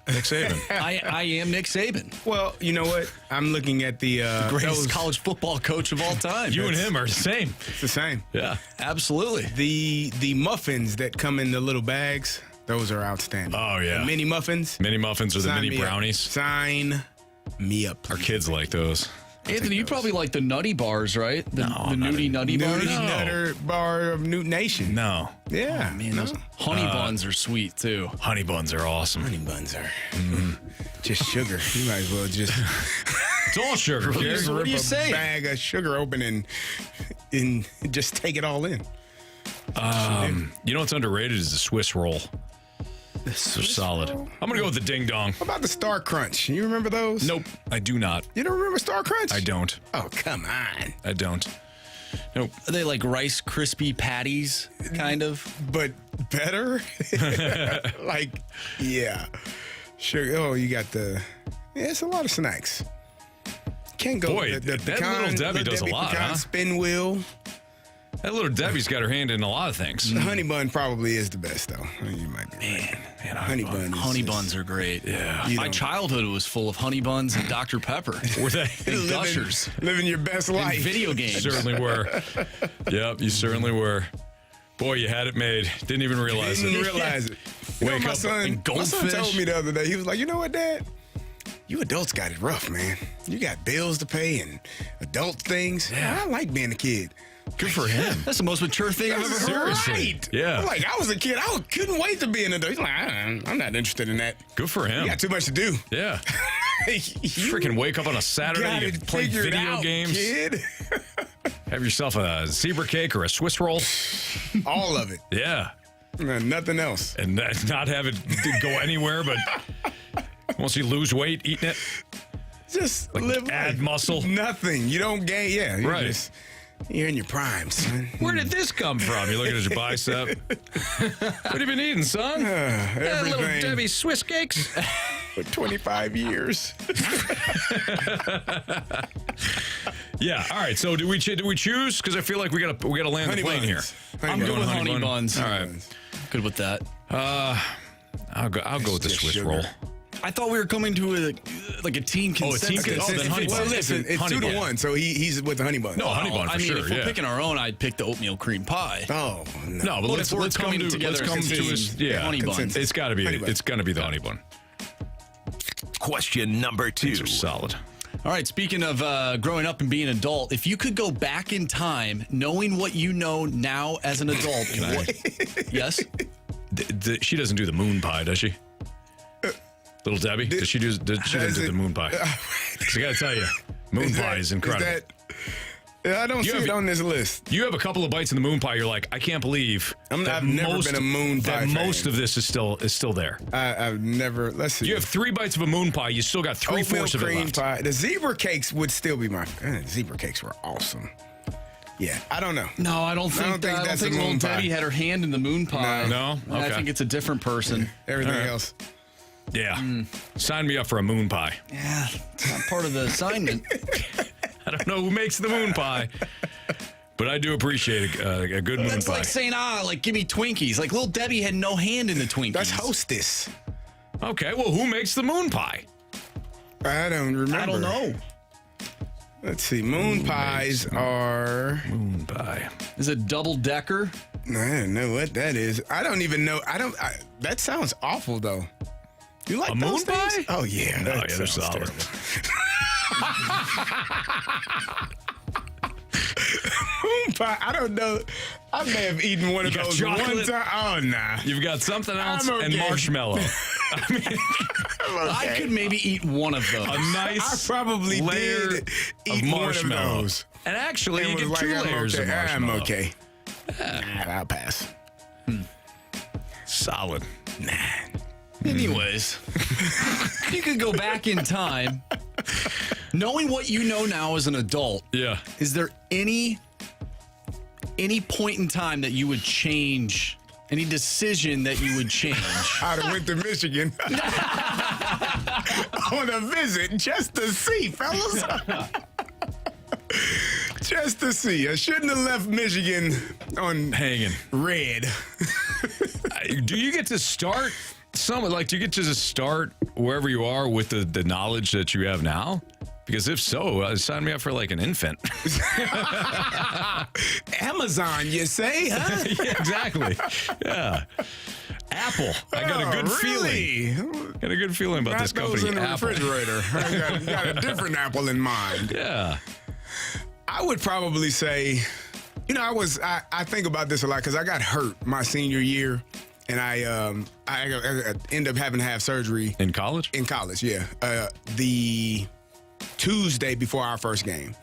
I am Nick Saban.
Well, you know what? I'm looking at the
Greatest college football coach of all time.
You and him are the same.
It's the same.
Yeah,
absolutely.
The muffins that come in the little bags, those are outstanding.
Oh, yeah.
The mini muffins.
Mini muffins are the
Sign
mini
me up.
brownies.
Sign me up.
Our kids like those.
Anthony, you probably like the nutty bars, right? The nudie nutty bars?
Nudie Nutter Bar of Newt Nation.
No.
Yeah.
Oh, man, those honey buns are sweet, too.
Honey buns are awesome.
Honey buns are just sugar. You might as well just...
It's all sugar.
What are you saying?
Bag of sugar open and just take it all in.
You know what's underrated is the Swiss roll. They're solid. I'm going to go with the Ding Dong.
How about the Star Crunch? You remember those?
Nope, I do not.
You don't remember Star Crunch?
I don't.
Oh, come on.
I don't. Nope.
Are they like Rice Krispie patties, kind of?
But better? Yeah. Sugar. Oh, you got the... Yeah, it's a lot of snacks. Can't go...
Boy,
the
that
pecan,
Little Debbie does a lot,
pecan
huh?
spin wheel.
That Little Debbie's got her hand in a lot of things.
The honey bun probably is the best, though. You might be right.
Man,
honey bun.
Honey buns are great.
Yeah.
My childhood was full of honey buns and Dr. Pepper.
Were they?
And Gushers.
Living your best life.
And video games.
Certainly were. Yep, you certainly were. Boy, you had it made. Didn't even realize
Didn't
it.
realize it. You know,
Wake
my
up
son
and goldfish.
told me the other day, he was like, you know what, Dad? You adults got it rough, man. You got bills to pay and adult things.
Yeah.
I like being a kid.
Good for him.
That's the most mature thing I've ever heard.
Seriously.
Right.
Yeah.
Like, I was a kid. I couldn't wait to be an adult. He's like, I'm not interested in that.
Good for him.
You got too much to do.
Yeah.
You
Freaking wake up on a Saturday and play
figure it
video
out,
games.
Kid.
Have yourself a zebra cake or a Swiss roll.
All of it.
Yeah.
Nothing else.
And not have it go anywhere, but once you lose weight eating it,
Just
like
live
add
life.
muscle.
Nothing. You don't gain. Yeah.
Right.
You're in your prime, son.
Where did this come from? You're looking at your bicep. What have you been eating, son?
Everything.
Little Debbie Swiss cakes.
For 25 years.
Yeah. All right. So do we choose? Because I feel like we gotta land
Honey
the plane
buns.
here.
I'm good with honey buns.
All right.
Good with that.
I'll go with the
just
Swiss
sugar.
roll.
I thought we were coming to a team consensus.
team consensus.
Then Honey
Well,
Buns.
listen, it's
Honey
2-1, so he's with the Honey Bun.
No, Honey Bun for
I mean,
sure.
if we're picking our own, I'd pick the oatmeal cream pie.
Oh,
No, but let's
we're
come
coming
to
together
let's come
as a
to
team.
us. Yeah,
Honey Buns.
It's got to be.
Honey Bun.
It's going to be the Honey Bun.
Question number 2.
These are solid.
All right, speaking of growing up and being an adult, if you could go back in time, knowing what you know now as an adult, yes?
She doesn't do the moon pie, does she? Little Debbie? She doesn't do the moon pie. 'Cause I got to tell you, moon pie is incredible.
I don't see it on this list.
You have a couple of bites in the moon pie. You're like, I can't believe
I've never been a moon pie fan.
most of this is still there.
I've never. Let's see.
You have 3 bites of a moon pie. You still got 3/4 of it
cream
left.
pie. The zebra cakes would still be my. Zebra cakes were awesome. Yeah, I don't know.
No, I don't think
that's a
little
moon pie.
Debbie had her hand in the moon pie.
No?
I
Okay.
think it's a different person.
Everything else.
Yeah. Sign me up for a moon pie.
Yeah, it's not part of the assignment.
I don't know who makes the moon pie, but I do appreciate a good moon
That's
pie.
like saying, give me Twinkies. Like, little Debbie had no hand in the Twinkies.
That's Hostess.
Okay, well, who makes the moon pie?
I don't remember.
I don't know.
Let's see. Moon pies are.
Moon pie.
Is it double-decker?
I don't know what that is. I don't even know. That sounds awful, though. You like
A
those
moon
things?
pie?
Oh, yeah.
No,
that
yeah, they're
sounds
solid.
terrible. Moon pie. I don't know. I may have eaten one of
You got
those one
chocolate?
time. Oh, nah.
You've got something else
I'm okay.
and marshmallow.
I could maybe eat one of those.
A nice
I probably
layer
did
of
eat
marshmallow.
one of those.
And actually,
And
you
was
get 2
like, I'm
layers
okay.
of marshmallow.
I'm okay. I'll pass.
Solid.
Nah.
Anyways, you could go back in time, knowing what you know now as an adult.
Yeah.
Is there any point in time that you would change? Any decision that you would change?
I'd have went to Michigan on a visit just to see, fellas. Just to see. I shouldn't have left Michigan on
Hanging.
red.
Do you get to start do you get to just start wherever you are with the knowledge that you have now? Because if so, sign me up for like an infant.
Amazon, you say, huh?
Yeah, exactly. Yeah. Apple. I got a good feeling. Got a good feeling about this
Not those
company.
in the
Apple.
refrigerator. I got a different apple in mind.
Yeah.
I would probably say, I think about this a lot because I got hurt my senior year, and I ended up having to have surgery
In college?
in college. Yeah, the Tuesday before our first game,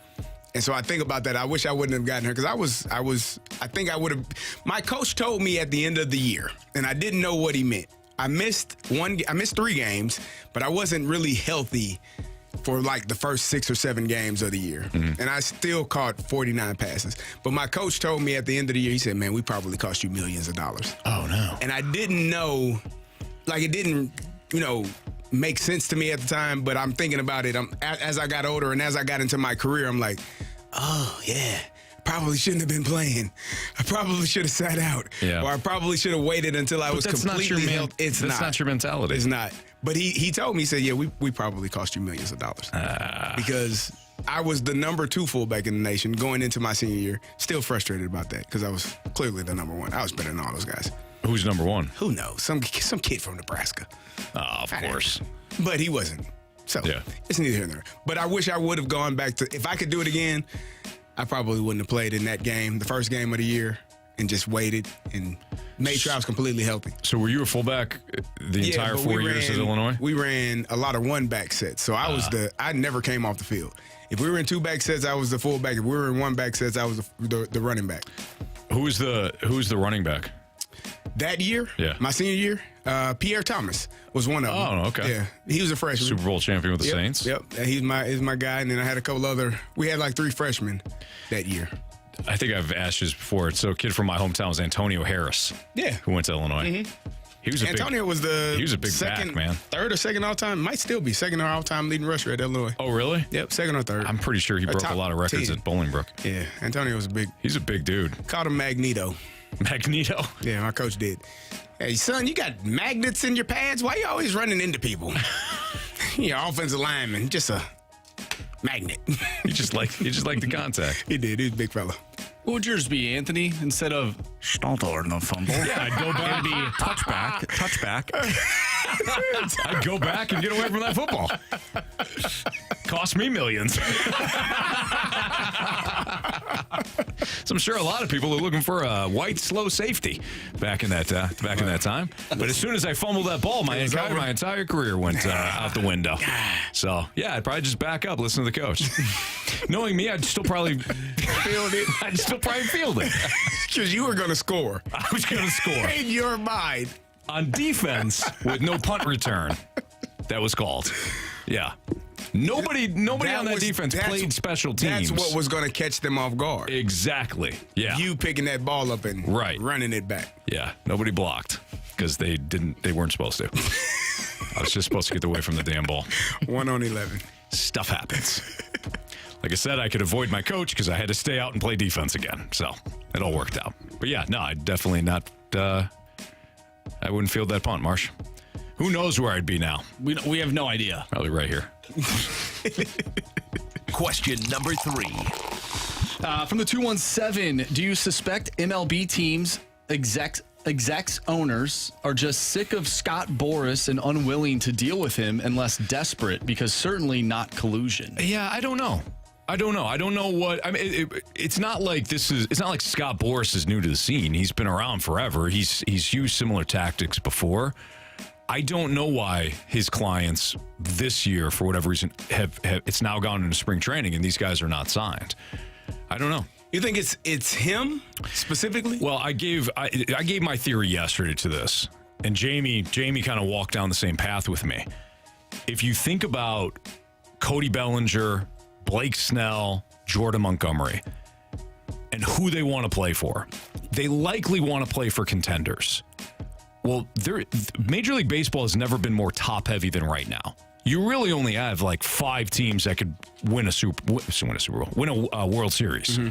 and so I think about that. I wish I wouldn't have gotten hurt because I think I would have. My coach told me at the end of the year, and I didn't know what he meant. I missed 3 games, but I wasn't really healthy for like the first 6 or 7 games of the year.
Mm-hmm.
And I still caught 49 passes. But my coach told me at the end of the year, he said, man, we probably cost you millions of dollars.
Oh, no.
And I didn't know, it didn't, make sense to me at the time, but I'm thinking about it. As I got older and as I got into my career, I'm like, oh, yeah. Probably shouldn't have been playing. I probably should have sat out.
Yeah.
Or I probably should have waited until I was completely healthy.
That's not your mentality.
It's not. But he told me, he said, yeah, we probably cost you millions of dollars. Because I was the number 2 fullback in the nation going into my senior year. Still frustrated about that because I was clearly the number 1. I was better than all those guys.
Who's number 1?
Who knows? Some kid from Nebraska.
Oh, of course.
But he wasn't. So
Yeah.
it's neither here nor there. But I wish I would have gone back to, if I could do it again, I probably wouldn't have played in that game, the first game of the year, and just waited and made sure I was completely healthy.
So were you a fullback the entire
but
4 years at Illinois?
We ran a lot of 1-back sets. So I never came off the field. If we were in 2-back sets, I was the fullback. If we were in 1-back sets, I was the running back.
Who's the running back?
That year,
Yeah.
my senior year, Pierre Thomas was one of them.
Oh, okay.
Yeah, he was a freshman.
Super Bowl champion with the Saints?
Yep, he's my guy. And then I had a couple other. We had like 3 freshmen that year.
I think I've asked you this before. So a kid from my hometown was Antonio Harris.
Yeah.
Who went to Illinois.
Mm-hmm.
He was
Antonio was the
big
second,
back, man.
Third or second all time. Might still be second or all time leading rusher at Illinois.
Oh, really?
Yep, second or third.
I'm pretty sure he broke a
top
lot of records
10.
at Bolingbrook.
Yeah, Antonio was
He's a big dude.
Called him Magneto.
Magneto.
Yeah, my coach did. Hey, son, you got magnets in your pads? Why you always running into people? You're offensive lineman, just a magnet.
You just like the contact.
He did. He was a big fella.
What would yours be, Anthony? Instead of Stalter in the fumble.
Yeah, I'd go back.
It'd be touchback.
I'd go back and get away from that football. Cost me millions. So I'm sure a lot of people are looking for a white slow safety back in that time. But as soon as I fumbled that ball, my entire career went out the window. So yeah, I'd probably just back up, listen to the coach. Knowing me, I'd still probably field it.
Because you were going to score.
I was going to score.
In your mind.
On defense with no punt return. That was called. Yeah. Nobody on that defense played special teams.
That's what was going to catch them off guard.
Exactly. Yeah.
You picking that ball up and running it back.
Yeah. Nobody blocked because they weren't supposed to. I was just supposed to get away from the damn ball.
1 on 11.
Stuff happens. Like I said, I could avoid my coach because I had to stay out and play defense again. So it all worked out. But yeah, no, I'd definitely not. I wouldn't field that punt, Marsh. Who knows where I'd be now?
We have no idea.
Probably right here.
Question number 3.
From the 217, do you suspect MLB teams, execs, owners are just sick of Scott Boras and unwilling to deal with him unless desperate, because certainly not collusion?
Yeah, I don't know. I don't know what. I mean, it's not like it's not like Scott Boras is new to the scene. He's been around forever. He's used similar tactics before. I don't know why his clients this year, for whatever reason, have it's now gone into spring training and these guys are not signed. I don't know.
You think it's him specifically?
Well, I gave my theory yesterday to this, and Jamie kind of walked down the same path with me. If you think about Cody Bellinger, Blake Snell, Jordan Montgomery, and who they want to play for, they likely want to play for contenders. Well, Major League Baseball has never been more top-heavy than right now. You really only have like 5 teams that could win a World Series. Mm-hmm.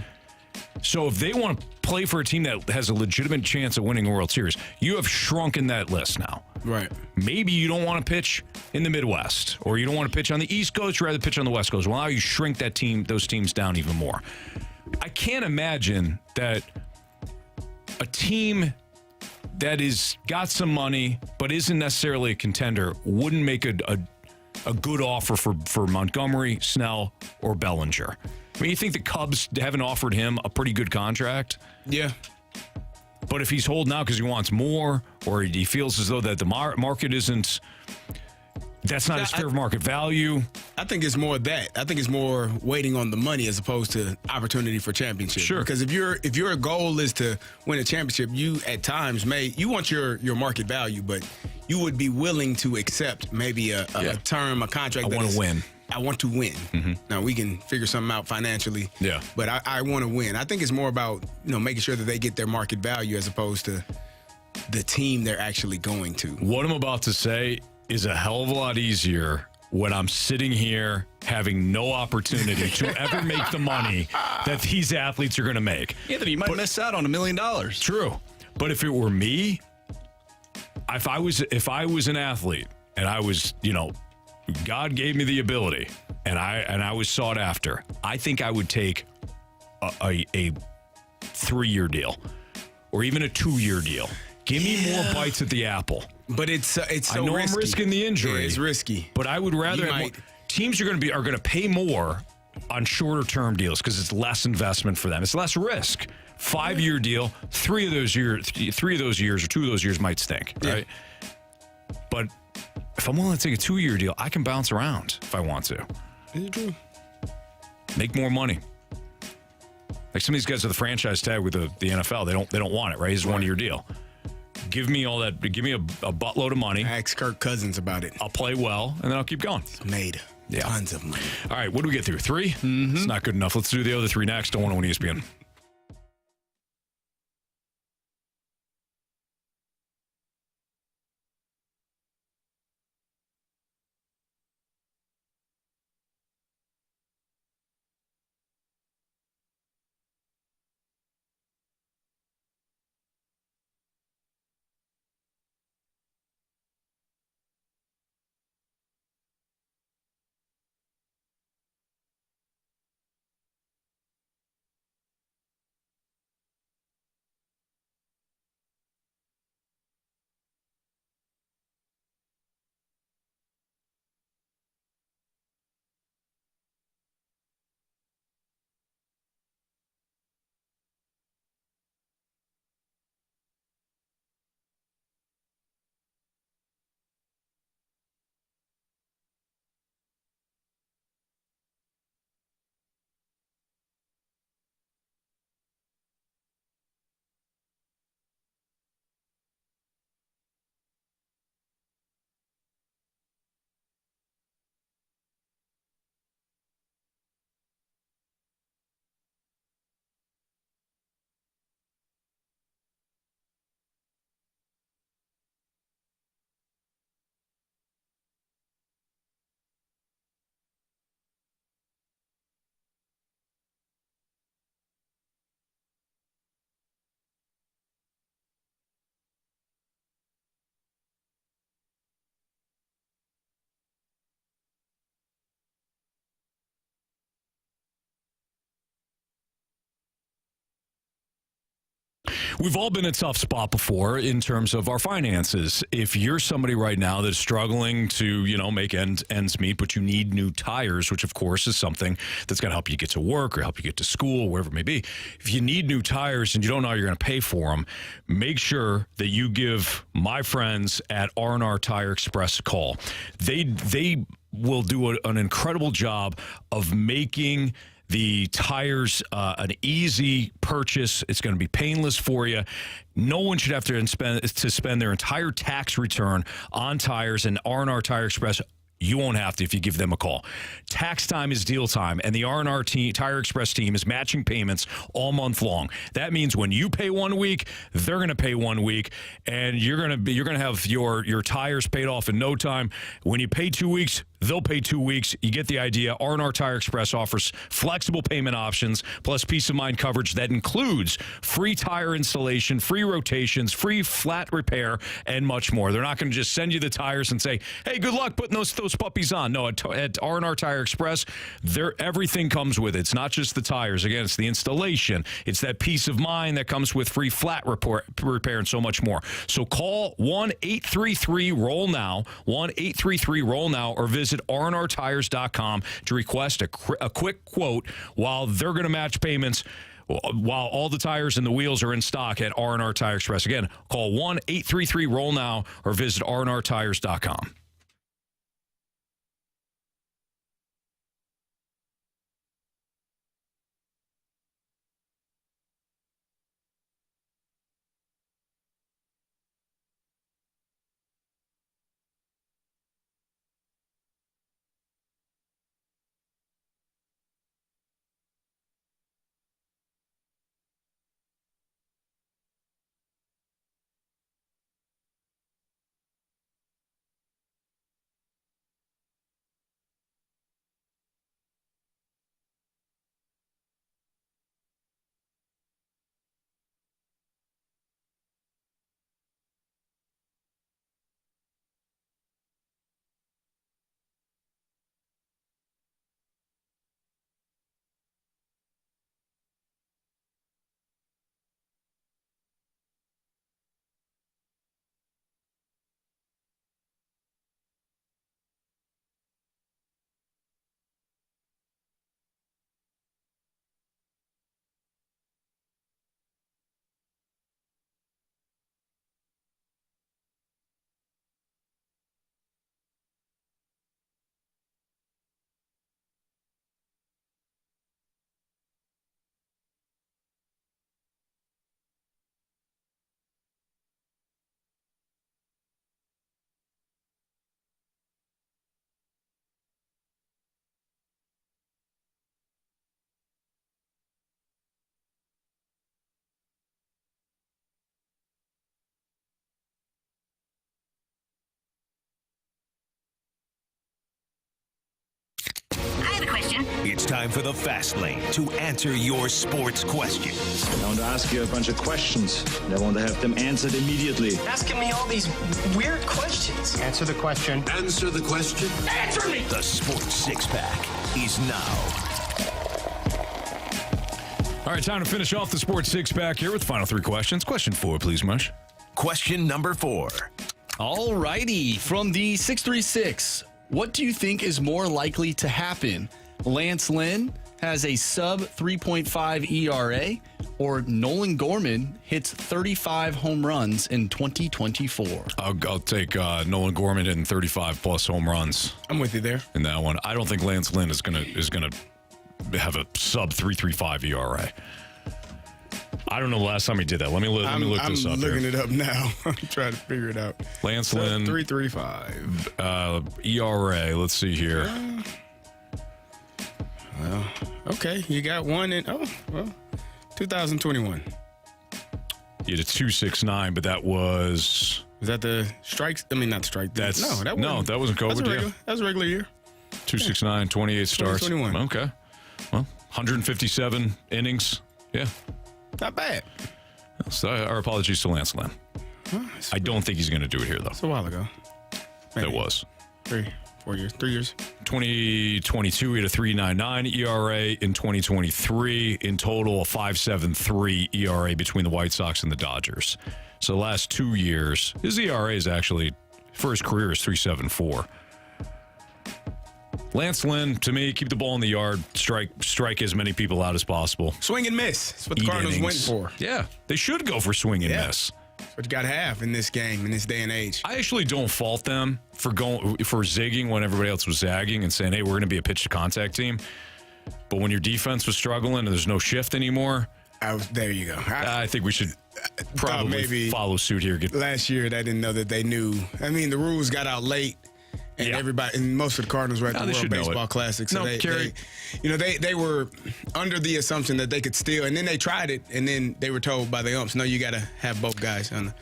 So if they want to play for a team that has a legitimate chance of winning a World Series, you have shrunken that list now.
Right.
Maybe you don't want to pitch in the Midwest, or you don't want to pitch on the East Coast, rather pitch on the West Coast. Well, now you shrink those teams down even more. I can't imagine that a team that is got some money but isn't necessarily a contender wouldn't make a good offer for Montgomery, Snell, or Bellinger. I mean, you think the Cubs haven't offered him a pretty good contract?
Yeah.
But if he's holding out because he wants more, or he feels as though that the market isn't, that's not his fair market value.
I think it's more that. I think it's more waiting on the money as opposed to opportunity for championship.
Sure.
Because if your goal is to win a championship, you at times you want your market value, but you would be willing to accept maybe a term, a contract.
I want to win.
I want to win.
Mm-hmm.
Now we can figure something out financially.
Yeah.
But I want to win. I think it's more about making sure that they get their market value as opposed to the team they're actually going to.
What I'm about to say is a hell of a lot easier when I'm sitting here having no opportunity to ever make the money that these athletes are going to make.
Anthony, you might miss out on $1 million.
True. But if it were me, if I was an athlete and I was, God gave me the ability and I was sought after, I think I would take a 3-year deal or even a 2-year deal. Give me more bites at the apple.
But it's so risky.
I know I'm risking the injury.
Yeah, it's risky.
But I would rather teams are going to pay more on shorter term deals because it's less investment for them. It's less risk. 5-year deal, 3 of those years or 2 of those years might stink, right? Yeah. But if I'm willing to take a 2-year deal, I can bounce around if I want to.
It's true.
Make more money. Like some of these guys with the franchise tag with the NFL, they don't want it, right? It's a 1-year deal. Give me all that. Give me a buttload of money.
Ask Kirk Cousins about it.
I'll play well, and then I'll keep going.
Made tons of money.
All right, what do we get through? 3? Mm-hmm. It's not good enough. Let's do the other 3 next. Don't want to win ESPN. We've all been in a tough spot before in terms of our finances. If you're somebody right now that's struggling to, make ends meet, but you need new tires, which of course is something that's going to help you get to work or help you get to school, wherever it may be. If you need new tires and you don't know how you're going to pay for them, make sure that you give my friends at R&R Tire Express a call. They will do an incredible job of making the tires an easy purchase. It's going to be painless for you. No one should have to spend their entire tax return on tires, and R&R Tire Express, you won't have to if you give them a call. Tax time is deal time, and the R&R Tire Express team is matching payments all month long. That means when you pay 1 week, they're going to pay 1 week, and you're going to have your tires paid off in no time. When you pay 2 weeks, they'll pay 2 weeks. You get the idea. R&R Tire Express offers flexible payment options plus peace of mind coverage that includes free tire installation, free rotations, free flat repair, and much more. They're not going to just send you the tires and say, hey, good luck putting those puppies on. No, at R&R Tire Express, everything comes with it. It's not just the tires. Again, it's the installation. It's that peace of mind that comes with free flat repair and so much more. So call 1-833-ROLL-NOW, 1-833-ROLL-NOW, or visit rnrtires.com to request a quick quote while they're going to match payments while all the tires and the wheels are in stock at R&R Tire Express. Again, call 1-833-ROLL-NOW or visit rnrtires.com.
It's time for the Fast Lane to answer your sports questions.
I want to ask you a bunch of questions, and I want to have them answered immediately.
Asking me all these weird questions.
Answer the question.
Answer the question.
Answer me!
The Sports Six-Pack is now.
All right, time to finish off the Sports Six-Pack here with the final three questions. Question 4, please, Mush.
Question number 4.
All righty. From the 636, what do you think is more likely to happen? Lance Lynn has a sub 3.5 ERA, or Nolan Gorman hits 35 home runs in 2024?
I'll take Nolan Gorman hitting 35 plus home runs.
I'm with you there
in that one. I don't think Lance Lynn is gonna have a sub 3.35 ERA. I don't know the last time he did that. Let me look this up.
I'm looking it up now. I'm trying to figure it out.
Lance Lynn
3.35
ERA. Let's see here.
Well, okay, you got one in 2021.
He had a 2.69, but that was
that the strikes? I mean, not strike.
That wasn't COVID.
That was a regular year.
2.69, 28 starts.
21.
Okay, well, 157 innings. Yeah,
not bad.
So our apologies to Lance Lynn. I don't think he's going to do it here, though.
It's a while ago.
Maybe. It was
3, 4 years, 3 years.
2022, he had a 3.99 ERA. In 2023, in total, a 5.73 ERA between the White Sox and the Dodgers. So the last 2 years, his ERA is actually, for his career, is 3.74. Lance Lynn, to me, keep the ball in the yard, strike as many people out as possible.
Swing and miss. That's what the Cardinals went for.
Yeah, they should go for swing and miss.
That's what you got to have in this game, in this day and age.
I actually don't fault them for zigging when everybody else was zagging and saying, hey, we're going to be a pitch-to-contact team. But when your defense was struggling and there's no shift anymore,
there you go.
I think we should probably
maybe
follow suit here.
Last year, they didn't know that they knew. I mean, the rules got out late. And everybody, and most of the Cardinals were at the World Baseball Classic. So they were under the assumption that they could steal, and then they tried it, and then they were told by the umps, no, you got to have both guys on.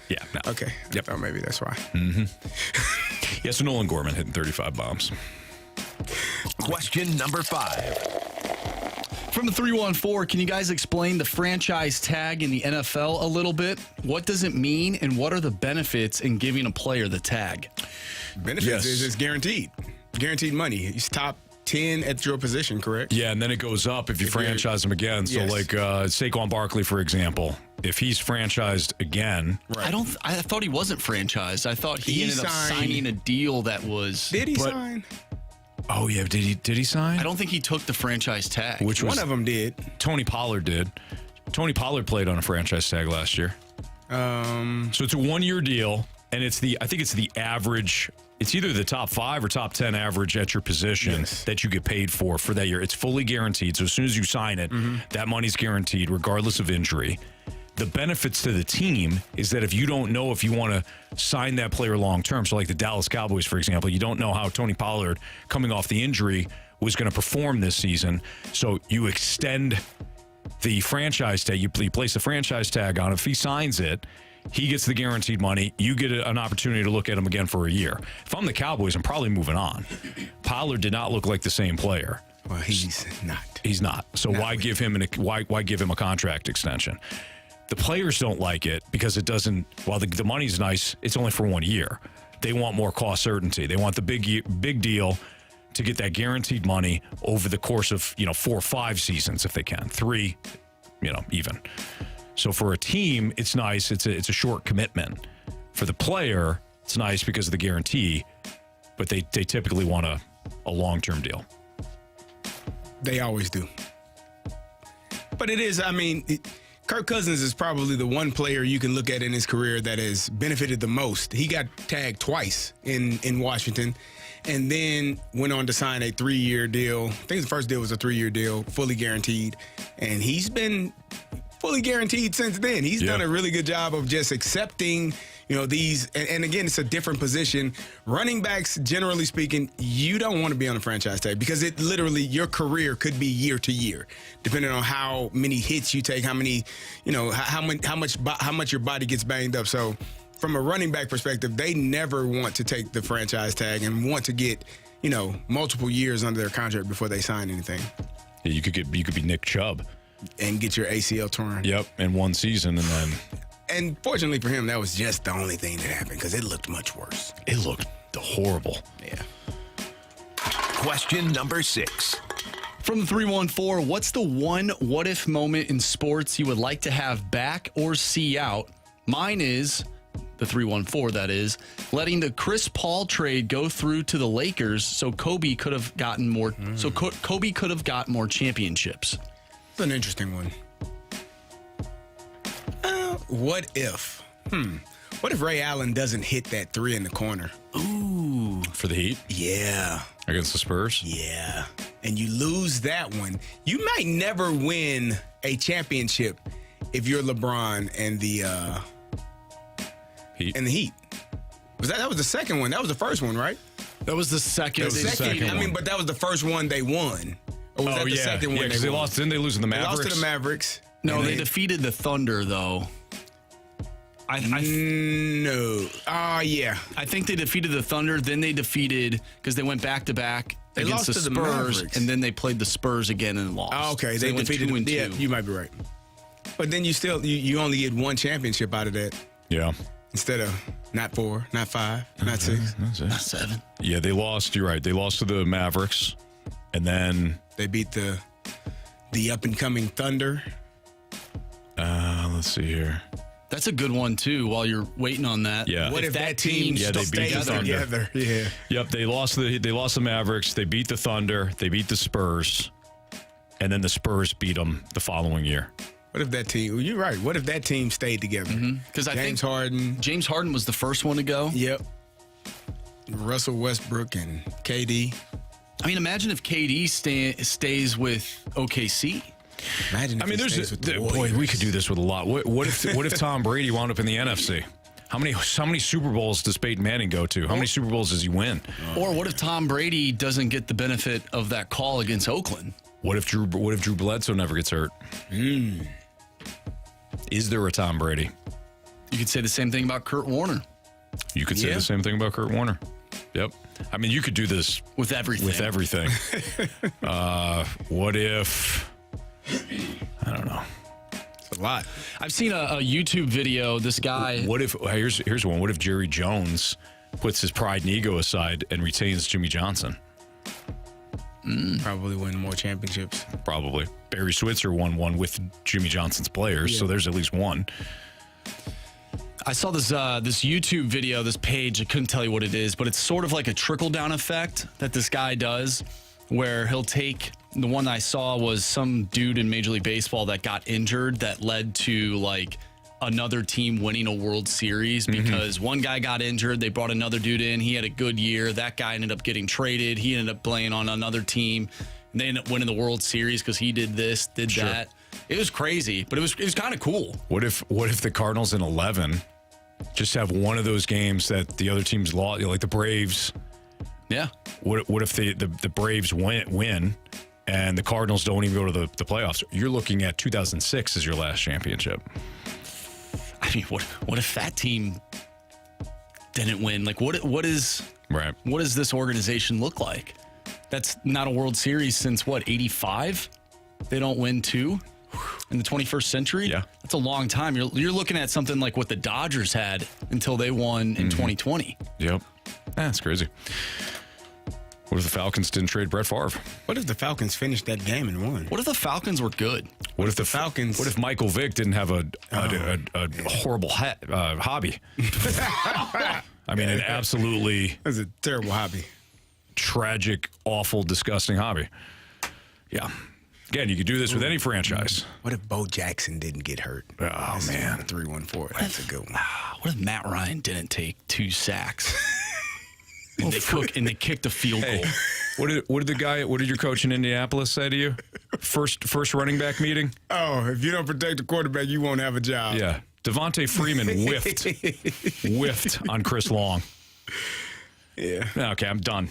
Okay. I thought maybe that's why.
Mm-hmm. So Nolan Gorman hitting 35 bombs.
Question number 5.
From the 314, can you guys explain the franchise tag in the NFL a little bit? What does it mean, and what are the benefits in giving a player the tag?
Benefits is it's guaranteed. Guaranteed money. He's top 10 at your position, correct?
Yeah, and then it goes up if you franchise him again. So like Saquon Barkley, for example, if he's franchised again.
Right. I thought he wasn't franchised. I thought he ended up signing a deal that was.
Did he sign?
Oh, yeah. Did he sign?
I don't think he took the franchise tag.
Which
one of them did.
Tony Pollard did. Tony Pollard played on a franchise tag last year. So it's a 1-year deal, and I think it's the average. It's either the top 5 or top 10 average at your position that you get paid for that year. It's fully guaranteed. So as soon as you sign it, that money's guaranteed regardless of injury. The benefits to the team is that if you don't know if you want to sign that player long term, so like the Dallas Cowboys, for example, you don't know how Tony Pollard, coming off the injury, was going to perform this season. So you extend the franchise tag, you place the franchise tag on. If he signs it, he gets the guaranteed money. You get an opportunity to look at him again for a year. If I'm the Cowboys, I'm probably moving on. Pollard did not look like the same player.
Well, he's not.
He's not. So why give him a contract extension? The players don't like it because it doesn't. While the money's nice, it's only for 1 year. They want more cost certainty. They want the big deal to get that guaranteed money over the course of 4 or 5 seasons if they can, 3, even. So for a team, it's nice. It's a short commitment. For the player, it's nice because of the guarantee, but they typically want a long-term deal.
They always do. But it is, Kirk Cousins is probably the one player you can look at in his career that has benefited the most. He got tagged twice in Washington and then went on to sign a 3-year deal. I think the first deal was a 3-year deal, fully guaranteed. And he's been fully guaranteed since then. He's done a really good job of just accepting, these. And again, it's a different position. Running backs, generally speaking, you don't want to be on a franchise tag because it literally, your career could be year to year, depending on how many hits you take, how many, how much your body gets banged up. So from a running back perspective, they never want to take the franchise tag and want to get, multiple years under their contract before they sign anything.
Yeah, you could be Nick Chubb.
And get your ACL torn.
Yep, in 1 season, and then.
And fortunately for him, that was just the only thing that happened because it looked much worse.
It looked horrible.
Yeah.
Question number 6.
From the 314, what's the one what-if moment in sports you would like to have back or see out? Mine is, the 314, that is, letting the Chris Paul trade go through to the Lakers so Kobe could have gotten more. So Kobe could have got more championships.
It's an interesting one. What if? What if Ray Allen doesn't hit that 3 in the corner?
Ooh.
For the Heat?
Yeah.
Against the Spurs?
Yeah. And you lose that one. You might never win a championship if you're LeBron and the
Heat.
And the Heat. That was the second one. That was the first one, right?
That was the second.
But that was the first one they won. Or was that the second one?
Yeah, because they lost. Didn't they lose to the Mavericks?
They lost to the Mavericks.
No, they defeated the Thunder, though.
No. Yeah.
I think they defeated the Thunder. Then they defeated, because they went back-to-back against the Spurs. And then they played the Spurs again and lost.
Oh, okay.
So
they defeated
2-2.
Yeah, you might be right. But then you only get one championship out of that.
Yeah.
instead of not 4, not 5, not 6,
not 7.
Yeah, they lost. You're right. They lost to the Mavericks, and then
they beat the up-and-coming Thunder.
Let's see here.
That's a good one, too, while you're waiting on that.
Yeah.
What if that team
they beat the Thunder.
together? Yeah.
Yep, they lost the Mavericks. They beat the Thunder. They beat the Spurs, and then the Spurs beat them the following year.
What if that team? You're right. What if that team stayed together?
Because I think
Harden.
James Harden was the first one to go.
Yep. Russell Westbrook and KD.
I mean, imagine if KD stays with OKC.
Imagine if he stays with the Warriors.
Boy, we could do this with a lot. What if Tom Brady wound up in the NFC? How many Super Bowls does Peyton Manning go to? How many Super Bowls does he win?
Or what if Tom Brady doesn't get the benefit of that call against Oakland?
What if Drew Bledsoe never gets hurt? Is there a Tom Brady?
You could say the same thing about Kurt Warner.
You could say the same thing about Kurt Warner. Yep. I mean, you could do this
with everything.
What if? I don't know.
It's a lot.
I've seen a YouTube video. This guy.
What if? Here's one. What if Jerry Jones puts his pride and ego aside and retains Jimmy Johnson?
Probably win more championships.
Probably. Barry Switzer won one with Jimmy Johnson's players, so there's at least one.
I saw this YouTube video, this page. I couldn't tell you what it is, but it's sort of like a trickle-down effect that this guy does, where he'll take. The one I saw was some dude in Major League Baseball that got injured that led to like another team winning a World Series because one guy got injured. They brought another dude in. He had a good year. That guy ended up getting traded. He ended up playing on another team. And they ended up winning the World Series because he did this, did that. It was crazy, but it was kind of cool.
What if the Cardinals in 11 just have one of those games that the other teams lost, like the Braves?
Yeah.
What if the Braves win and the Cardinals don't even go to the playoffs? You're looking at 2006 as your last championship.
I mean, what if that team didn't win? Like, what does this organization look like? That's not a World Series since, 85? They don't win 2 in the 21st century?
Yeah.
That's a long time. You're looking at something like what the Dodgers had until they won in 2020.
Yep. That's crazy. What if the Falcons didn't trade Brett Favre?
What if the Falcons finished that game and won?
What if the Falcons were good?
What if the Falcons? What if Michael Vick didn't have a horrible hobby? I mean, an absolutely
That's a terrible hobby.
Tragic, awful, disgusting hobby. Yeah. Again, you could do this with any franchise.
What if Bo Jackson didn't get hurt?
Oh, man.
3-1-4. That's a good one.
What if Matt Ryan didn't take 2 sacks? And they kicked a field goal.
What did your coach in Indianapolis say to you? First running back meeting?
Oh, if you don't protect the quarterback, you won't have a job.
Yeah. Devontae Freeman whiffed on Chris Long.
Yeah.
Okay, I'm done.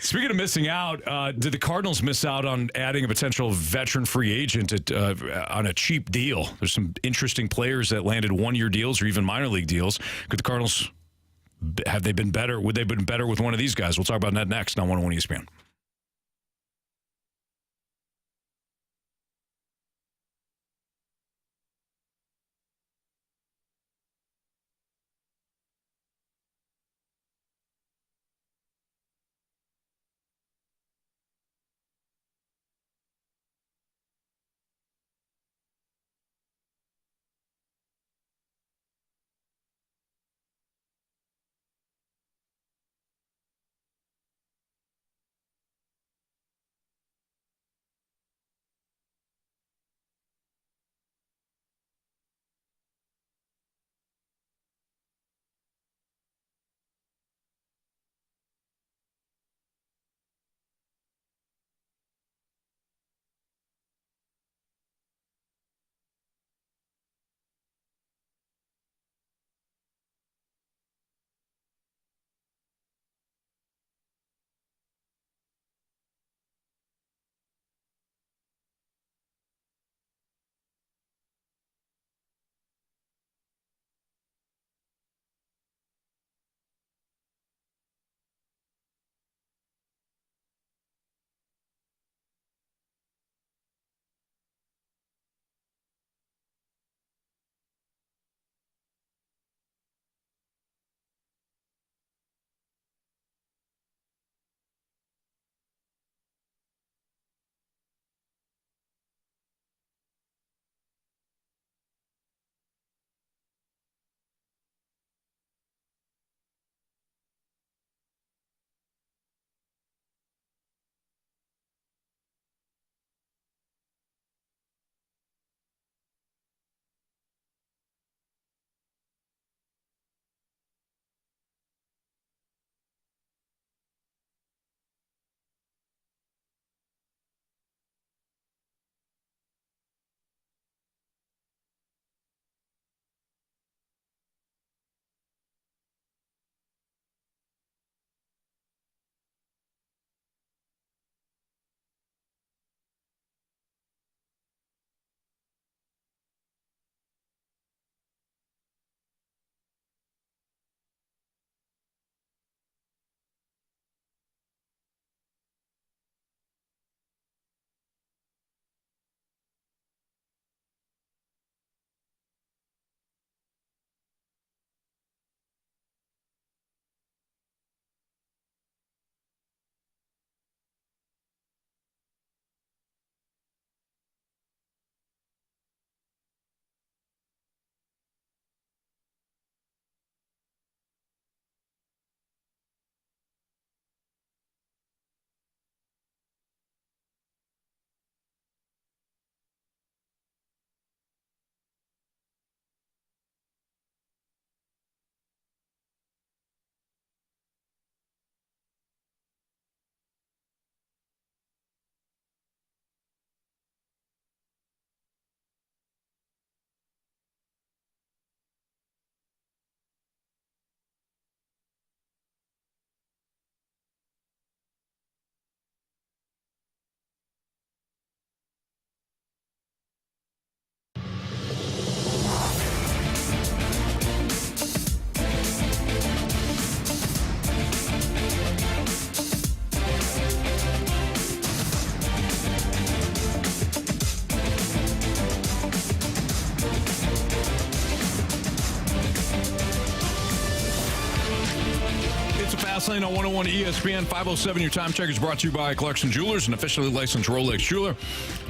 Speaking of missing out, did the Cardinals miss out on adding a potential veteran free agent on a cheap deal? There's some interesting players that landed one-year deals or even minor league deals. Could the Cardinals, have they been better? Would they have been better with one of these guys? We'll talk about that next on 101 ESPN. Fast Lane on 101 ESPN 507. Your time check is brought to you by Clarkson Jewelers, an officially licensed Rolex jeweler.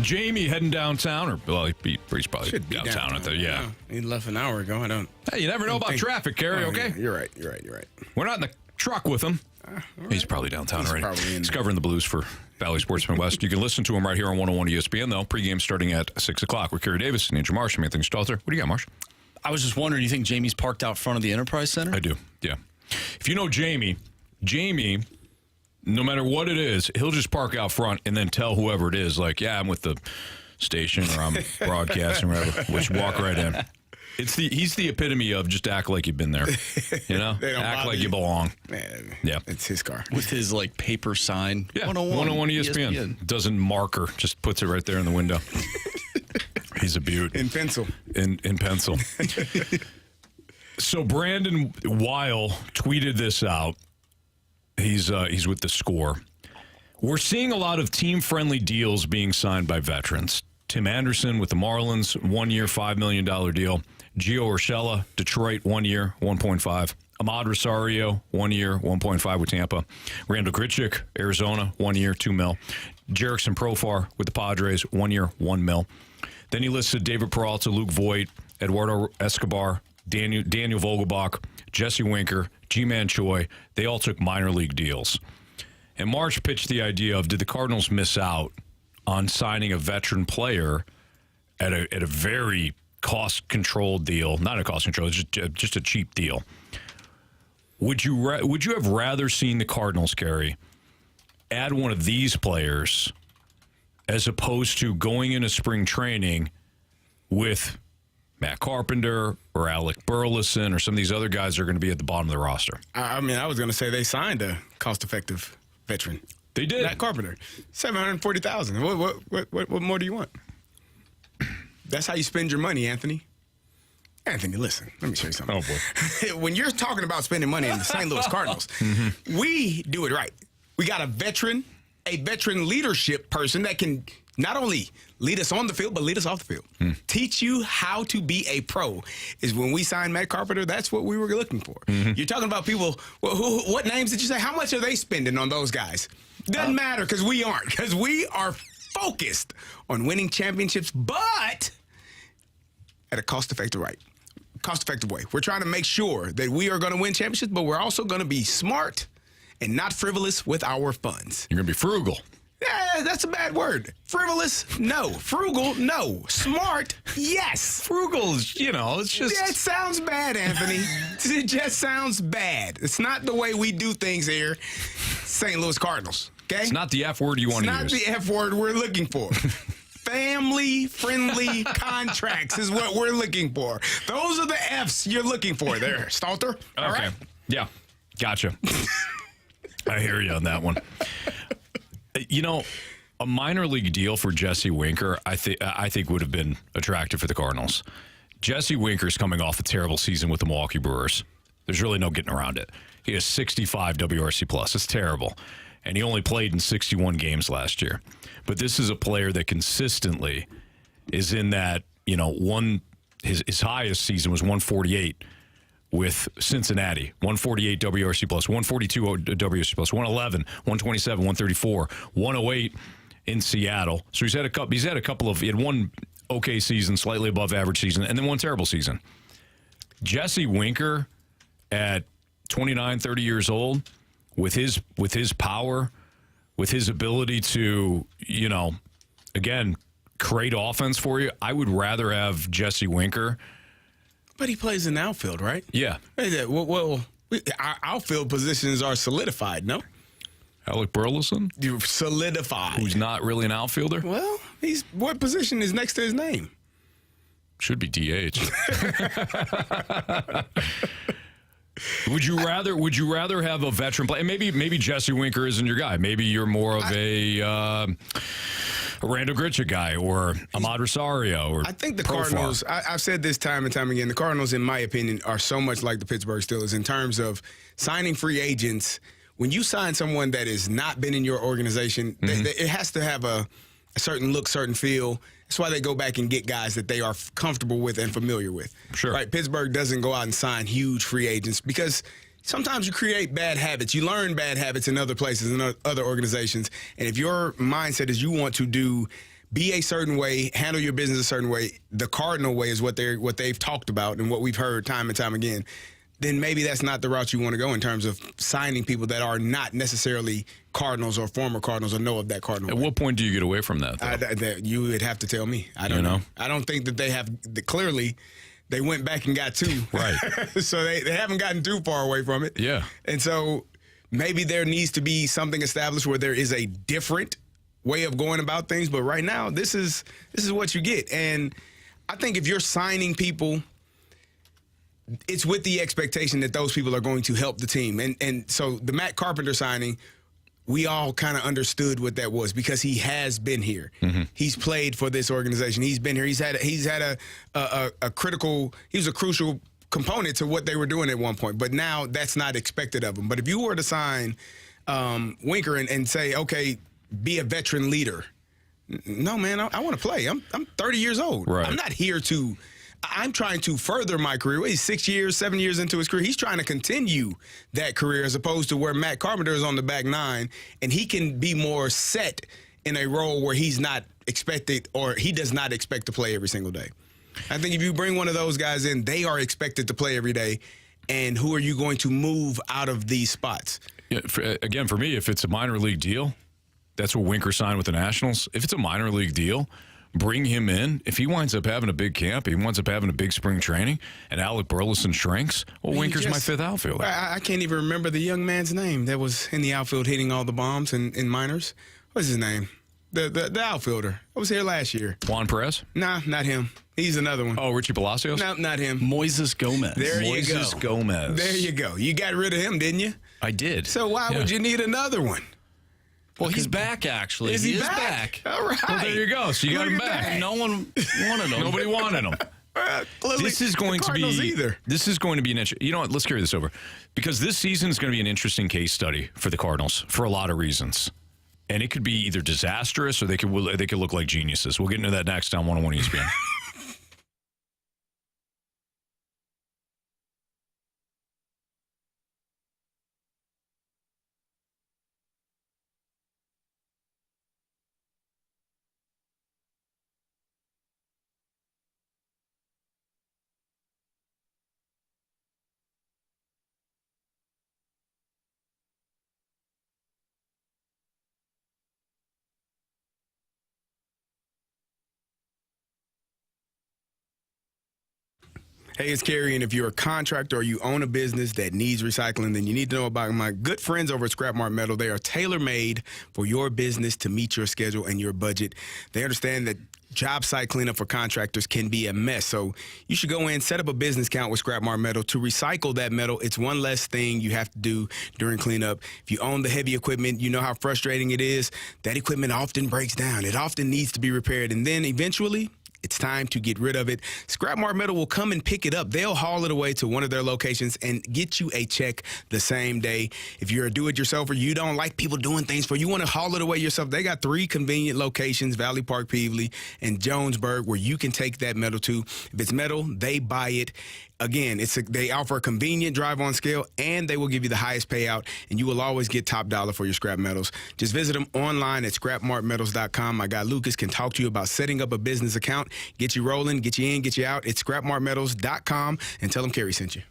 Jamie heading downtown, or well, he's probably downtown at the
He left an hour ago. I don't.
Hey, you never know about traffic, Carey. Okay,
yeah, you're right.
We're not in the truck with him. Right. He's probably downtown already. He's covering the Blues for Valley Sportsman West. You can listen to him right here on 101 ESPN, though. Pregame starting at 6 o'clock with Carey Davis and Andrew Marsh. I'm Anthony Stalter. What do you got, Marsh?
I was just wondering, you think Jamie's parked out front of the Enterprise Center?
I do, yeah. If you know Jamie, no matter what it is, he'll just park out front and then tell whoever it is, like, yeah, I'm with the station or I'm broadcasting or whatever, which walk right in. He's the epitome of just act like you've been there, act like you belong.
Man,
yeah,
it's his car
with his like paper sign.
Yeah, 101 ESPN. Doesn't marker, just puts it right there in the window. He's a beaut.
In pencil.
In pencil. So Brandon Weil tweeted this out. He's with the Score. We're seeing a lot of team-friendly deals being signed by veterans. Tim Anderson with the Marlins, 1 year, $5 million deal. Gio Urshela, Detroit, 1 year, 1.5. Ahmad Rosario, 1 year, 1.5 with Tampa. Randall Grichuk, Arizona, 1 year, $2 million. Jerickson Profar with the Padres, 1 year, $1 million. Then he listed David Peralta, Luke Voigt, Eduardo Escobar, Daniel Vogelbach, Jesse Winker, G-Man Choi. They all took minor league deals. And March pitched the idea of, did the Cardinals miss out on signing a veteran player at a very cost-controlled deal? Not a cost-controlled, just a cheap deal. Would you have rather seen the Cardinals, Carey, add one of these players as opposed to going into spring training with Matt Carpenter or Alec Burleson or some of these other guys that are going to be at the bottom of the roster?
I mean, I was going to say they signed a cost-effective veteran.
They did.
Matt Carpenter, $740,000. What more do you want? That's how you spend your money, Anthony. Anthony, listen, let me show you something.
Oh, boy.
When you're talking about spending money in the St. Louis Cardinals, we do it right. We got a veteran leadership person that can not only lead us on the field, but lead us off the field. Teach you how to be a pro. Is when we signed Matt Carpenter, that's what we were looking for. You're talking about people, what names did you say? How much are they spending on those guys? Doesn't matter, because we aren't. Because we are focused on winning championships, but at a cost-effective way. We're trying to make sure that we are going to win championships, but we're also going to be smart and not frivolous with our funds.
You're going to be frugal.
Yeah, that's a bad word. Frivolous, no. Frugal, no. Smart, yes.
Frugal is, it's just...
That sounds bad, Anthony. It just sounds bad. It's not the way we do things here, St. Louis Cardinals, okay?
It's not the F word you want to use.
It's not the F word we're looking for. Family-friendly contracts is what we're looking for. Those are the Fs you're looking for there, Stalter. All right?
Yeah, gotcha. I hear you on that one. A minor league deal for Jesse Winker, I think would have been attractive for the Cardinals. Jesse Winker's coming off a terrible season with the Milwaukee Brewers. There's really no getting around it. He has 65 WRC plus. It's terrible. And he only played in 61 games last year. But this is a player that consistently is in that, his highest season was 148 with Cincinnati, 148 WRC plus, 142 WRC plus, 111, 127, 134, 108 in Seattle. So he had one okay season, slightly above average season, and then one terrible season. Jesse Winker at 29, 30 years old, with his power, with his ability to, again, create offense for you, I would rather have Jesse Winker.
But he plays in the outfield, right?
Yeah.
Well, our outfield positions are solidified, no?
Alec Burleson?
You're solidified.
Who's not really an outfielder?
Well, what position is next to his name?
Should be DH. Would you rather have a veteran play? Maybe Jesse Winker isn't your guy. Maybe you're more of a Randall Grichuk guy or Ahmad Rosario. Or
I think the Cardinals, I've said this time and time again, the Cardinals, in my opinion, are so much like the Pittsburgh Steelers in terms of signing free agents. When you sign someone that has not been in your organization, it has to have a certain look, certain feel. That's why they go back and get guys that they are comfortable with and familiar with.
Sure.
Right? Pittsburgh doesn't go out and sign huge free agents because sometimes you create bad habits. You learn bad habits in other places, in other organizations. And if your mindset is you want to be a certain way, handle your business a certain way, the Cardinal way is what they've talked about and what we've heard time and time again, then maybe that's not the route you want to go in terms of signing people that are not necessarily Cardinals or former Cardinals or know of that Cardinal.
At what point do you get away from that?
You would have to tell me. I don't know. I don't think that they have clearly. They went back and got 2.
Right.
So they haven't gotten too far away from it.
Yeah.
And so maybe there needs to be something established where there is a different way of going about things. But right now, this is what you get. And I think if you're signing people, it's with the expectation that those people are going to help the team. And so the Matt Carpenter signing, we all kind of understood what that was because he has been here. Mm-hmm. He's played for this organization. He's been here. He's had a crucial component to what they were doing at one point. But now that's not expected of him. But if you were to sign Winker and say, okay, be a veteran leader. No, man, I want to play. I'm 30 years old.
Right.
I'm not here to. I'm trying to further my career. He's 7 years into his career. He's trying to continue that career as opposed to where Matt Carpenter is on the back 9, and he can be more set in a role where he's not expected or he does not expect to play every single day. I think if you bring one of those guys in, they are expected to play every day, and who are you going to move out of these spots?
Yeah, for me, if it's a minor league deal, that's what Winker signed with the Nationals. If it's a minor league deal, bring him in. If he winds up having a big camp, he winds up having a big spring training, and Alec Burleson shrinks, well, Winker's my 5th outfielder.
I can't even remember the young man's name that was in the outfield hitting all the bombs in minors. What's his name? The outfielder. I was here last year.
Juan Perez?
Nah, not him. He's another one.
Oh, Richie Palacios?
No, not him.
Moises Gomez.
There you go.
Moises Gomez.
There you go. You got rid of him, didn't you?
I did.
So why would you need another one?
Well, he's back, actually.
Is he
back?
All right.
Well, there you go. So you got him back.
That. No one wanted him.
Nobody wanted him. This is going to be an interesting. You know what? Let's carry this over because this season is going to be an interesting case study for the Cardinals for a lot of reasons, and it could be either disastrous or they could look like geniuses. We'll get into that next on 101 ESPN.
Hey, it's Carey, and if you're a contractor or you own a business that needs recycling, then you need to know about my good friends over at Scrap Mart Metal. They are tailor-made for your business to meet your schedule and your budget. They understand that job site cleanup for contractors can be a mess, so you should go in, set up a business account with Scrap Mart Metal to recycle that metal. It's one less thing you have to do during cleanup. If you own the heavy equipment, you know how frustrating it is. That equipment often breaks down. It often needs to be repaired, and then eventually it's time to get rid of it. Scrap Mart Metal will come and pick it up. They'll haul it away to one of their locations and get you a check the same day. If you're a do-it-yourselfer, you don't like people doing things for you, want to haul it away yourself, they got 3 convenient locations, Valley Park, Peevely, and Jonesburg, where you can take that metal to. If it's metal, they buy it. Again, they offer a convenient drive-on scale, and they will give you the highest payout, and you will always get top dollar for your scrap metals. Just visit them online at scrapmartmetals.com. My guy Lucas can talk to you about setting up a business account, get you rolling, get you in, get you out. It's scrapmartmetals.com, and tell them Carey sent you.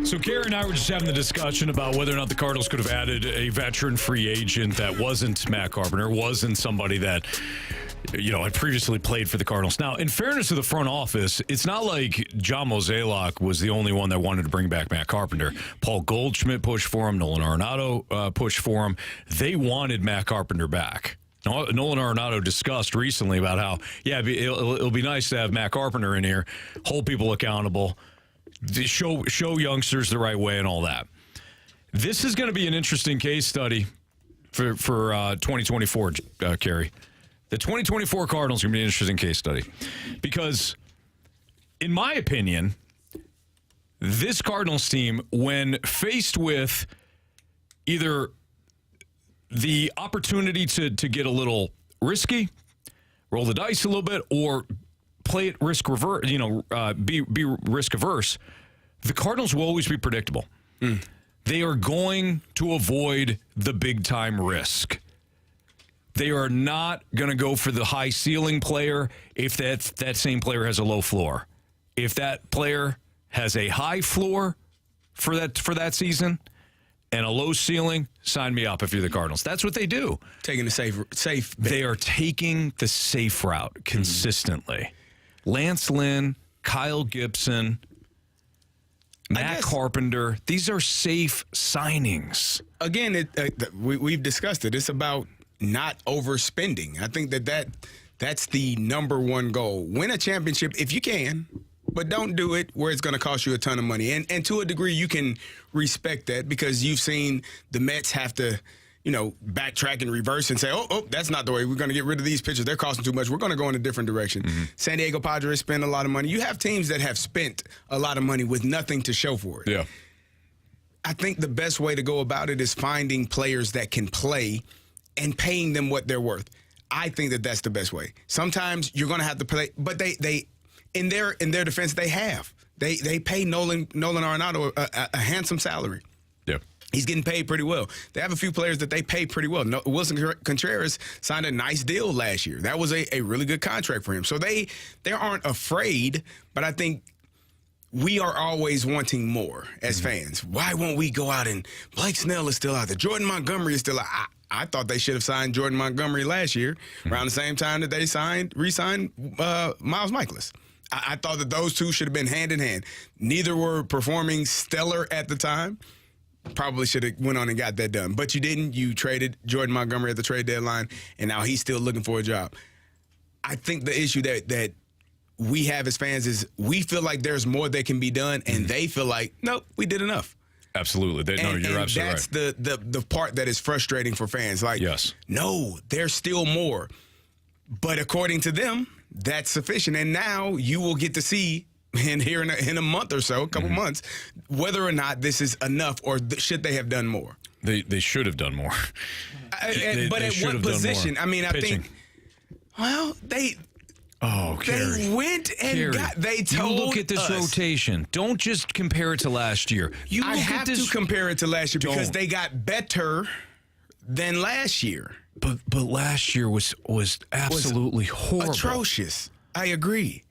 So Carey and I were just having the discussion about whether or not the Cardinals could have added a veteran free agent that wasn't Matt Carpenter, wasn't somebody that, had previously played for the Cardinals. Now, in fairness to the front office, it's not like John Mozeliak was the only one that wanted to bring back Matt Carpenter. Paul Goldschmidt pushed for him. Nolan Arenado pushed for him. They wanted Matt Carpenter back. Nolan Arenado discussed recently about how, it'll be nice to have Matt Carpenter in here, hold people accountable, show youngsters the right way and all that. This is going to be an interesting case study for 2024, Carey. The 2024 Cardinals are going to be an interesting case study because, in my opinion, this Cardinals team, when faced with either the opportunity to get a little risky, roll the dice a little bit, or play it risk reverse, be risk averse, the Cardinals will always be predictable. They are going to avoid the big time risk. They are not going to go for the high ceiling player if that same player has a low floor. If that player has a high floor for that season and a low ceiling, sign me up if you're the Cardinals. That's what they do.
Taking the safe bet.
They are taking the safe route consistently. Lance Lynn, Kyle Gibson, Matt Carpenter, these are safe signings.
Again, we've discussed it. It's about not overspending. I think that's the number one goal. Win a championship if you can, but don't do it where it's going to cost you a ton of money. And to a degree, you can respect that because you've seen the Mets have to, backtrack and reverse and say, oh, that's not the way. We're going to get rid of these pitchers. They're costing too much. We're going to go in a different direction. San Diego Padres spend a lot of money. You have teams that have spent a lot of money with nothing to show for it.
Yeah.
I think the best way to go about it is finding players that can play and paying them what they're worth. I think that's the best way. Sometimes you're going to have to play, but they in their defense, they pay Nolan Arenado a handsome salary.
Yeah.
He's getting paid pretty well. They have a few players that they pay pretty well. Wilson Contreras signed a nice deal last year. That was a really good contract for him. So they aren't afraid, but I think we are always wanting more as fans. Why won't we go out and Blake Snell is still out there? Jordan Montgomery is still out. I thought they should have signed Jordan Montgomery last year around the same time that they re-signed Miles Michaelis. I thought that those two should have been hand in hand. Neither were performing stellar at the time. Probably should have went on and got that done. But you didn't. You traded Jordan Montgomery at the trade deadline, and now he's still looking for a job. I think the issue that we have as fans is we feel like there's more that can be done, and they feel like, nope, we did enough.
Absolutely. You're absolutely
that's
right.
the part that is frustrating for fans. Like,
yes.
No, there's still more. But according to them, that's sufficient. And now you will get to see here in a month or so, a couple months, whether or not this is enough or should they have done more.
They should have done more.
But at what position? I mean,
Pitching.
They
Carey.
They went and they told
you look at this
us.
rotation. Don't just compare it to last year.
I have to compare it to last year because they got better than last year.
But last year was absolutely horrible.
Atrocious. I agree.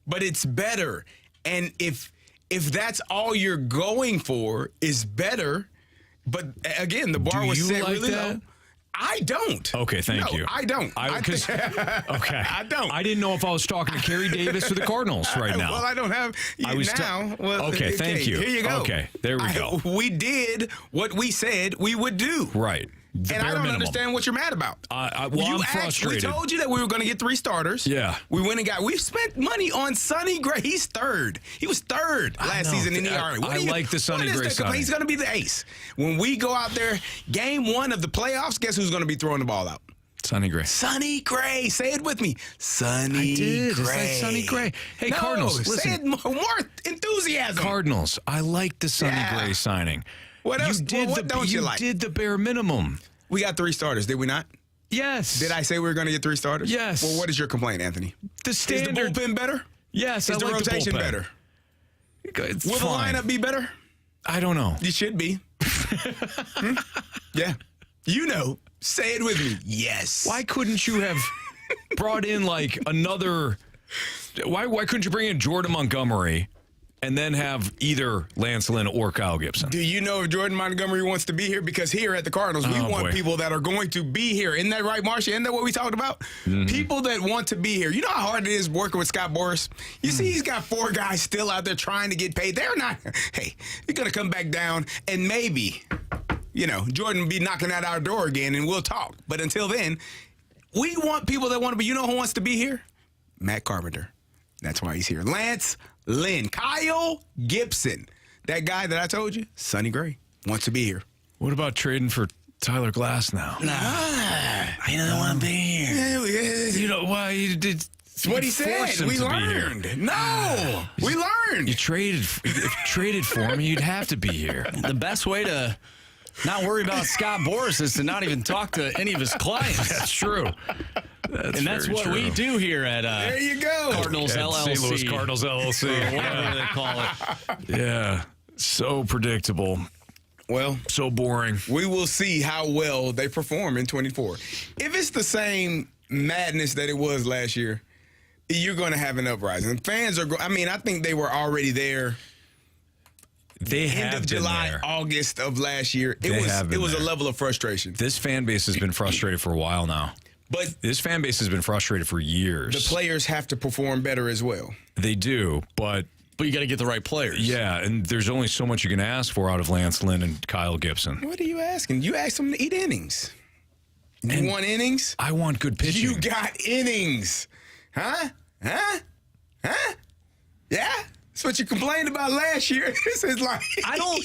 But it's better. And if that's all you're going for is better, but again, the bar was set really low. I don't.
Okay, thank you.
I don't.
Okay.
I don't.
I didn't know if I was talking to Carey Davis or the Cardinals right now.
Well, I don't have now.
Okay, thank you.
Here you go.
Okay, there we go.
We did what we said we would do.
Right.
And I don't understand what you're mad about.
I'm frustrated.
We told you that we were going to get 3 starters.
Yeah.
We went and we spent money on Sonny Gray. He's third. He was third last season in ERA.
I like the Sonny Gray signing.
He's going to be the ace. When we go out there, game 1 of the playoffs, guess who's going to be throwing the ball out?
Sonny Gray.
Sonny Gray. Say it with me. Sonny Gray.
It's like Sonny Gray. Hey,
no,
Cardinals, listen.
Say it more enthusiasm.
Cardinals, I like the Sonny Gray signing.
What else? What don't you like?
You did the bare minimum.
We got 3 starters, did we not?
Yes.
Did I say we were going to get 3 starters?
Yes.
Well, what is your complaint, Anthony?
The standard.
Is the bullpen better?
Yes.
Is the rotation
the
better?
It's
Will
fine.
the lineup be better?
I don't know.
It should be. Yeah. You know. Say it with me. Yes.
Why couldn't you have brought in like another Why couldn't you bring in Jordan Montgomery and then have either Lance Lynn or Kyle Gibson?
Do you know if Jordan Montgomery wants to be here? Because here at the Cardinals, we want people that are going to be here. Isn't that right, Marcia? Isn't that what we talked about? Mm-hmm. People that want to be here. You know how hard it is working with Scott Boras? You see he's got 4 guys still out there trying to get paid. They're not. Hey, you're going to come back down and maybe, Jordan will be knocking at our door again and we'll talk. But until then, we want people that want to be. You know who wants to be here? Matt Carpenter. That's why he's here. Lance Lynn, Kyle Gibson, that guy that I told you, Sonny Gray, wants to be here.
What about trading for Tyler Glass now?
Nah, I don't want to be here.
You know why you did?
That's what he said. We learned. No, we learned.
You traded for him. You'd have to be here.
The best way to not worry about Scott Boras is to not even talk to any of his clients.
That's true.
That's what we do here at
there you go.
Cardinals LLC.
St. Louis Cardinals LLC.
Or whatever they call it.
Yeah. So predictable.
Well,
so boring.
We will see how well they perform in 24. If it's the same madness that it was last year, you're going to have an uprising. Fans are I think they were already there.
They have
end of
been
July,
there.
August of last year. It was a level of frustration.
This fan base has been frustrated for a while now.
But
this fan base has been frustrated for years.
The players have to perform better as well.
They do, but
you got to get the right players.
Yeah, and there's only so much you can ask for out of Lance Lynn and Kyle Gibson.
What are you asking? You asked them to eat innings. You want innings?
I want good pitching.
You got innings. Huh? Yeah? That's what you complained about last year. This is like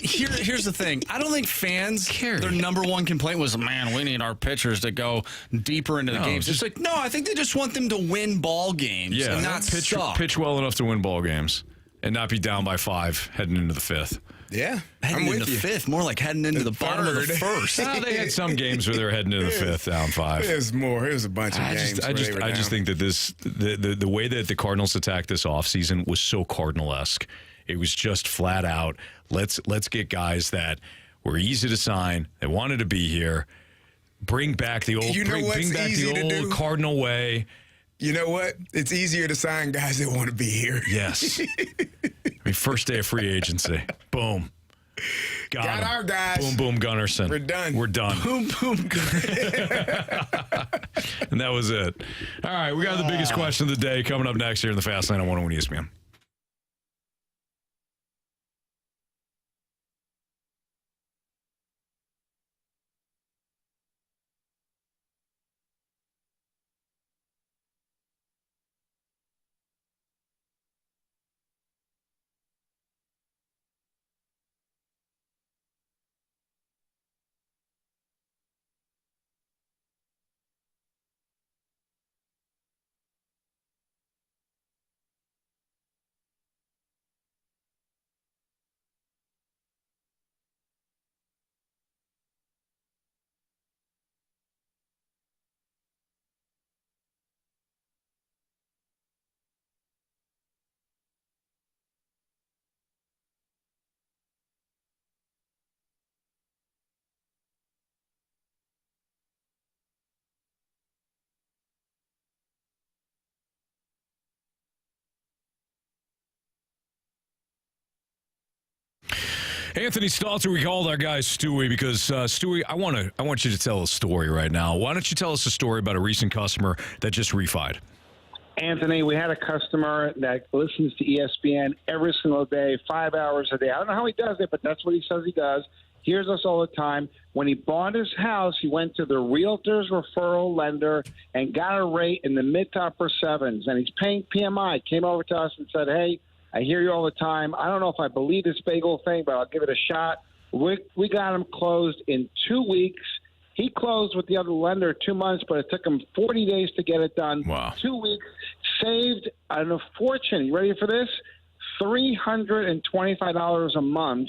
here's the thing. I don't think fans their number one complaint was, man, we need our pitchers to go deeper into the games. It's like, no, I think they just want them to win ball games and not
pitch well enough to win ball games and not be down by 5 heading into the 5th.
Yeah,
heading into the 5th, more like heading into the bottom of the 1st.
No, they had some games where they were heading into the 5th down 5.
There's more. It was a bunch of games.
I just think that the way that the Cardinals attacked this offseason was so Cardinal-esque. It was just flat out, let's get guys that were easy to sign, that wanted to be here, bring back the old old Cardinal way.
You know what? It's easier to sign guys that want to be here.
Yes. First day of free agency. Boom. Got
our guys.
Boom, boom, Gunnarsson.
We're done.
Boom, boom,
And that was it. All right, we got the biggest question of the day coming up next here in the Fast Lane on 101 ESPN. Anthony Stalter, we called our guy Stewie because Stewie, I want you to tell a story right now. Why don't you tell us a story about a recent customer that just refied?
Anthony, we had a customer that listens to ESPN every single day, 5 hours a day. I don't know how he does it, but that's what he says he does. Hears us all the time. When he bought his house, he went to the realtor's referral lender and got a rate in the mid to upper 7s, and he's paying PMI. Came over to us and said, hey, I hear you all the time. I don't know if I believe this bagel thing, but I'll give it a shot. We got him closed in 2 weeks. He closed with the other lender 2 months, but it took him 40 days to get it done.
Wow.
2 weeks, saved a fortune. You ready for this? $325 a month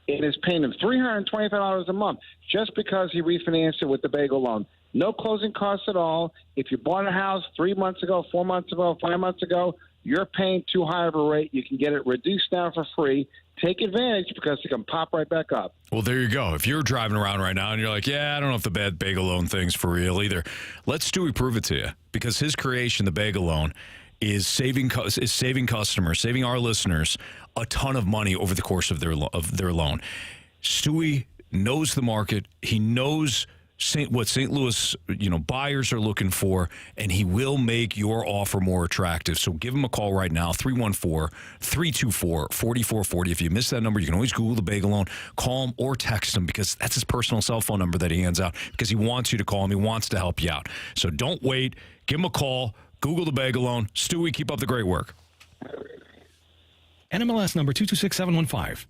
in his payment. $325 a month just because he refinanced it with the bagel loan. No closing costs at all. If you bought a house 3 months ago, 4 months ago, 5 months ago, you're paying too high of a rate. You can get it reduced now for free. Take advantage because it can pop right back up.
Well, there you go. If you're driving around right now and you're like, yeah, I don't know if the bad bagel loan thing's for real either, let Stewie prove it to you because his creation, the bagel loan, is saving customers, saving our listeners a ton of money over the course of their loan. Stewie knows the market. He knows what St. Louis buyers are looking for, and he will make your offer more attractive. So give him a call right now, 314-324-4440. If you miss that number, you can always Google the Bagel Loan, call him or text him, because that's his personal cell phone number that he hands out, because he wants you to call him. He wants to help you out. So don't wait. Give him a call. Google the Bagel Loan. Stewie, keep up the great work.
NMLS number 226715.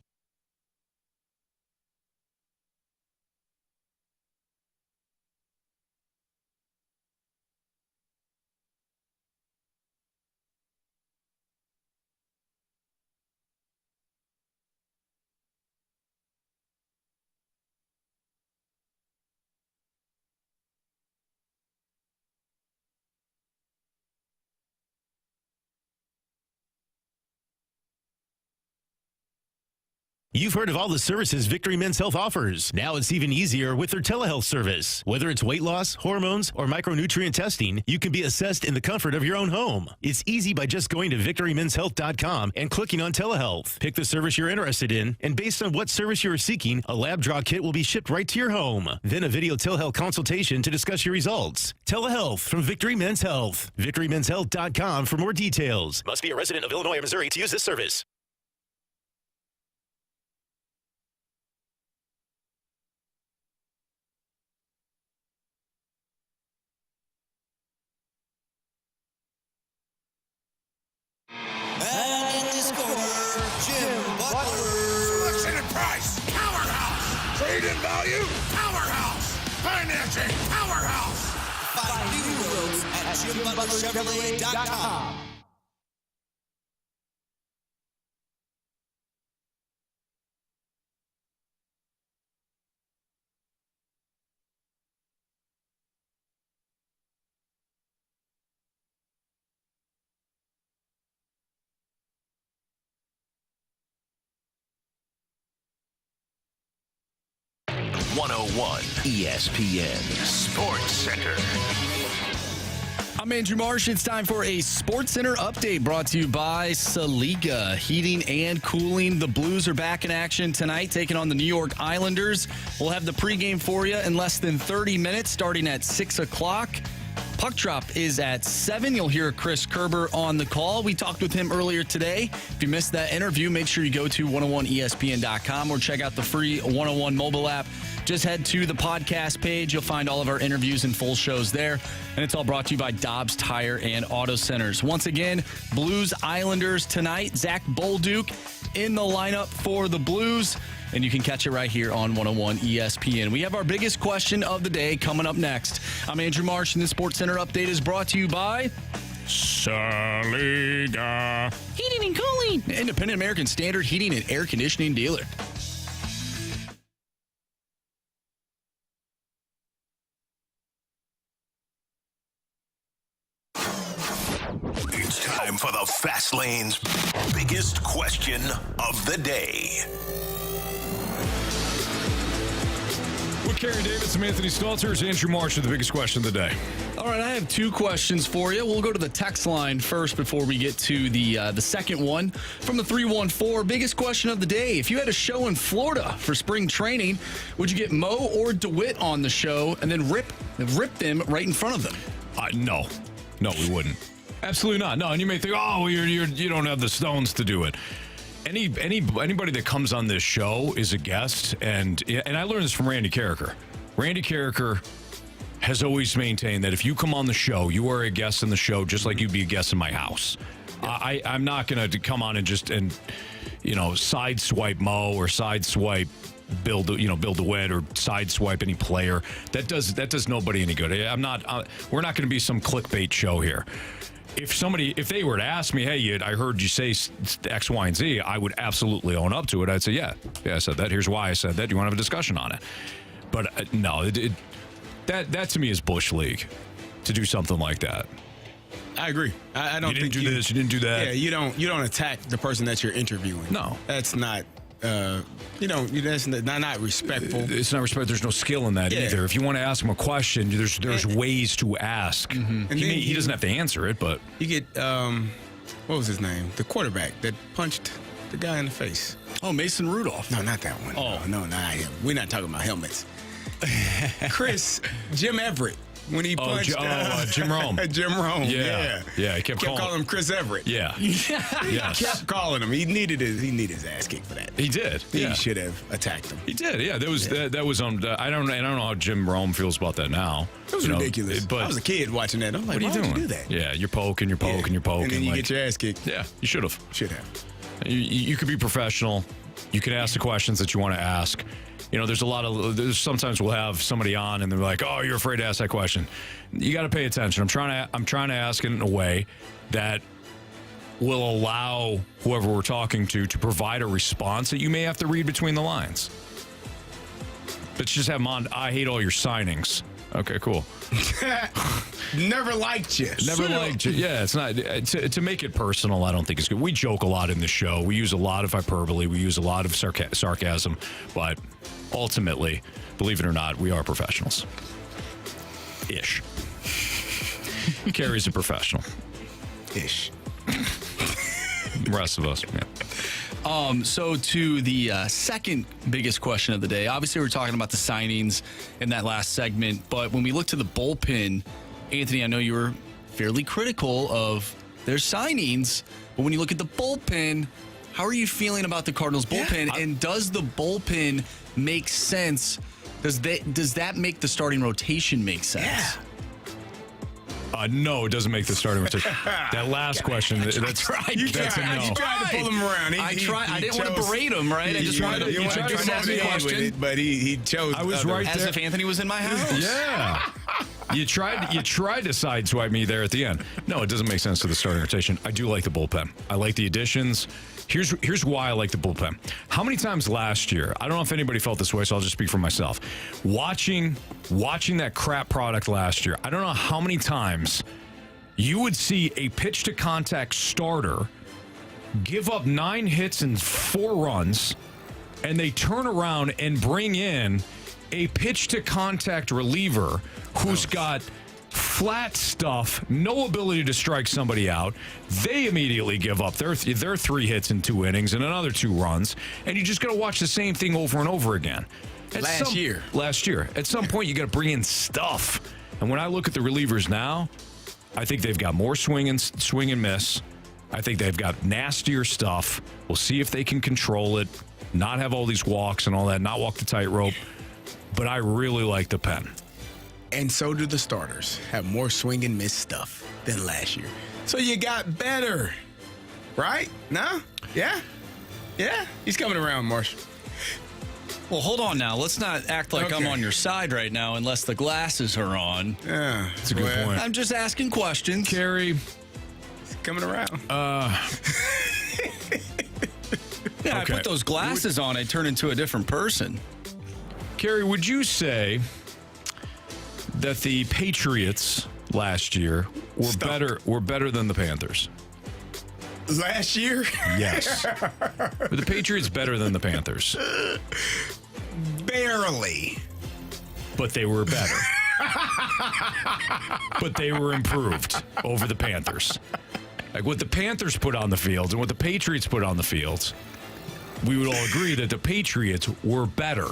You've heard of all the services Victory Men's Health offers. Now it's even easier with their telehealth service. Whether it's weight loss, hormones, or micronutrient testing, you can be assessed in the comfort of your own home. It's easy by just going to victorymenshealth.com and clicking on telehealth. Pick the service you're interested in, and based on what service you are seeking, a lab draw kit will be shipped right to your home. Then a video telehealth consultation to discuss your results. Telehealth from Victory Men's Health. victorymenshealth.com for more details. Must be a resident of Illinois or Missouri to use this service.
Selection and price, powerhouse. Trade in value, powerhouse. Financing, powerhouse.
Find new roads at JimButlerChevrolet.com.
ESPN Sports Center.
I'm Andrew Marsh. It's time for a Sports Center update brought to you by Saliga Heating and Cooling. The Blues are back in action tonight, taking on the New York Islanders. We'll have the pregame for you in less than 30 minutes, starting at 6 o'clock. Puck drop is at 7. You'll hear Chris Kerber on the call. We talked with him earlier today. If you missed that interview, make sure you go to 101ESPN.com or check out the free 101 mobile app. Just head to the podcast page. You'll find all of our interviews and full shows there. And it's all brought to you by Dobbs Tire and Auto Centers. Once again, Blues Islanders tonight. Zach Bolduc in the lineup for the Blues. And you can catch it right here on 101 ESPN. We have our biggest question of the day coming up next. I'm Andrew Marsh, and the Sports Center update is brought to you by
Saliga
Heating and Cooling, independent American Standard heating and air conditioning dealer.
It's time for the Fast Lane's biggest question of the day.
With Carey Davis and Anthony Stalter, is Andrew Marsh with the biggest question of the day.
All right, I have two questions for you. We'll go to the text line first before we get to the second one. From the 314, biggest question of the day. If you had a show in Florida for spring training, would you get Mo or DeWitt on the show and then rip them right in front of them?
No, we wouldn't. Absolutely not. No, and you may think, oh, you don't have the stones to do it. Anybody that comes on this show is a guest, and I learned this from Randy Carricker. Randy Carricker has always maintained that if you come on the show, you are a guest in the show, just like you'd be a guest in my house. I'm not going to come on and sideswipe Mo or sideswipe Bill DeWitt or sideswipe any player. That does nobody any good. We're not going to be some clickbait show here. If they were to ask me, hey, I heard you say X, Y, and Z, I would absolutely own up to it. I'd say, yeah, I said that. Here's why I said that. You want to have a discussion on it? But no, that to me is Bush League to do something like that.
I agree. I don't think
you didn't do this. You didn't do that.
Yeah, you don't attack the person that you're interviewing.
No,
that's not that's not respectful.
It's not respectful. There's no skill in that either. If you want to ask him a question, there's ways to ask.
Mm-hmm.
He doesn't have to answer it, but
you get what was his name? The quarterback that punched the guy in the face.
Oh, Mason Rudolph.
No, not that one.
Oh,
no, not him. We're not talking about helmets. Jim Everett. When he punched
Jim Rome.
Jim Rome,
yeah. He kept calling
him Chris Everett.
Yeah.
Yes. He kept calling him. He needed his ass kicked for that.
He did.
He should have attacked him.
He did. Yeah, that was on. I don't know how Jim Rome feels about that now.
It was ridiculous.
But
I was a kid watching that. I'm like,
what are you doing?
Would you do that?
Yeah, you're poking, and
then you get your ass kicked.
Yeah, you should have.
You
could be professional. You can ask the questions that you want to ask. There's sometimes we'll have somebody on and they're like, "Oh, you're afraid to ask that question." You got to pay attention. I'm trying to ask it in a way that will allow whoever we're talking to provide a response that you may have to read between the lines. Let's just have them on. I hate all your signings. Okay, cool.
Never liked you.
Yeah, it's not to make it personal. I don't think it's good. We joke a lot in the show. We use a lot of hyperbole. We use a lot of sarcasm. But ultimately, believe it or not, we are professionals. Ish. Carey's a professional.
Ish.
The rest of us, yeah.
So to the second biggest question of the day, obviously we're talking about the signings in that last segment, but when we look to the bullpen, Anthony, I know you were fairly critical of their signings, but when you look at the bullpen, how are you feeling about the Cardinals bullpen? And does the bullpen make sense? Does that make the starting rotation make sense?
Yeah.
No, it doesn't make the starting rotation. That last question, that's a no.
You tried to pull him around.
I didn't want to berate him, right? I just tried to ask a question.
But he chose.
I was right there.
As if Anthony was in my house.
Yeah. You tried to sideswipe me there at the end. No, it doesn't make sense to the starting rotation. I do like the bullpen. I like the additions. Here's why I like the bullpen. How many times last year, I don't know if anybody felt this way, so I'll just speak for myself. Watching that crap product last year, I don't know how many times you would see a pitch to contact starter give up 9 hits and 4 runs, and they turn around and bring in a pitch to contact reliever who's got flat stuff, no ability to strike somebody out. They immediately give up their 3 hits in 2 innings and another 2 runs, and you just got to watch the same thing over and over again. Last year. At some point, you got to bring in stuff. And when I look at the relievers now, I think they've got more swing and miss. I think they've got nastier stuff. We'll see if they can control it, not have all these walks and all that, not walk the tightrope. But I really like the pen.
And so do the starters. Have more swing and miss stuff than last year. So you got better. Right? No? Yeah? Yeah? He's coming around, Marsh.
Well, hold on now. Let's not act like I'm on your side right now unless the glasses are on.
Yeah.
That's a good point.
I'm just asking questions.
Carey.
He's coming around.
Yeah, I put those glasses on, I turn into a different person.
Carey, would you say that the Patriots last year were better than the Panthers?
Last year?
Yes. Were the Patriots better than the Panthers?
Barely.
But they were better. But they were improved over the Panthers. Like what the Panthers put on the field and what the Patriots put on the fields, we would all agree that the Patriots were better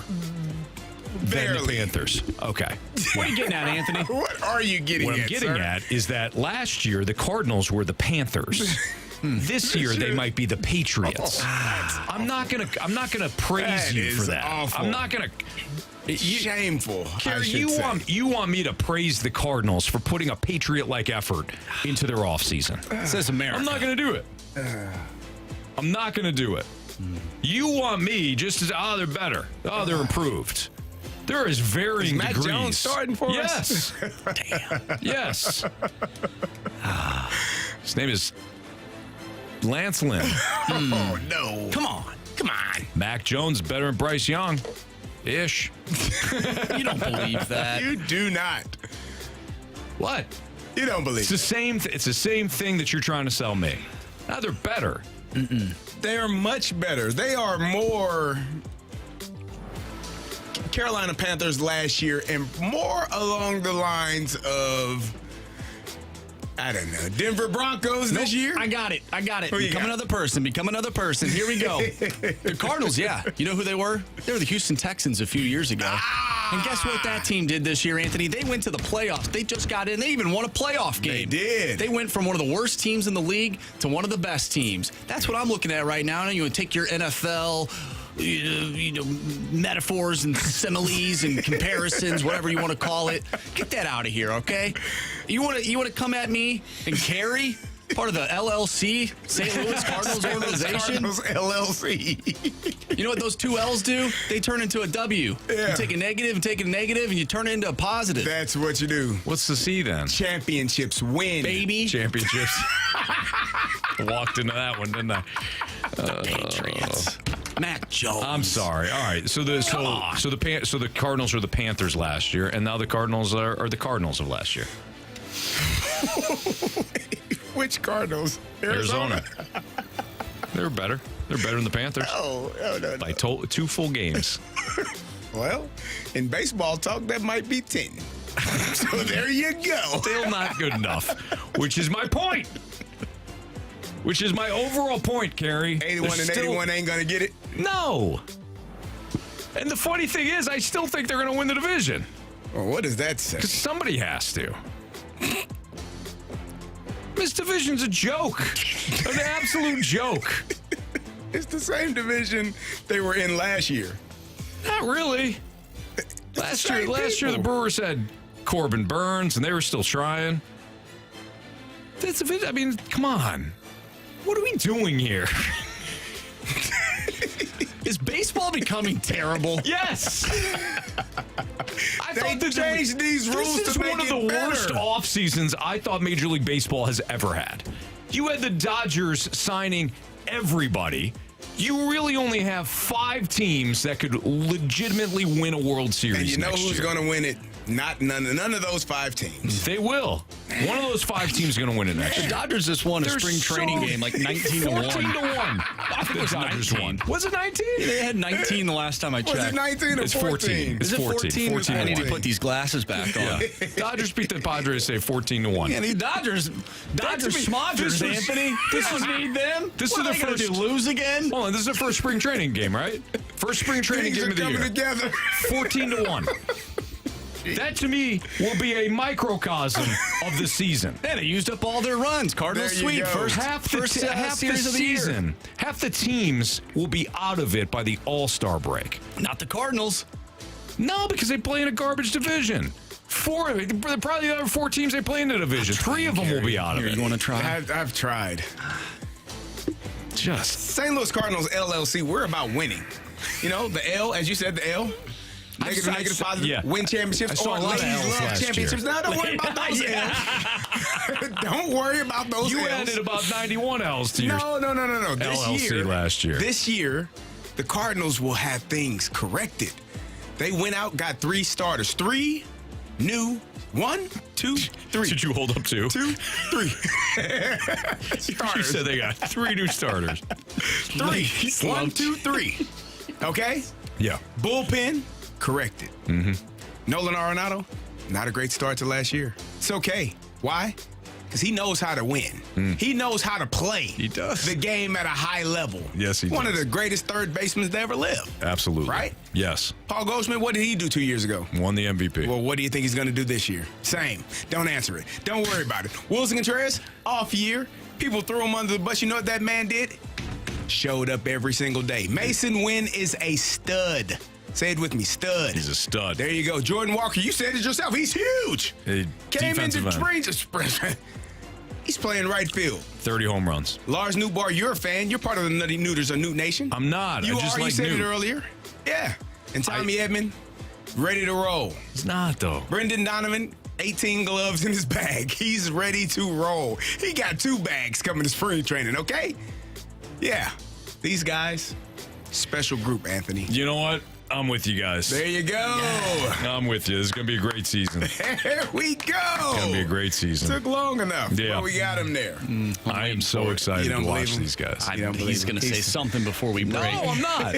than the Panthers. Okay.
What are you getting at, Anthony?
What are you getting at,
What I'm getting at is that last year the Cardinals were the Panthers. This year they might be the Patriots. I'm not gonna praise you for that.
Awful.
I'm not gonna.
Shameful.
Carey, you want me to praise the Cardinals for putting a Patriot-like effort into their offseason.
Says America.
I'm not gonna do it. I'm not gonna do it. You want me just to, they're better. They're improved. There is varying
Mac
degrees.
Jones starting for
us? Damn. Yes. His name is Lance Lynn.
Oh, no.
Come on.
Mac Jones better than Bryce Young. Ish.
You don't believe that.
You do not.
What?
You don't believe
it's the same thing that you're trying to sell me. Now they're better.
They are much better. They are more Carolina Panthers last year and more along the lines of, I don't know, Denver Broncos this year?
I got it.
Who you
Become
got?
another person. Here we go. The Cardinals, yeah. You know who they were? They were the Houston Texans a few years ago. And guess what that team did this year, Anthony? They went to the playoffs. They just got in. They even won a playoff game.
They did.
They went from one of the worst teams in the league to one of the best teams. That's what I'm looking at right now. And you would take your NFL metaphors and similes and comparisons, whatever you want to call it. Get that out of here, okay? You want to come at me and Carey, part of the LLC, St. Louis Cardinals organization?
Cardinals LLC.
You know what those two L's do? They turn into a W.
Yeah.
You take a negative and take a negative, and you turn it into a positive.
That's what you do.
What's the C then?
Championships win.
Baby.
Championships. Walked into that one, didn't I?
Patriots. Mac Jones.
I'm sorry. All right. So the Cardinals are the Panthers last year, and now the Cardinals are the Cardinals of last year.
Which Cardinals?
Arizona. They're better. They're better than the Panthers.
No.
By 2 full games.
Well, in baseball talk, that might be 10. So there you go.
Still not good enough, which is my point. Which is my overall point, Carey.
81 and 81 ain't going to get it?
No. And the funny thing is, I still think they're going to win the division.
Well, what does that say?
Because somebody has to. This division's a joke. An absolute joke.
It's the same division they were in last year.
Not really. Last year, the Brewers had Corbin Burns, and they were still trying. I mean, come on. What are we doing here?
Is baseball becoming terrible?
Yes.
They changed these rules
This is
to make
one of
it
the
better.
worst off seasons I thought Major League Baseball has ever had. You had the Dodgers signing everybody. You really only have 5 teams that could legitimately win a World Series.
And you know
next
who's
year.
going to win it? None of those 5 teams.
They will. One of those 5 teams is going to win it next
The
year.
Dodgers just won a
They're
spring training game like 19 to 1.
14 to 1. I think
it was
the Dodgers
19.
won. Was it 19?
They had 19 the last time I checked.
Was it 19 or
It's 14.
Is it 14?
14
I need to
1.
put these glasses back on.
Yeah. Dodgers beat the Padres, say 14 to 1.
Yeah, these Dodgers smodgers, Anthony. This is need them.
This
What
is
are
the
they gonna
first.
do, lose again?
Hold on, this is the first spring training game, right? First spring training
Things
game
are
of the
coming
year.
together.
14 to 1. That to me will be a microcosm of the season.
Yeah, they used up all their runs. Cardinals
There you
sweep.
go.
First series of the
season. Half the teams will be out of it by the All-Star break.
year. Not the Cardinals.
No, because they play in a garbage division. Probably the other 4 teams they play in the division. 3 of them will be out of
Here,
it.
you want to try?
I've tried.
Just
St. Louis Cardinals LLC, we're about winning. You know, the L, as you said, the L. Negative, positive,
yeah.
win championships.
I saw
or
a lot of
ladies
L's
love
last
championships.
year.
Now, don't worry about those L's. Don't worry about those
you
L's.
added about 91 L's to your
No. This
LLC last year.
This year, the Cardinals will have things corrected. They went out, got 3 starters. 3 new. 1, 2, 3.
Did you hold up 2?
2, 3. Starters.
You said they got 3 new starters.
3. 1, 2, 3. Okay?
Yeah.
Bullpen, corrected.
Mm-hmm.
Nolan Arenado, not a great start to last year. It's okay. Why? Because he knows how to win. He knows how to play.
He does.
The game at a high level.
Yes, he
One
does.
of the greatest third basemen to ever live.
Absolutely.
Right?
Yes.
Paul Goldschmidt, what did he do 2 years ago?
Won the MVP.
Well, what do you think he's going to do this year? Same. Don't answer it. Don't worry about it. Wilson Contreras, off year. People threw him under the bus. You know what that man did? Showed up every single day. Mason Wynn is a stud. Say it with me, stud.
He's a stud.
There you go. Jordan Walker, you said it yourself. He's huge. Came into spring. He's playing right field.
30 home runs.
Lars Newbar, you're a fan. You're part of the Nutty Neuters of Newt Nation.
I'm not.
You
I just
are.
like
You said
Newt.
it earlier. Yeah. And Tommy Edman, ready to roll.
He's not, though.
Brendan Donovan, 18 gloves in his bag. He's ready to roll. He got 2 bags coming to spring training, okay? Yeah. These guys, special group, Anthony.
You know what? I'm with you guys.
There you go.
I'm with you. This is going to be a great season.
There we go.
It's going to be a great season.
Took long enough.
Yeah.
But we got him there.
I am so excited to watch these guys.
He's going to say something before we break.
No, I'm not.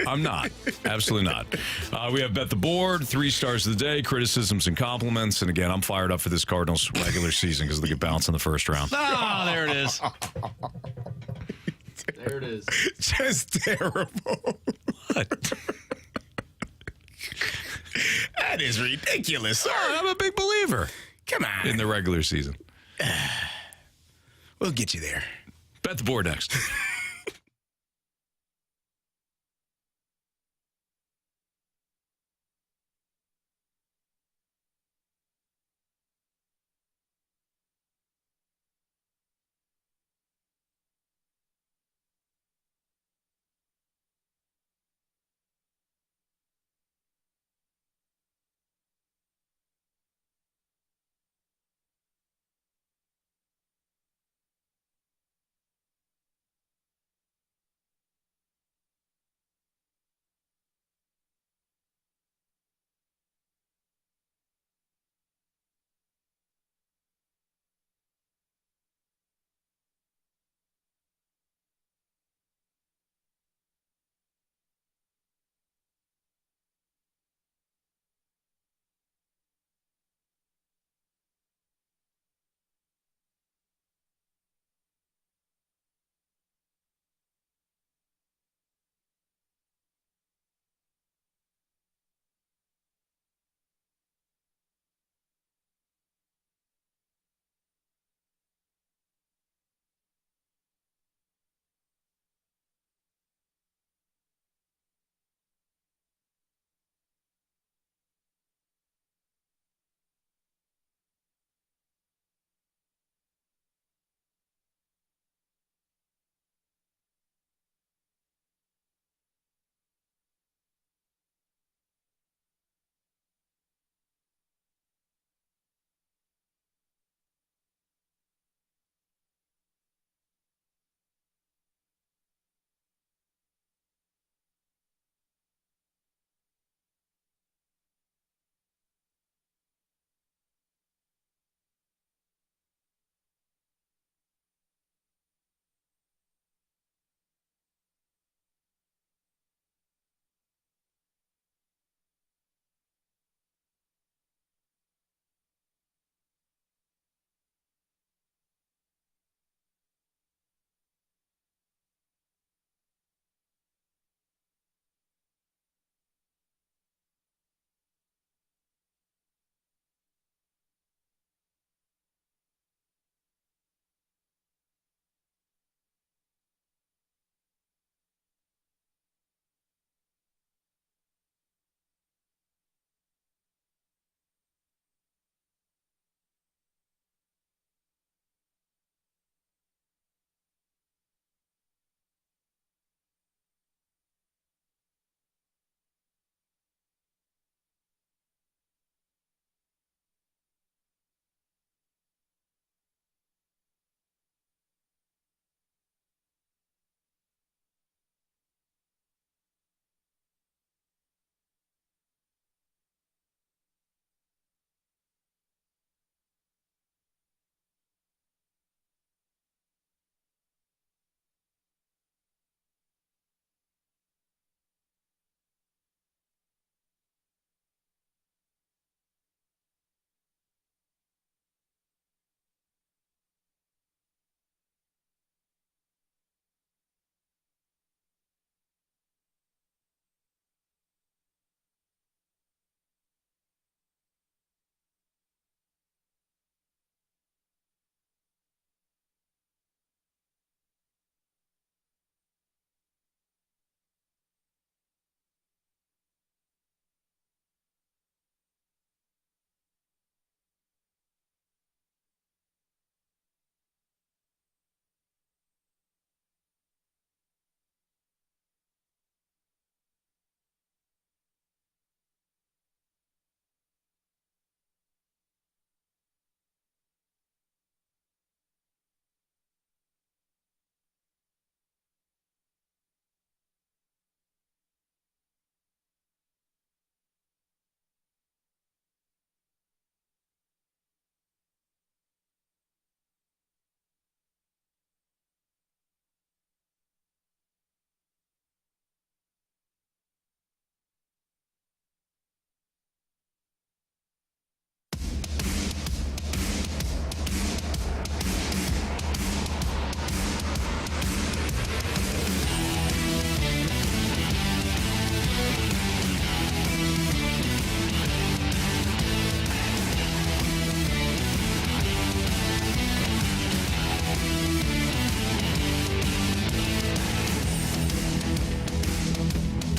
I'm not. Absolutely not. We have Bet the Board, 3 stars of the day, criticisms and compliments. And again, I'm fired up for this Cardinals regular season because they get bounced in the first round.
Ah, there it is. There it is.
Just terrible.
What?
That is ridiculous.
Oh, I'm a big believer.
Come on.
In the regular season.
We'll get you there.
Bet the Board next.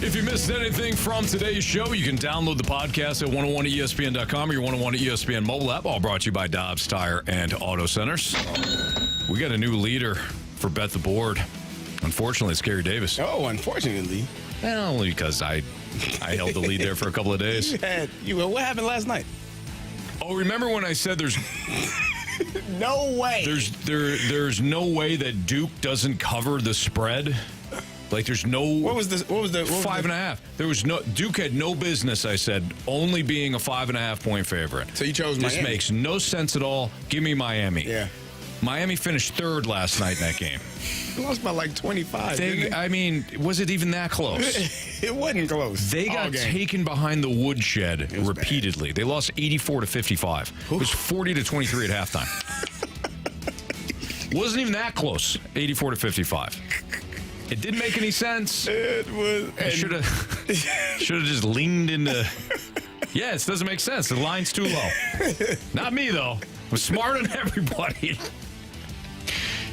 If you missed anything from today's show, you can download the podcast at 101ESPN.com or your 101 ESPN mobile app. All brought to you by Dobbs Tire and Auto Centers. We got a new leader for Bet the Board. Unfortunately, it's Carey Davis.
Oh, unfortunately.
Well, only because I held the lead there for a couple of days.
What happened last night?
Oh, remember when I said there's
no way.
There's no way that Duke doesn't cover the spread? Like there's no.
What was the
5.5? There was no. Duke had no business. I said only being a 5.5 point favorite.
So you chose Miami.
This makes no sense at all. Give me Miami.
Yeah.
Miami finished third last night in that game.
They lost by like 25.
I mean, was it even that close?
It wasn't close.
They got taken behind the woodshed repeatedly. Bad. They lost 84-55. It was 40-23 at halftime. Wasn't even that close. 84-55. It didn't make any sense.
It was.
Should have just leaned into. Yeah, it doesn't make sense. The line's too low. Not me though. I'm smarter than everybody.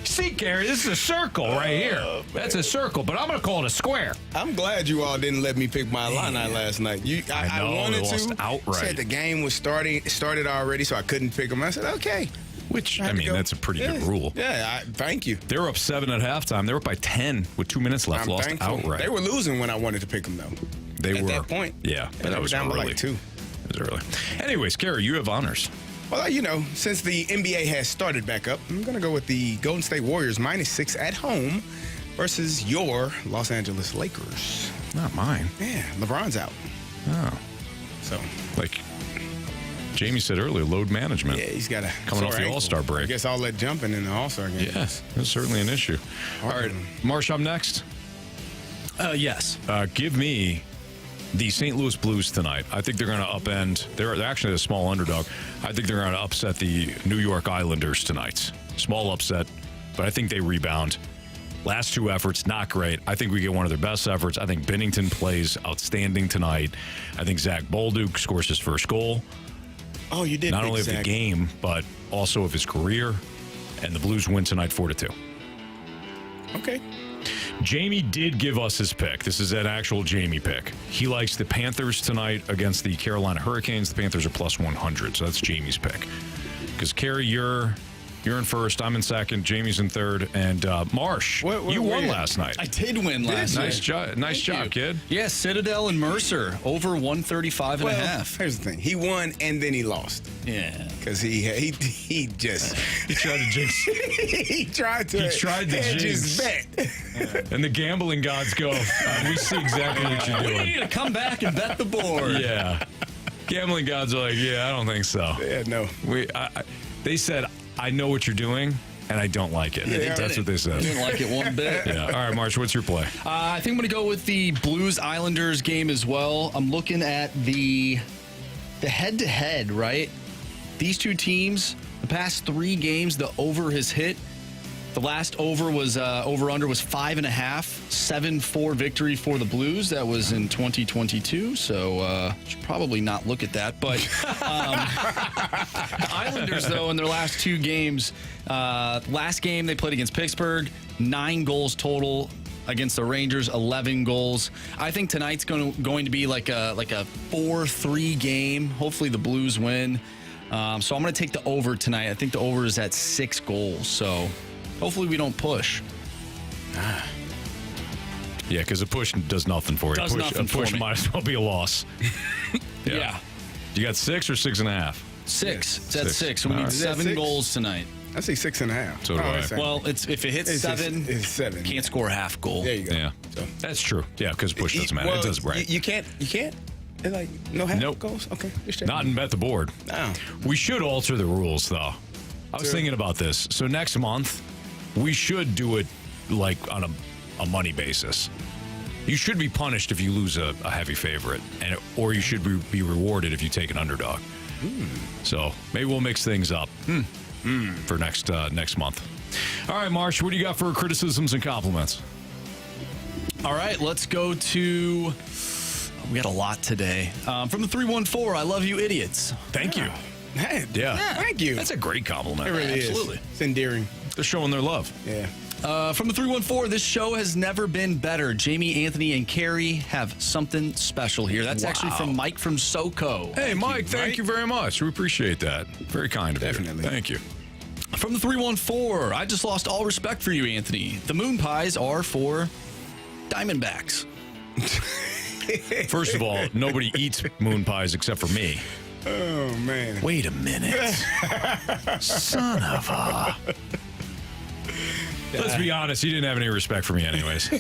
See, Carey, this is a circle right here. That's a circle, but I'm going to call it a square.
I'm glad you all didn't let me pick my Illini last night. I wanted to.
Outright.
Said the game was started already, so I couldn't pick them. I said, okay.
Which, I mean, that's a pretty good rule.
Yeah, thank you.
They were up 7 at halftime. They were up by 10 with 2 minutes left. Lost outright.
They were losing when I wanted to pick them, though.
They were.
At that point.
Yeah,
but that was down by like 2.
It was early. Anyways, Carey, you have honors.
Well, since the NBA has started back up, I'm going to go with the Golden State Warriors -6 at home versus your Los Angeles Lakers.
Not mine.
Yeah, LeBron's out.
Oh.
So.
Like Jamie said earlier, load management.
Yeah, he's got a
coming off the All-Star break.
I guess all that jumping in the All-Star game.
Yeah, that's certainly an issue. All right, Marsh, I'm next.
Yes.
Give me the St. Louis Blues tonight. I think they're going to upend. They're actually a small underdog. I think they're going to upset the New York Islanders tonight. Small upset, but I think they rebound. Last 2 efforts, not great. I think we get one of their best efforts. I think Binnington plays outstanding tonight. I think Zach Bolduc scores his first goal.
Oh, you did.
Not only of the game, but also of his career. And the Blues win tonight 4-2.
Okay.
Jamie did give us his pick. This is an actual Jamie pick. He likes the Panthers tonight against the Carolina Hurricanes. The Panthers are +100, so that's Jamie's pick. Because, Carey, you're in first. I'm in second. Jamie's in third. And Marsh, you won last night.
I did win last night.
Nice job, kid.
Yeah, Citadel and Mercer over 135.5.
Here's the thing. He won and then he lost.
Yeah.
Because he just...
He tried to jinx.
He tried to hedge his bet.
And the gambling gods go, we see exactly what you're doing.
We need to come back and bet the board.
Yeah. Gambling gods are like, yeah, I don't think so.
Yeah, no.
They said, I know what you're doing, and I don't like it.
Yeah,
that's what they said.
I didn't like it one bit.
Yeah. All right, Marsh, what's your play?
I think I'm going to go with the Blues-Islanders game as well. I'm looking at the head-to-head, right? These two teams, the past 3 games, the over has hit. The last over was over-under was 5.5, 7-4 victory for the Blues. That was in 2022, so should probably not look at that. But the Islanders, though, in their last 2 games, last game they played against Pittsburgh, 9 goals total. Against the Rangers, 11 goals. I think tonight's going to be like a 4-3 game. Hopefully the Blues win. So I'm going to take the over tonight. I think the over is at 6 goals. So hopefully we don't push.
Yeah, because a push does nothing for you. A push might as well be a loss.
Yeah.
You got 6 or 6.5?
6. It's at 6. So we need 7 goals tonight.
I say 6.5.
So do I.
Well, if it hits 7,
it's 7.
Can't score a half goal.
There you go.
Yeah, so. That's true. Yeah, because push doesn't matter. It does, right?
You can't. It's like no half goals. Okay,
not in Bet the Board.
No.
We should alter the rules though. I was thinking about this. So next month, we should do it like on a money basis. You should be punished if you lose a heavy favorite, or you should be rewarded if you take an underdog. So maybe we'll mix things up for next month. All right, Marsh, what do you got for criticisms and compliments?
All right, let's go to... We got a lot today. From the 314, I love you idiots.
Thank you.
Hey,
yeah.
Thank you.
That's a great compliment.
It really
Absolutely.
is. It's endearing.
They're showing their love.
Yeah.
From the 314, this show has never been better. Jamie, Anthony, and Carey have something special here. That's actually from Mike from SoCo.
Hey, Mike, thank you very much. We appreciate that. Very kind of you.
Definitely.
Thank you.
From the 314, I just lost all respect for you, Anthony. The moon pies are for Diamondbacks.
First of all, nobody eats moon pies except for me.
Oh, man.
Wait a minute. Son of a... Let's be honest, you didn't have any respect for me anyways.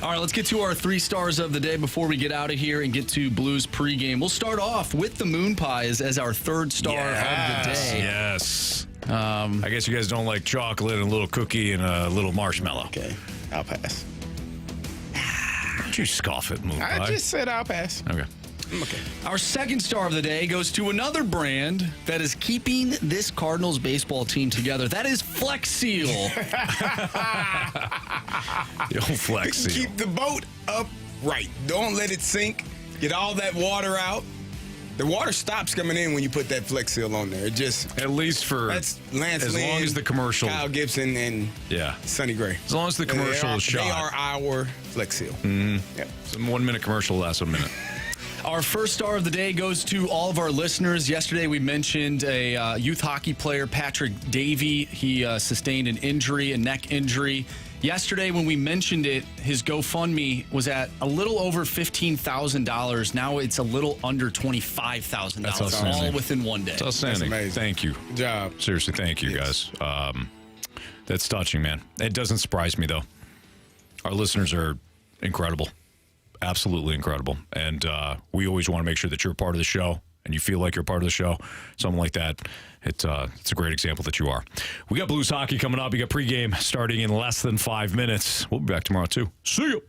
All right, let's get to our 3 stars of the day before we get out of here and get to Blues pregame. We'll start off with the moon pies as our 3rd star of the day.
Yes. I guess you guys don't like chocolate and a little cookie and a little marshmallow.
Okay, I'll pass.
Don't you scoff at moon pie?
I just said I'll pass.
Okay.
Okay.
Our 2nd star of the day goes to another brand that is keeping this Cardinals baseball team together. That is Flex Seal.
The old Flex Seal.
Keep the boat upright. Don't let it sink. Get all that water out. The water stops coming in when you put that Flex Seal on there. It just
at least for
that's Lance
as
Lynn,
long as the commercial,
Kyle Gibson, and Sonny Gray.
As long as the commercial is shot,
they are our Flex Seal.
Mm-hmm.
Yep.
Some 1 minute commercial lasts a minute.
Our 1st star of the day goes to all of our listeners. Yesterday, we mentioned a youth hockey player, Patrick Davey. He sustained an injury, a neck injury. Yesterday, when we mentioned it, his GoFundMe was at a little over $15,000. Now it's a little under $25,000.
That's outstanding.
All within one day.
That's outstanding.
That's amazing.
Thank you.
Good job.
Seriously, thank you, guys. That's touching, man. It doesn't surprise me, though. Our listeners are incredible. Absolutely incredible. And we always want to make sure that you're a part of the show and you feel like you're part of the show. Something like that. It's a great example that you are. We got Blues hockey coming up. We got pregame starting in less than 5 minutes. We'll be back tomorrow, too. See you.